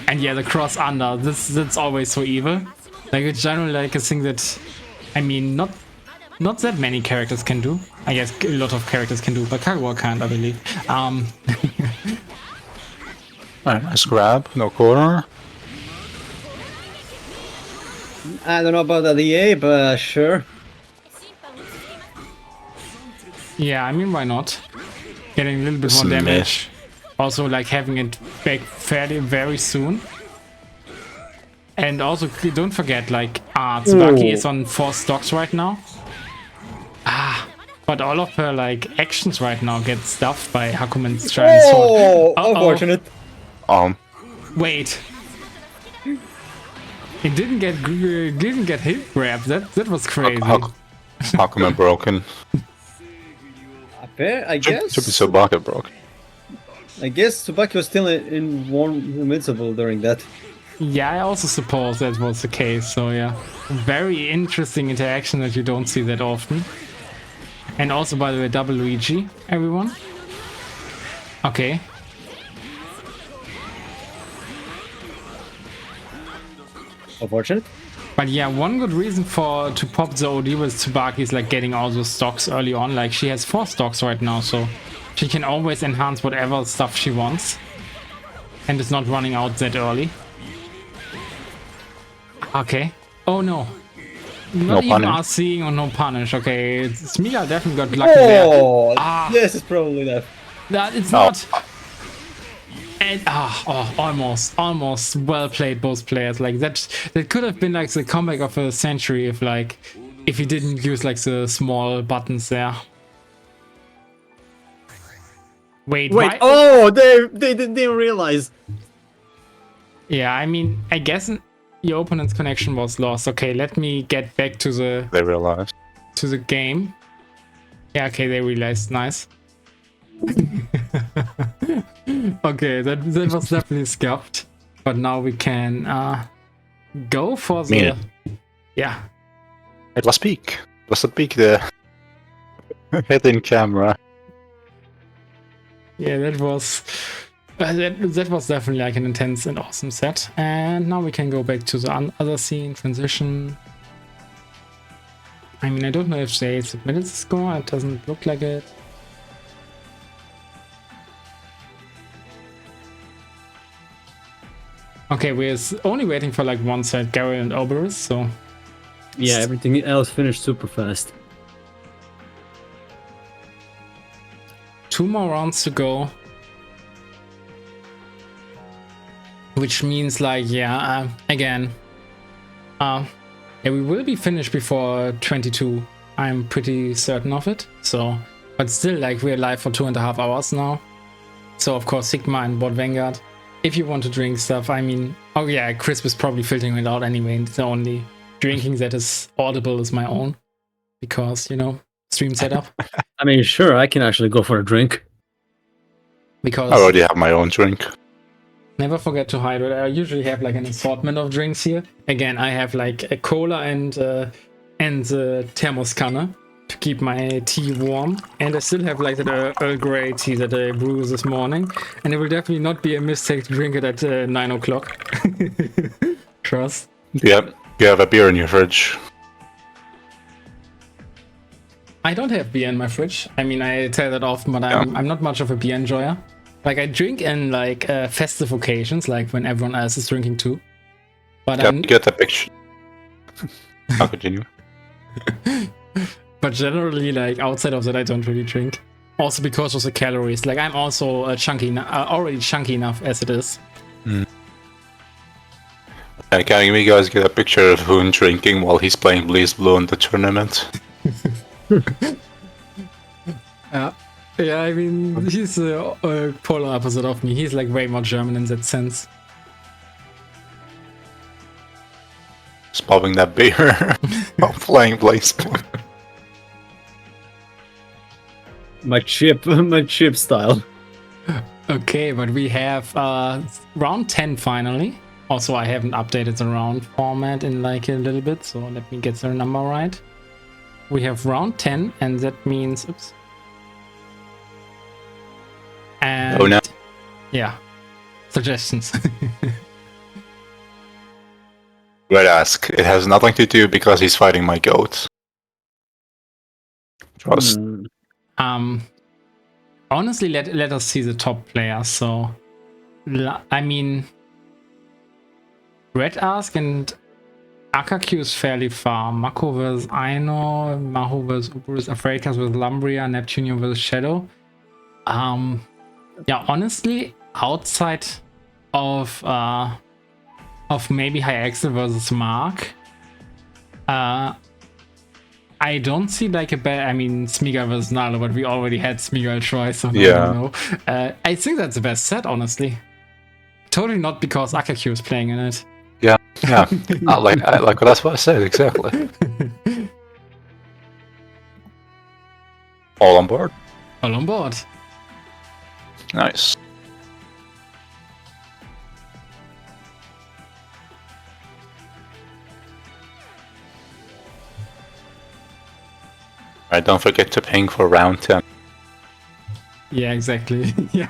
And yeah, the cross under, that's always so evil. Like, it's generally like a thing that, I mean, not that many characters can do. I guess a lot of characters can do, but Kagawa can't, I believe. Alright, nice grab. No corner. I don't know about the DA, but sure. Yeah, I mean, why not? Getting a little bit more Smash. damage. Also, like, having it back very soon. And also, don't forget, like, Tsubaki Ooh. is on 4 stocks right now. But all of her, like, actions right now get stuffed by Hakumen's giant sword. Oh, Uh-oh. unfortunate. Wait. It didn't get hit grab. That was crazy. Hakumen broken. I Should guess. be Tsubaki broken. I guess Tsubaki was still in one invincible during that. Yeah, I also suppose that was the case. So yeah, very interesting interaction that you don't see that often. And also, by the way, double Luigi, everyone. Okay. Unfortunate. But yeah, one good reason to pop the OD with Tsubaki is like getting all those stocks early on. Like she has 4 stocks right now, so she can always enhance whatever stuff she wants. And is not running out that early. Okay. Oh no. Not even punish. us seeing or no punish. Okay, Smiga definitely got lucky there. Oh, Ah. yes, it's probably that. That it's Oh. not. And almost well played both players. Like that could have been like the comeback of a century if he didn't use like the small buttons there. Wait, why? Oh, they didn't realize. Yeah, I mean, I guess your opponent's connection was lost. Okay, let me get back to They realized. the game. Yeah, okay, they realized. Nice. Okay, that was definitely scuffed. But now we can go for the... Mean it. Yeah. It was peak. It was a peak there. Head in camera. Yeah, that was... that was definitely like an intense and awesome set. And now we can go back to the other scene, transition. I mean, I don't know if they submitted the score. It doesn't look like it. Okay, we're only waiting for like one set, Gary and Oberus, so... Yeah, everything else finished super fast. 2 more rounds to go. Which means like, yeah, again... yeah, we will be finished before 22. I'm pretty certain of it, so... But still, like, we're live for 2.5 hours now. So, of course, Sigma and Bot Vanguard. If you want to drink stuff, I mean... Oh yeah, Crisp is probably filtering it out anyway. The only drinking that is audible is my own. Because, you know, stream setup. I mean, sure, I can actually go for a drink. Because... I already have my own drink. Never forget to hydrate. I usually have like an assortment of drinks here. Again, I have like a cola and the thermos canner to keep my tea warm. And I still have like the Earl Grey tea that I brewed this morning. And it will definitely not be a mistake to drink it at 9 o'clock. Trust. Yeah, you have a beer in your fridge. I don't have beer in my fridge. I mean, I tell that often, but I'm not much of a beer enjoyer. Like, I drink in like festive occasions, like when everyone else is drinking too. But Yeah, you get the picture. I'll continue. But generally, like outside of that, I don't really drink. Also because of the calories. Like I'm also already chunky enough as it is. Can you guys get a picture of Hoon drinking while he's playing Blazblue in the tournament? Yeah, I mean, he's a polar opposite of me. He's like way more German in that sense. Just popping that beer while playing Blazblue. My chip style. Okay, but we have round 10 finally. Also, I haven't updated the round format in like a little bit, so let me get the number right. We have round 10, and that means... Oops. And... Oh no. Yeah. Suggestions. Red ask. It has nothing to do because he's fighting my goat. Trust. Honestly, let us see the top players. So, I mean, Red Ask and Akaku is fairly far. Mako vs Aino, Mahou vs Uberus, Afreikas vs Lumbria, Neptunium vs Shadow. Yeah, honestly, outside of maybe Hyexel versus Mark, I don't see like a bad. I mean, Smiga versus Nalo, but we already had Smiga twice, so Yeah. I don't know. I think that's the best set, honestly. Totally not because Akaku is playing in it. Yeah. Like that's what I said exactly. All on board. All on board. Nice. Alright, don't forget to ping for round 10. Yeah, exactly. Yeah.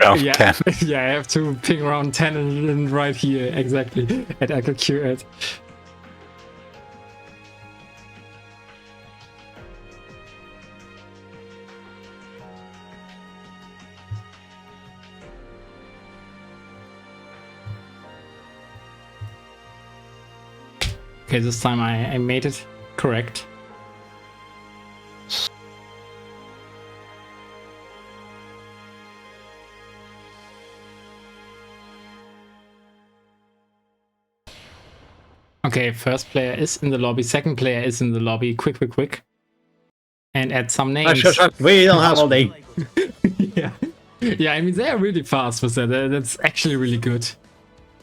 Round Yeah. 10. Yeah, I have to ping round 10 and right here, exactly. At RQ at. Okay, this time I made it correct. Okay, first player is in the lobby, second player is in the lobby. Quick, quick, quick. And add some names. We don't have all day. Yeah. Yeah, I mean, they are really fast with that. That's actually really good.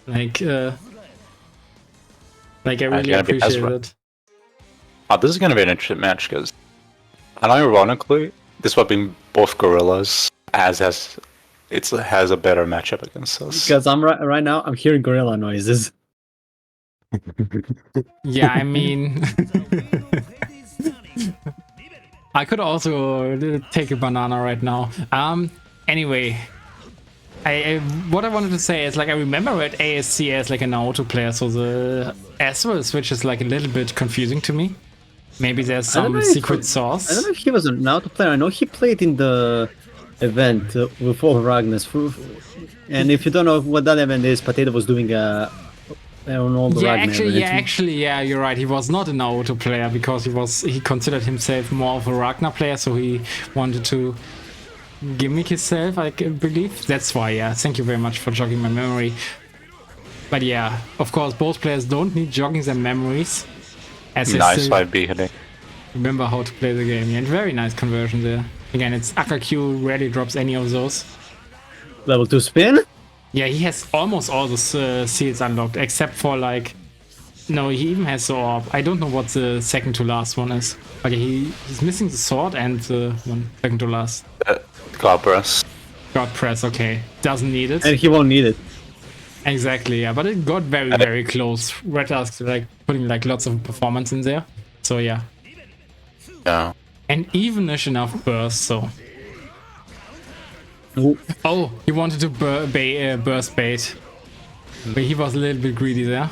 Like I really gotta be appreciate Ezra. it. Oh, this is gonna be an interesting match because, and ironically, this would be both gorillas has a better matchup against us. Because I'm right now, I'm hearing gorilla noises. Yeah, I mean, I could also take a banana right now. Anyway, what I wanted to say is, like, I remember at ASC as like an auto player, so the Ezreal switch is like a little bit confusing to me. Maybe there's some secret sauce. I don't know if he was an auto player. I know he played in the event with all Ragnar's. And if you don't know what that event is, Potato was doing on all the Yeah, you're right. He was not an auto player because he considered himself more of a Ragnar player, so he wanted to gimmick himself, I believe. That's why, yeah. Thank you very much for jogging my memory. But yeah, of course, both players don't need jogging their memories. As Nice 5B hitting. Remember how to play the game. Yeah, and very nice conversion there. Again, it's AKQ rarely drops any of those. Level 2 spin? Yeah, he has almost all the seals unlocked, except for like... No, he even has the orb. I don't know what the second to last one is. But he's missing the sword and the one second to last. God press. God press, okay. Doesn't need it. And he won't need it. Exactly, yeah. But it got very, very close. Red Tusk like putting like lots of performance in there. So yeah. Yeah. And even-ish enough burst, so... Ooh. Oh, he wanted to burst bait. But he was a little bit greedy there.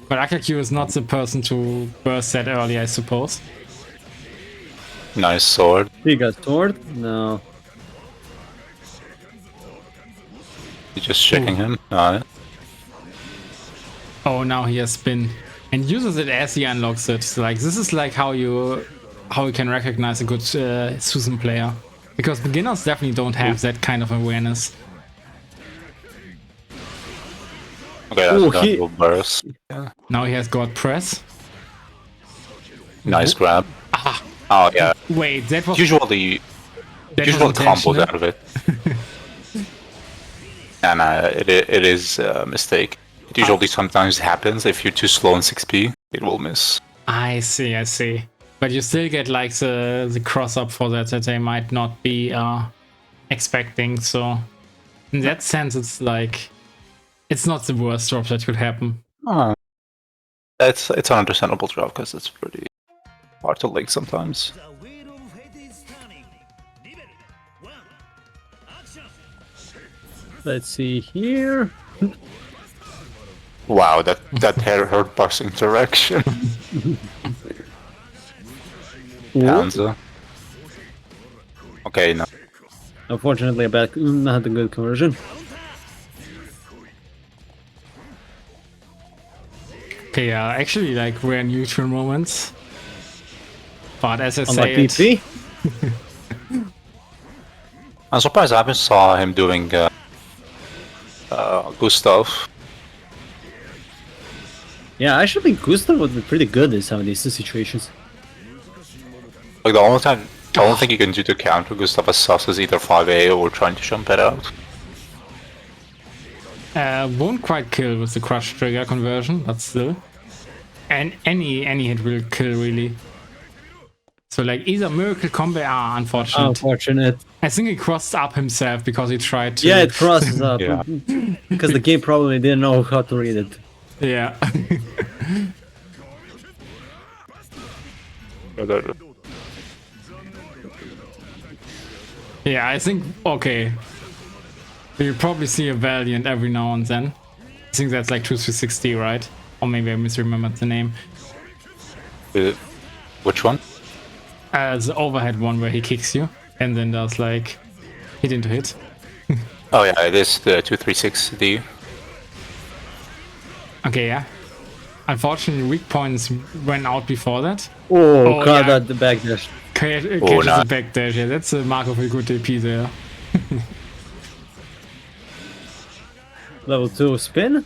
But AKQ is not the person to burst that early, I suppose. Nice sword. He got sword? No. You're just checking him. Nice. Oh, now he has spin. And uses it as he unlocks it. So, like, this is like how you can recognize a good Susan player. Because beginners definitely don't have that kind of awareness. Okay, that's a burst. Yeah. Now he has God press. Nice grab. Ah. Oh yeah. Wait, that was Usually combos out of it. And it is a mistake. It usually sometimes happens if you're too slow on 6P, it will miss. I see. But you still get like the cross up for that they might not be expecting. So in that sense, it's like it's not the worst drop that could happen. It's an understandable drop because it's pretty hard to link sometimes. Let's see here. Wow, that hurt box interaction. Hanzo. Okay, no. Unfortunately, not a good conversion. Okay, yeah, actually, like rare neutral moments. But as I Unlike say, I'm surprised I haven't saw him doing Gustav. Yeah, I actually think Gustav would be pretty good in some of these situations. Like the only thing you can do to counter Gustav as sus is either 5A or trying to jump it out. won't quite kill with the crush trigger conversion, but still. And any hit will kill really. So like either miracle combo, unfortunate. Unfortunate. I think he crossed up himself because he tried to. Yeah, it crosses up. Yeah. Because the game probably didn't know how to read it. Yeah. Yeah, I think, okay. You probably see a Valiant every now and then. I think that's like 2360, right? Or maybe I misremembered the name. Which one? The overhead one where he kicks you and then does like hit into hit. Oh yeah, it is the 236D. Okay, yeah. Unfortunately, weak points went out before that. Oh, God, yeah. the backdash. Catches Oh, the backdash. Yeah, that's a mark of a good AP there. Level 2 spin?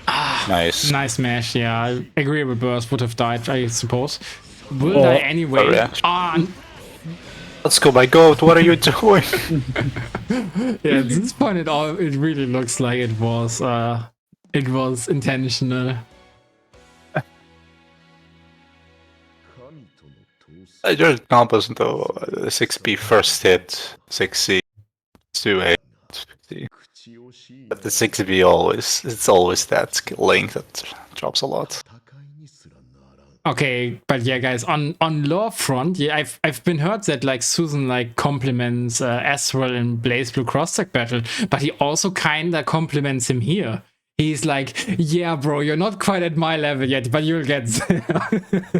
Nice. Nice mash, yeah. Agreeable burst would have died, I suppose. Will die anyway. Oh, yeah. Ah, Let's go, my goat. What are you doing? yeah, at this point it really looks like it was intentional. I just combos into the 6B first hit, 6C, 2A, 50. But the 6B it's always that link that drops a lot. Okay, but yeah, guys, on lore front, yeah, I've been heard that like Susan like compliments Astral in Blazblue cross-tag battle, but he also kinda compliments him here. He's like, yeah, bro, you're not quite at my level yet, but you'll get there.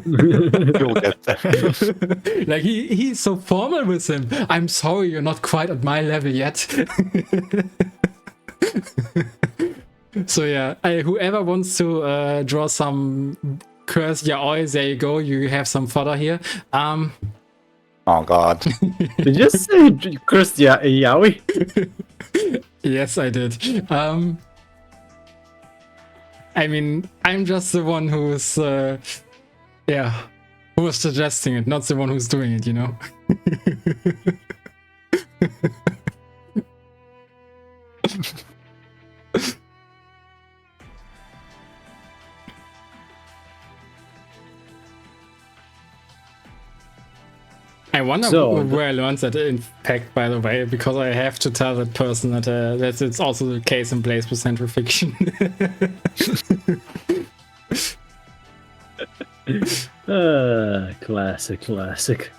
You'll get there. Like he's so formal with him. I'm sorry, you're not quite at my level yet. So yeah, whoever wants to draw some curse yaoi, there you go. You have some fodder here. Oh god. Did you say cursed yaoi? Yes, I did. I mean, I'm just the one who's, who was suggesting it, not the one who's doing it, you know? I wonder where I learned that in fact, by the way, because I have to tell that person that it's also the case in Blazblue Central Fiction. Classic.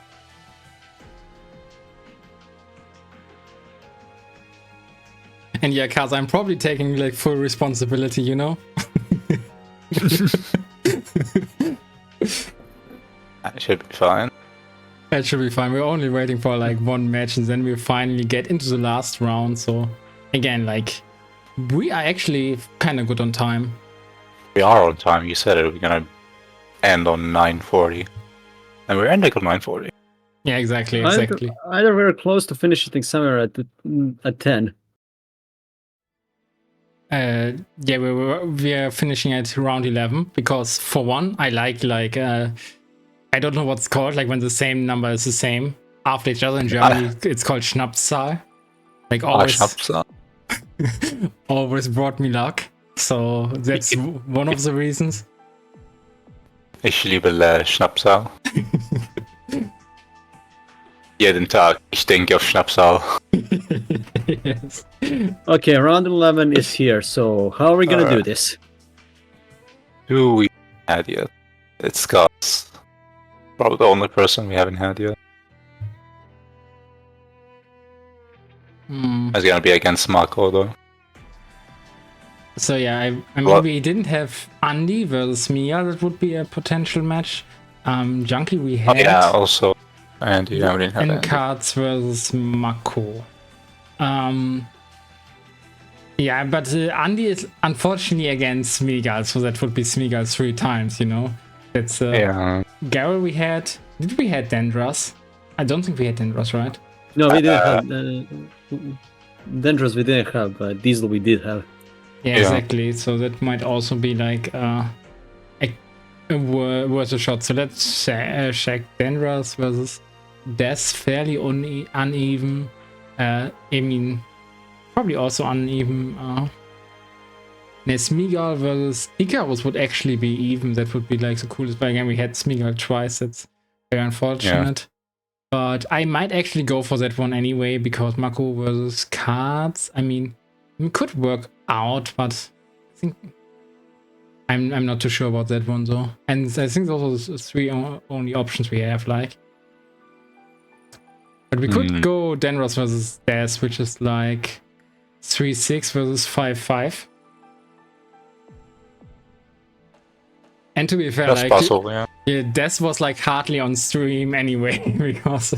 And yeah, Kaz, I'm probably taking like full responsibility, you know? That should be fine. That should be fine. We're only waiting for like one match and then we finally get into the last round. So again, like we are actually kind of good on time. We are on time. You said it. We're gonna end on 9:40, and we're ending on 9:40. Yeah, exactly. Either we're close to finishing somewhere at 10. Yeah, we're finishing at round 11 because for one, I like I don't know what's called, like when the same number is the same after each other in Germany. It's called Schnapszahl. Like always, always brought me luck. So that's one of the reasons. Ich liebe Schnapszahl. Jeden Tag, ich denke auf Schnapszahl. Yes. Okay, round 11 is here. So how are we gonna do this? Who we had yet? It's Scott's. Probably the only person we haven't had yet. It's gonna be against Mako though. So yeah, I mean, we didn't have Andy versus Mia. That would be a potential match. Junkie we had. Oh, yeah, also Andy. Yeah, we didn't have and Andy. Cards versus Mako. Yeah, but Andy is unfortunately against Smeagol, so that would be Smeagol 3 times, you know? That's yeah. Garrel we had. Did we had Dendros? I don't think we had Dendros, right? No, we didn't have Dendros. We didn't have Diesel. We did have. Yeah, exactly. So that might also be like worth a shot. So let's check Dendros versus Des. Fairly uneven. I mean, probably also uneven. Smeagol versus Icarus would actually be even. That would be like the coolest. But again, we had Smeagol twice. That's very unfortunate. Yeah. But I might actually go for that one anyway, because Mako versus Cards, I mean, it could work out, but I think I'm not too sure about that one though. And I think those are the 3 only options we have, like. But we could go Denros versus Des, which is like 3-6 versus 5-5. And to be fair, That's like possible, yeah. yeah, Des was like hardly on stream anyway because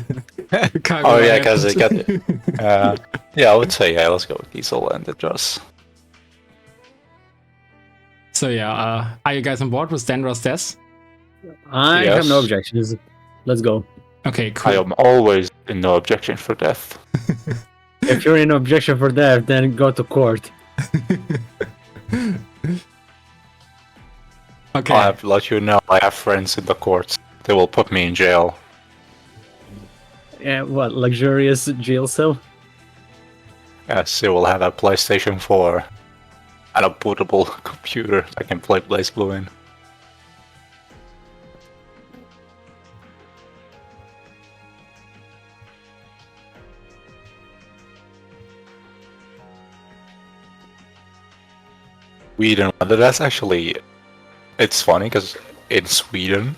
Oh yeah, because they got yeah, I would say yeah, let's go with Diesel and the Dross. So yeah, are you guys on board with Denros Des? I Yes. have no objections. Let's go. Okay, I cool. am always in no objection for death. If you're in objection for that, then go to court. Okay. I have to let you know I have friends in the courts. They will put me in jail. Yeah, what, luxurious jail cell? Yes, they will have a PlayStation 4 and a bootable computer I can play Blazblue in. Sweden, that's actually, it's funny because in Sweden,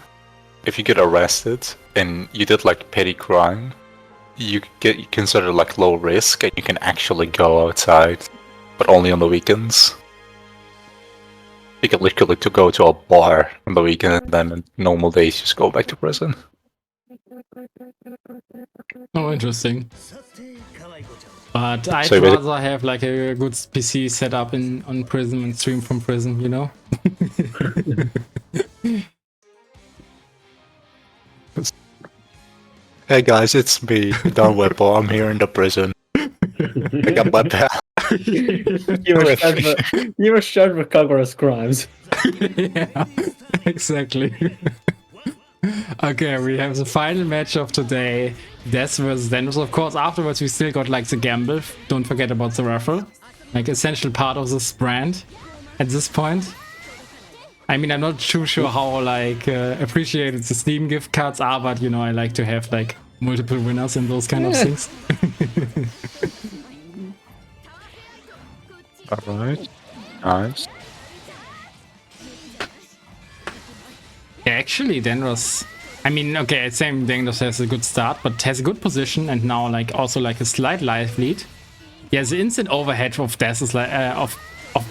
if you get arrested and you did like petty crime, you get considered like low risk and you can actually go outside, but only on the weekends. You can literally to go to a bar on the weekend and then on normal days just go back to prison. Oh, interesting. But I'd So you rather have like a good PC set up on prison and stream from prison, you know? Hey guys, it's me, Don Whipple. I'm here in the prison. I got my pal. You were charged with Kagura's crimes. Yeah, exactly. Okay, we have the final match of today. Des versus Denros. Of course, afterwards we still got like the gamble. Don't forget about the raffle. Like essential part of this brand at this point. I mean, I'm not too sure how like appreciated the Steam gift cards are, but you know, I like to have like multiple winners and those kind of things. Alright. Nice. Yeah, actually, Denros. I mean, okay, same Denros has a good start, but has a good position and now like also like a slight life lead. Yeah, the instant overhead of Des is like of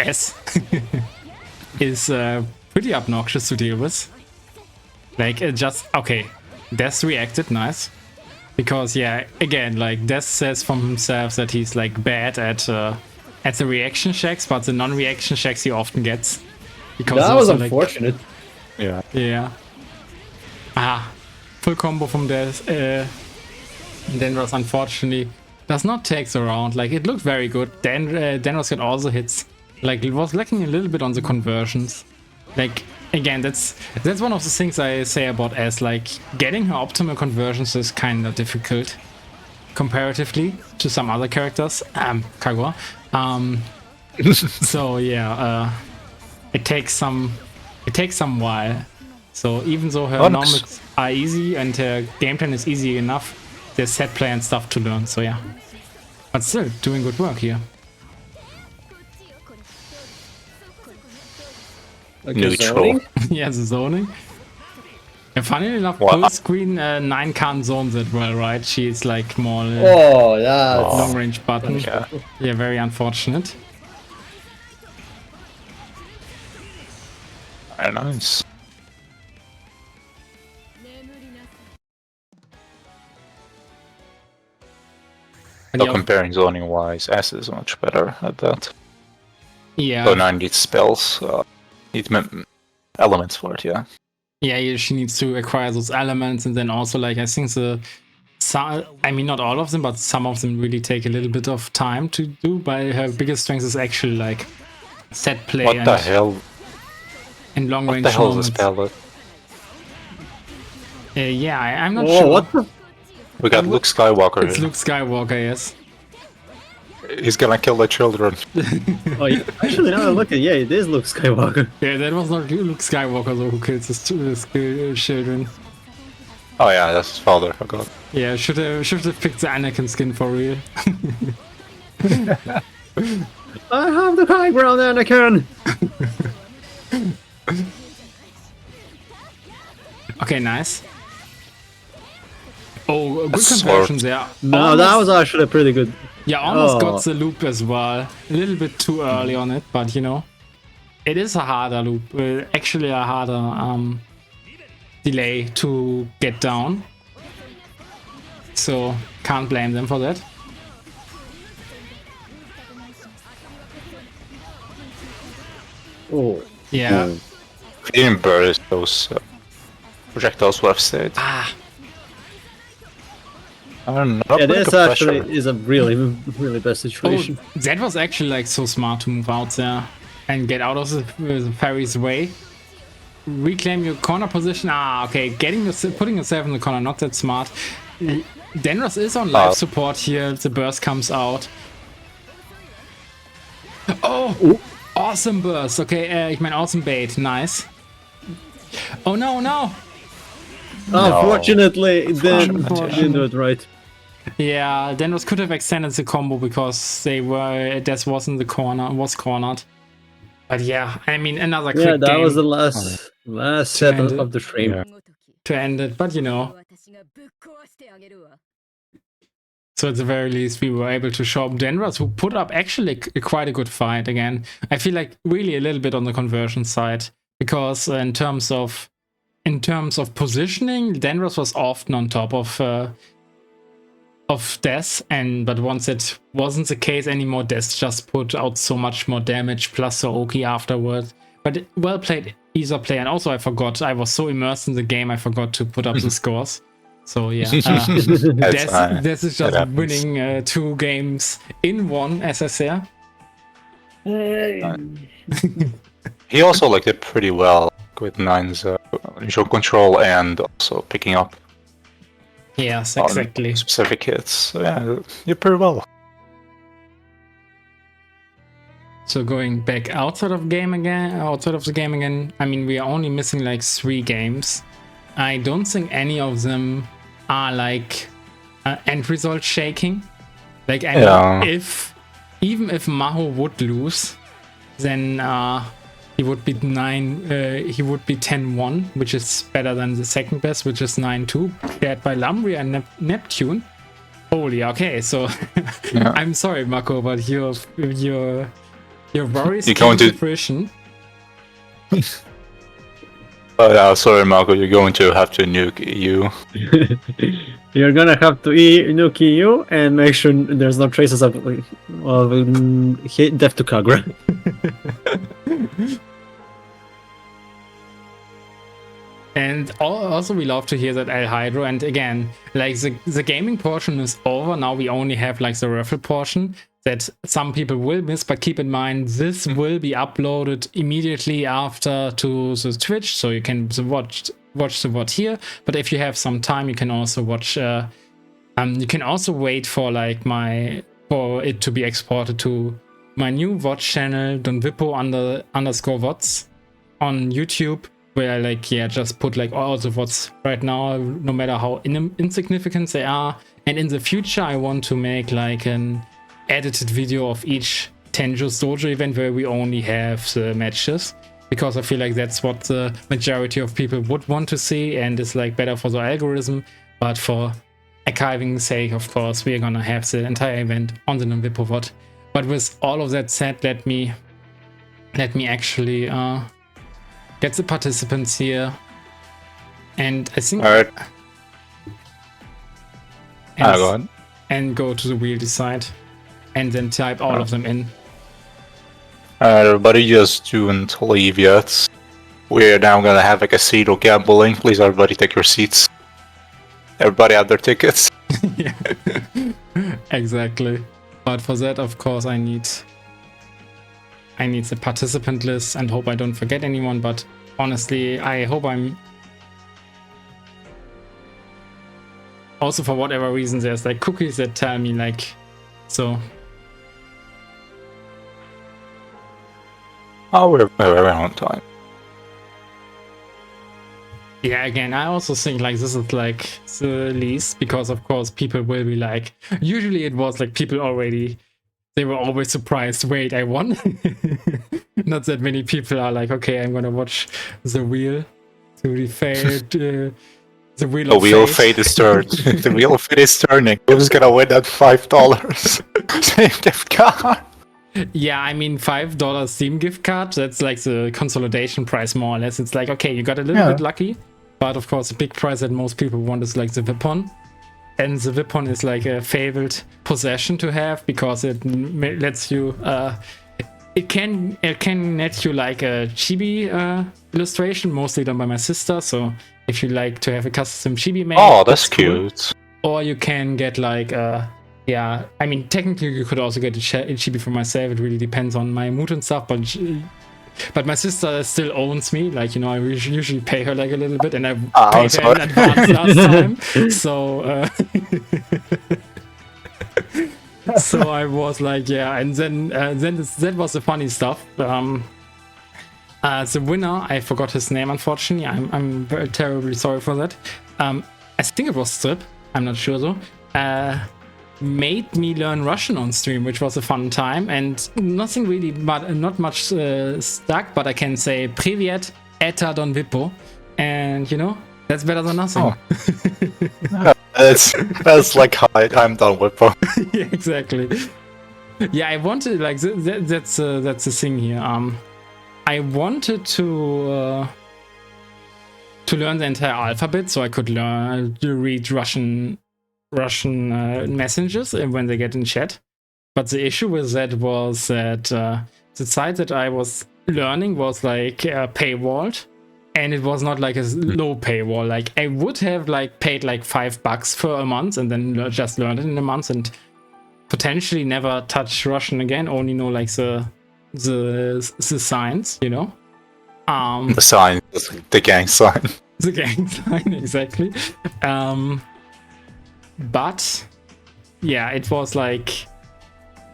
S is pretty obnoxious to deal with. Like it just okay, Des reacted nice because yeah, again like Des says from himself that he's like bad at the reaction checks, but the non-reaction checks he often gets. Because That was also, like, unfortunate. Yeah. yeah. Ah, full combo from Des. Denros unfortunately does not take the round. Like it looked very good. Denros got also hits. Like it was lacking a little bit on the conversions. Like again, that's one of the things I say about S. Like getting her optimal conversions is kind of difficult comparatively to some other characters. Kagura. So yeah, it takes some while. So even though her normals are easy and her game plan is easy enough, there's set play and stuff to learn. So yeah, but still doing good work here. Okay, Neutral. zoning? Yeah, the zoning. And funnily enough, Wow. full screen 9 can't zone that well, right? She's like more Oh, that's... long range button. Yeah. Yeah, very unfortunate. Very nice. And So yeah, comparing zoning wise, S is much better at that. yeah. So 9 needs spells, needs elements for it, yeah. Yeah, she needs to acquire those elements, and then also like I think I mean not all of them, but some of them really take a little bit of time to do. But her biggest strength is actually like set play What the hell? and long What range the hell is moments. this spell? Yeah, I'm not Oh, sure. what the... We got Luke Skywalker It's here. Luke Skywalker, yes. He's gonna kill the children. Oh, yeah. Actually, now I look at yeah, it is Luke Skywalker. Yeah, that was not Luke Skywalker though who kills his children. Oh yeah, that's his father, I forgot. Yeah, should have picked the Anakin skin for real. I have the high ground, Anakin! Okay, nice. Oh, good Sword. conversion there. No, that was actually pretty good. Yeah, almost Oh. got the loop as well. A little bit too early on it, but you know, it is a harder loop. Actually, a harder delay to get down. So can't blame them for that. Oh. Yeah. Oh. He didn't burst those projectiles left state. Ah, I don't know. Yeah, pretty this good actually pressure. is a really, really bad oh, situation. that was actually like so smart to move out there and get out of the ferry's way. Reclaim your corner position. Ah, okay. Putting yourself in the corner, not that smart. Denros is on life support here. The burst comes out. Oh, awesome burst. Okay, ich meine awesome bait. Nice. Oh no, no. Unfortunately, it didn't do it right. Yeah, Denros could have extended the combo because Des was in the corner, was cornered. But yeah, I mean, another quick Yeah, that game was the last set end it. of the frame. Yeah. to end it. But you know, so at the very least, we were able to show up Denros, who put up actually quite a good fight again. I feel like really a little bit on the conversion side, because in terms of positioning, Denros was often on top of Des, but once it wasn't the case anymore, Des just put out so much more damage plus Sooki afterwards. But well played either player, and also I was so immersed in the game I forgot to put up the scores. So yeah, Des is just winning 2 games in 1 SSR. He also like did pretty well with 9's initial control and also picking up Yes, on exactly. specific hits. So yeah, you're pretty well. So going back outside of the game again, I mean, we are only missing like 3 games. I don't think any of them are like end result shaking. Like, I mean, even if Maho would lose, then he would be 10-1, which is better than the second best, which is 9-2, shared by Lumbria and Neptune. Holy, okay, so I'm sorry, Mako, but your worries came to fruition. Sorry, Marco, you're going to have to nuke EU. You're gonna have to nuke EU and make sure there's no traces of death to Kagra. And also we love to hear that El Hydro, and again, like the gaming portion is over. Now we only have like the raffle portion that some people will miss, but keep in mind this will be uploaded immediately after to the Twitch, so you can watch the VOD here. But if you have some time, you can also watch. You can also wait for like for it to be exported to my new VOD channel, donvippo_VODs on YouTube, where I like just put like all the VODs right now, no matter how insignificant they are. And in the future, I want to make like an edited video of each Tenjos Dojo event where we only have the matches, because I feel like that's what the majority of people would want to see and is like better for the algorithm. But for archiving's sake, of course, we're gonna have the entire event on the donvippo VOD. But with all of that said, let me actually get the participants here, and I think and go to the wheel decide, and then type all of them in. Everybody just don't leave yet. We're now gonna have like a seat or gambling. Please, everybody, take your seats. Everybody have their tickets. Yeah, exactly. But for that, of course, I need the participant list and hope I don't forget anyone. But honestly, I hope I'm. Also, for whatever reason, there's like cookies that tell me like, so. Oh, we're on time. Yeah, again, I also think like this is like the least, because of course people will be like, usually it was like people already, they were always surprised, wait, I won. Not that many people are like, okay, I'm gonna watch the wheel to the The wheel The of wheel of fate. fate is turned. The wheel of fate is turning. Who's gonna win that $5? Same gift card. Yeah, I mean $5 Steam gift card. That's like the consolidation price, more or less. It's like, okay, you got a little Yeah. bit lucky, but of course, the big prize that most people want is like the Weapon. And the Weapon is like a favorite possession to have because it lets you. It can net you like a chibi illustration, mostly done by my sister. So if you like to have a custom chibi made, Oh, that's cool. cute. Or you can get like yeah, I mean technically you could also get a chibi for myself. It really depends on my mood and stuff, but my sister still owns me. Like, you know, I usually pay her like a little bit, and I paid her in advance last time. So so I was like, yeah, and then that was the funny stuff. The winner, I forgot his name, unfortunately. I'm very terribly sorry for that. I think it was Strip. I'm not sure though. Made me learn Russian on stream, which was a fun time, and nothing really, but not much stuck. But I can say "Привет, это Don Vippo," and you know that's better than nothing. Oh. That's like, hi, I'm done with it. Yeah, exactly. Yeah, I wanted like that's the thing here. I wanted to learn the entire alphabet so I could learn to read Russian messages when they get in chat. But the issue with that was that the site that I was learning was like paywalled, and it was not like a low paywall. Like I would have like paid like $5 for a month and then just learned it in a month and potentially never touch Russian again. Only know like the signs, you know. The sign, the gang sign. The gang sign, exactly. But yeah, it was like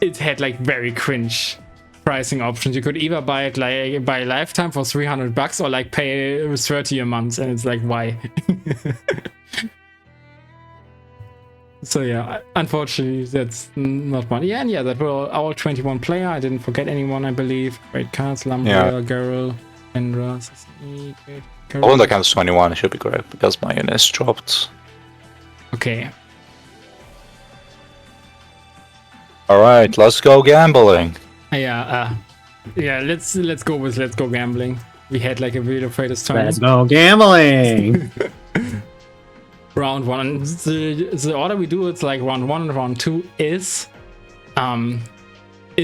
it had like very cringe pricing options. You could either buy it like by lifetime for $300 or like pay 30 a month, and it's like, why? So yeah, unfortunately that's not money. Yeah, and yeah, that were all 21 player. I didn't forget anyone, I believe. Great cards, Lumbria, Girl, Kendra, Sesame, great. Oh, that counts 21. It should be correct because my unit is dropped. Okay. All right, let's go gambling. Yeah, let's go gambling. We had like a Wheel of Fate turn. Let's go gambling. Round one. The order we do, it's like round one and round two is the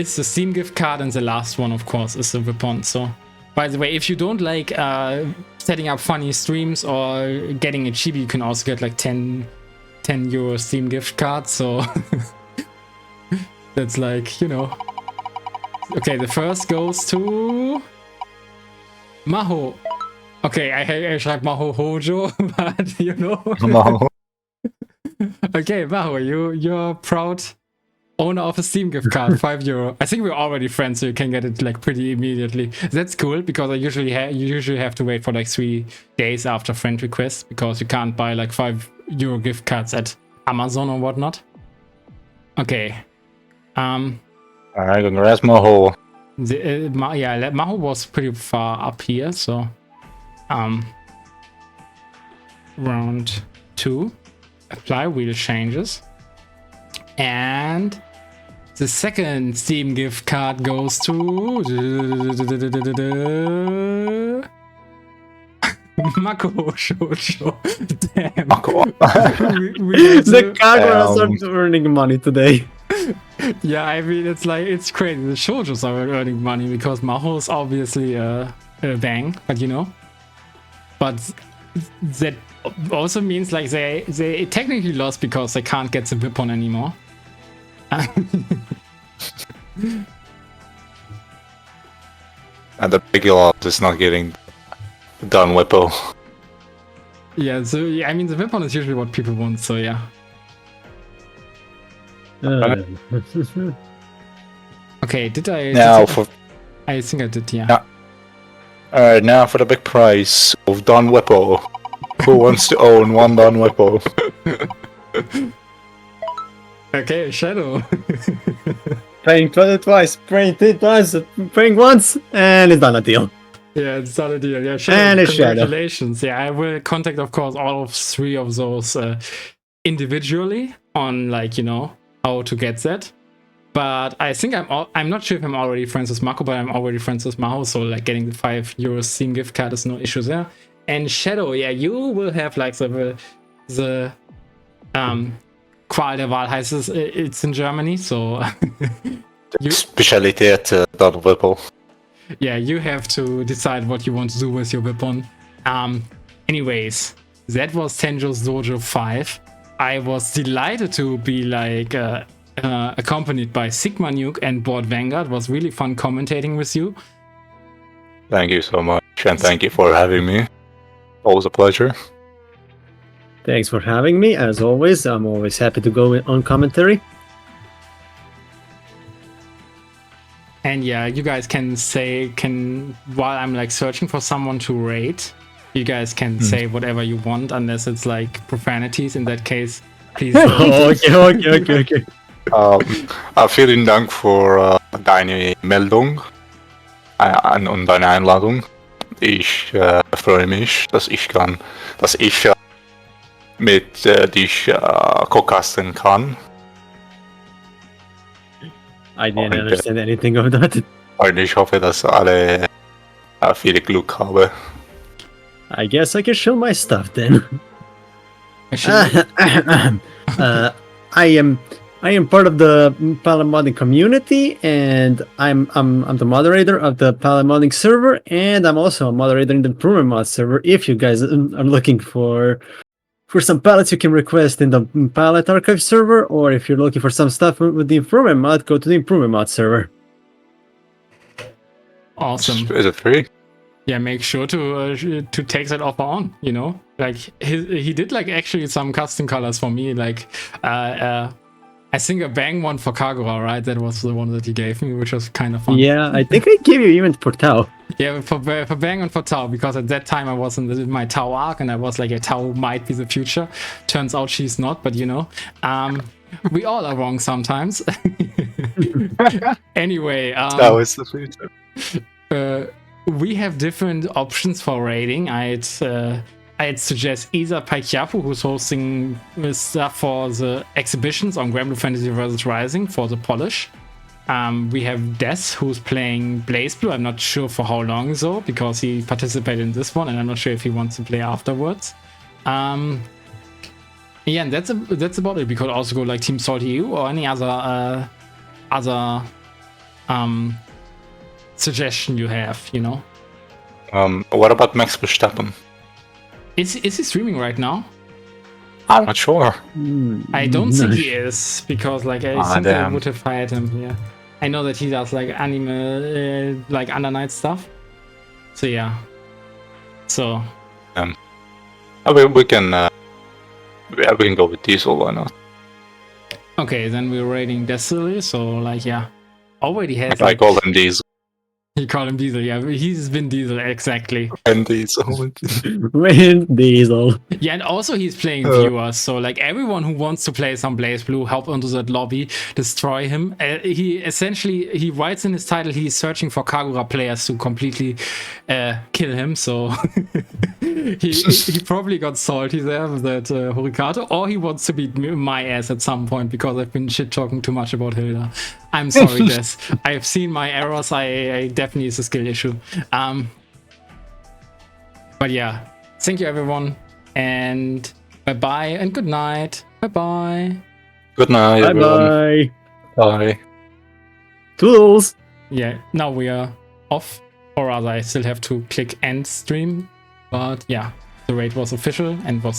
Steam gift card, and the last one, of course, is the Weapon. So, by the way, if you don't like setting up funny streams or getting a chibi, you can also get like 10 euro Steam gift card. So that's like, you know. Okay, the first goes to Maho. Okay, I schreibe Makoshojo, but you know. No. Okay, Maho, you're proud owner of a Steam gift card, 5 euro. I think we're already friends, so you can get it like pretty immediately. That's cool because I usually have to wait for like 3 days after friend request because you can't buy like 5 euro gift cards at Amazon or whatnot. Okay. Alright, congrats, Maho. Maho was pretty far up here, so round 2, apply wheel changes, and the second Steam gift card goes to Makoshojo. Damn. The card will start earning money today. Yeah, I mean, it's crazy. The shoujos are earning money because Maho is obviously a bang, but you know. But that also means like they technically lost because they can't get the Weapon anymore. And the big lot is not getting done Whippo. Yeah, so yeah, I mean the Weapon is usually what people want, so yeah. Okay, did I? I think I did, yeah. Alright, now for the big prize of Don Whippo. Who wants to own one Don Whippo? Okay, Shadow. Paying twice, paying twice, paying once, and it's done a deal. Yeah, it's not a deal. Yeah, And a shadow. congratulations. Yeah, I will contact, of course, all of 3 of those individually on, like, you know, how to get that. But I think I'm not sure if I'm already friends with Mako, but I'm already friends with Maho, so like getting the €5 Steam gift card is no issue there. And Shadow, yeah, you will have like the Qual der Wahl heißt es, it's in Germany, so Specialität Don Whipple. yeah, you have to decide what you want to do with your weapon. Anyways, that was Tenjo's Dojo 5. I was delighted to be like accompanied by Sigma Nuke and Board Vanguard. It was really fun commentating with you. Thank you so much, and thank you for having me. Always a pleasure. Thanks for having me. As always, I'm always happy to go on commentary. And yeah, you guys can say, while I'm like searching for someone to rate, you guys can say whatever you want, unless it's like profanities. In that case, please. Okay. Vielen Dank für deine Meldung und deine Einladung. Ich freue mich, dass ich mit dich co-casten kann. I didn't understand anything of that. Und ich hoffe, dass alle viel Glück haben. I guess I can show my stuff then. I am part of the palette modding community, and I'm the moderator of the palette modding server, and I'm also a moderator in the improvement mod server. If you guys are looking for some palettes, you can request in the palette archive server, or if you're looking for some stuff with the improvement mod, go to the improvement mod server. Awesome. Is it free? Yeah, make sure to take that offer on. You know, like he did like actually some custom colors for me, like I think a Bang one for Kagura, right? That was the one that he gave me, which was kind of fun. Yeah, I think I gave you even for Tao. Yeah, for Bang and for Tao, because at that time I was in my Tao arc, and I was like, Tao might be the future. Turns out she's not, but you know, we all are wrong sometimes. Anyway, Tao is the future. We have different options for rating. I'd suggest either Paikyapu, who's hosting stuff for the exhibitions on Granblue Fantasy vs. Rising for the polish. We have Des, who's playing Blazblue. I'm not sure for how long though, because he participated in this one, and I'm not sure if he wants to play afterwards. Yeah, and that's about it. We could also go like Team Salty EU or any other suggestion you have, you know. What about Max Verstappen? Is he streaming right now? I'm not sure. I don't think he is, because like I think I would have hired him here. I know that he does like anime, like Under Night stuff. So yeah. So. We can go with Diesel, why not? Okay, then we're rating Destiny. So like yeah, already has. I call him Diesel. You call him Diesel, yeah. He's Vin Diesel, exactly. Vin Diesel. Vin Diesel. Yeah, and also he's playing viewers, so like everyone who wants to play some Blazblue, hop onto that lobby, destroy him. He writes in his title, he's searching for Kagura players to completely kill him, so he probably got salty there with that Horikato, or he wants to beat my ass at some point because I've been shit-talking too much about Hilda. I'm sorry, Des. I've seen my errors. I definitely is a skill issue. But yeah, thank you everyone, and bye-bye and good night. Bye-bye. Good night, everyone. Bye-bye. Bye. Toodles. Yeah, now we are off, or rather I still have to click end stream, but yeah, the raid was official and was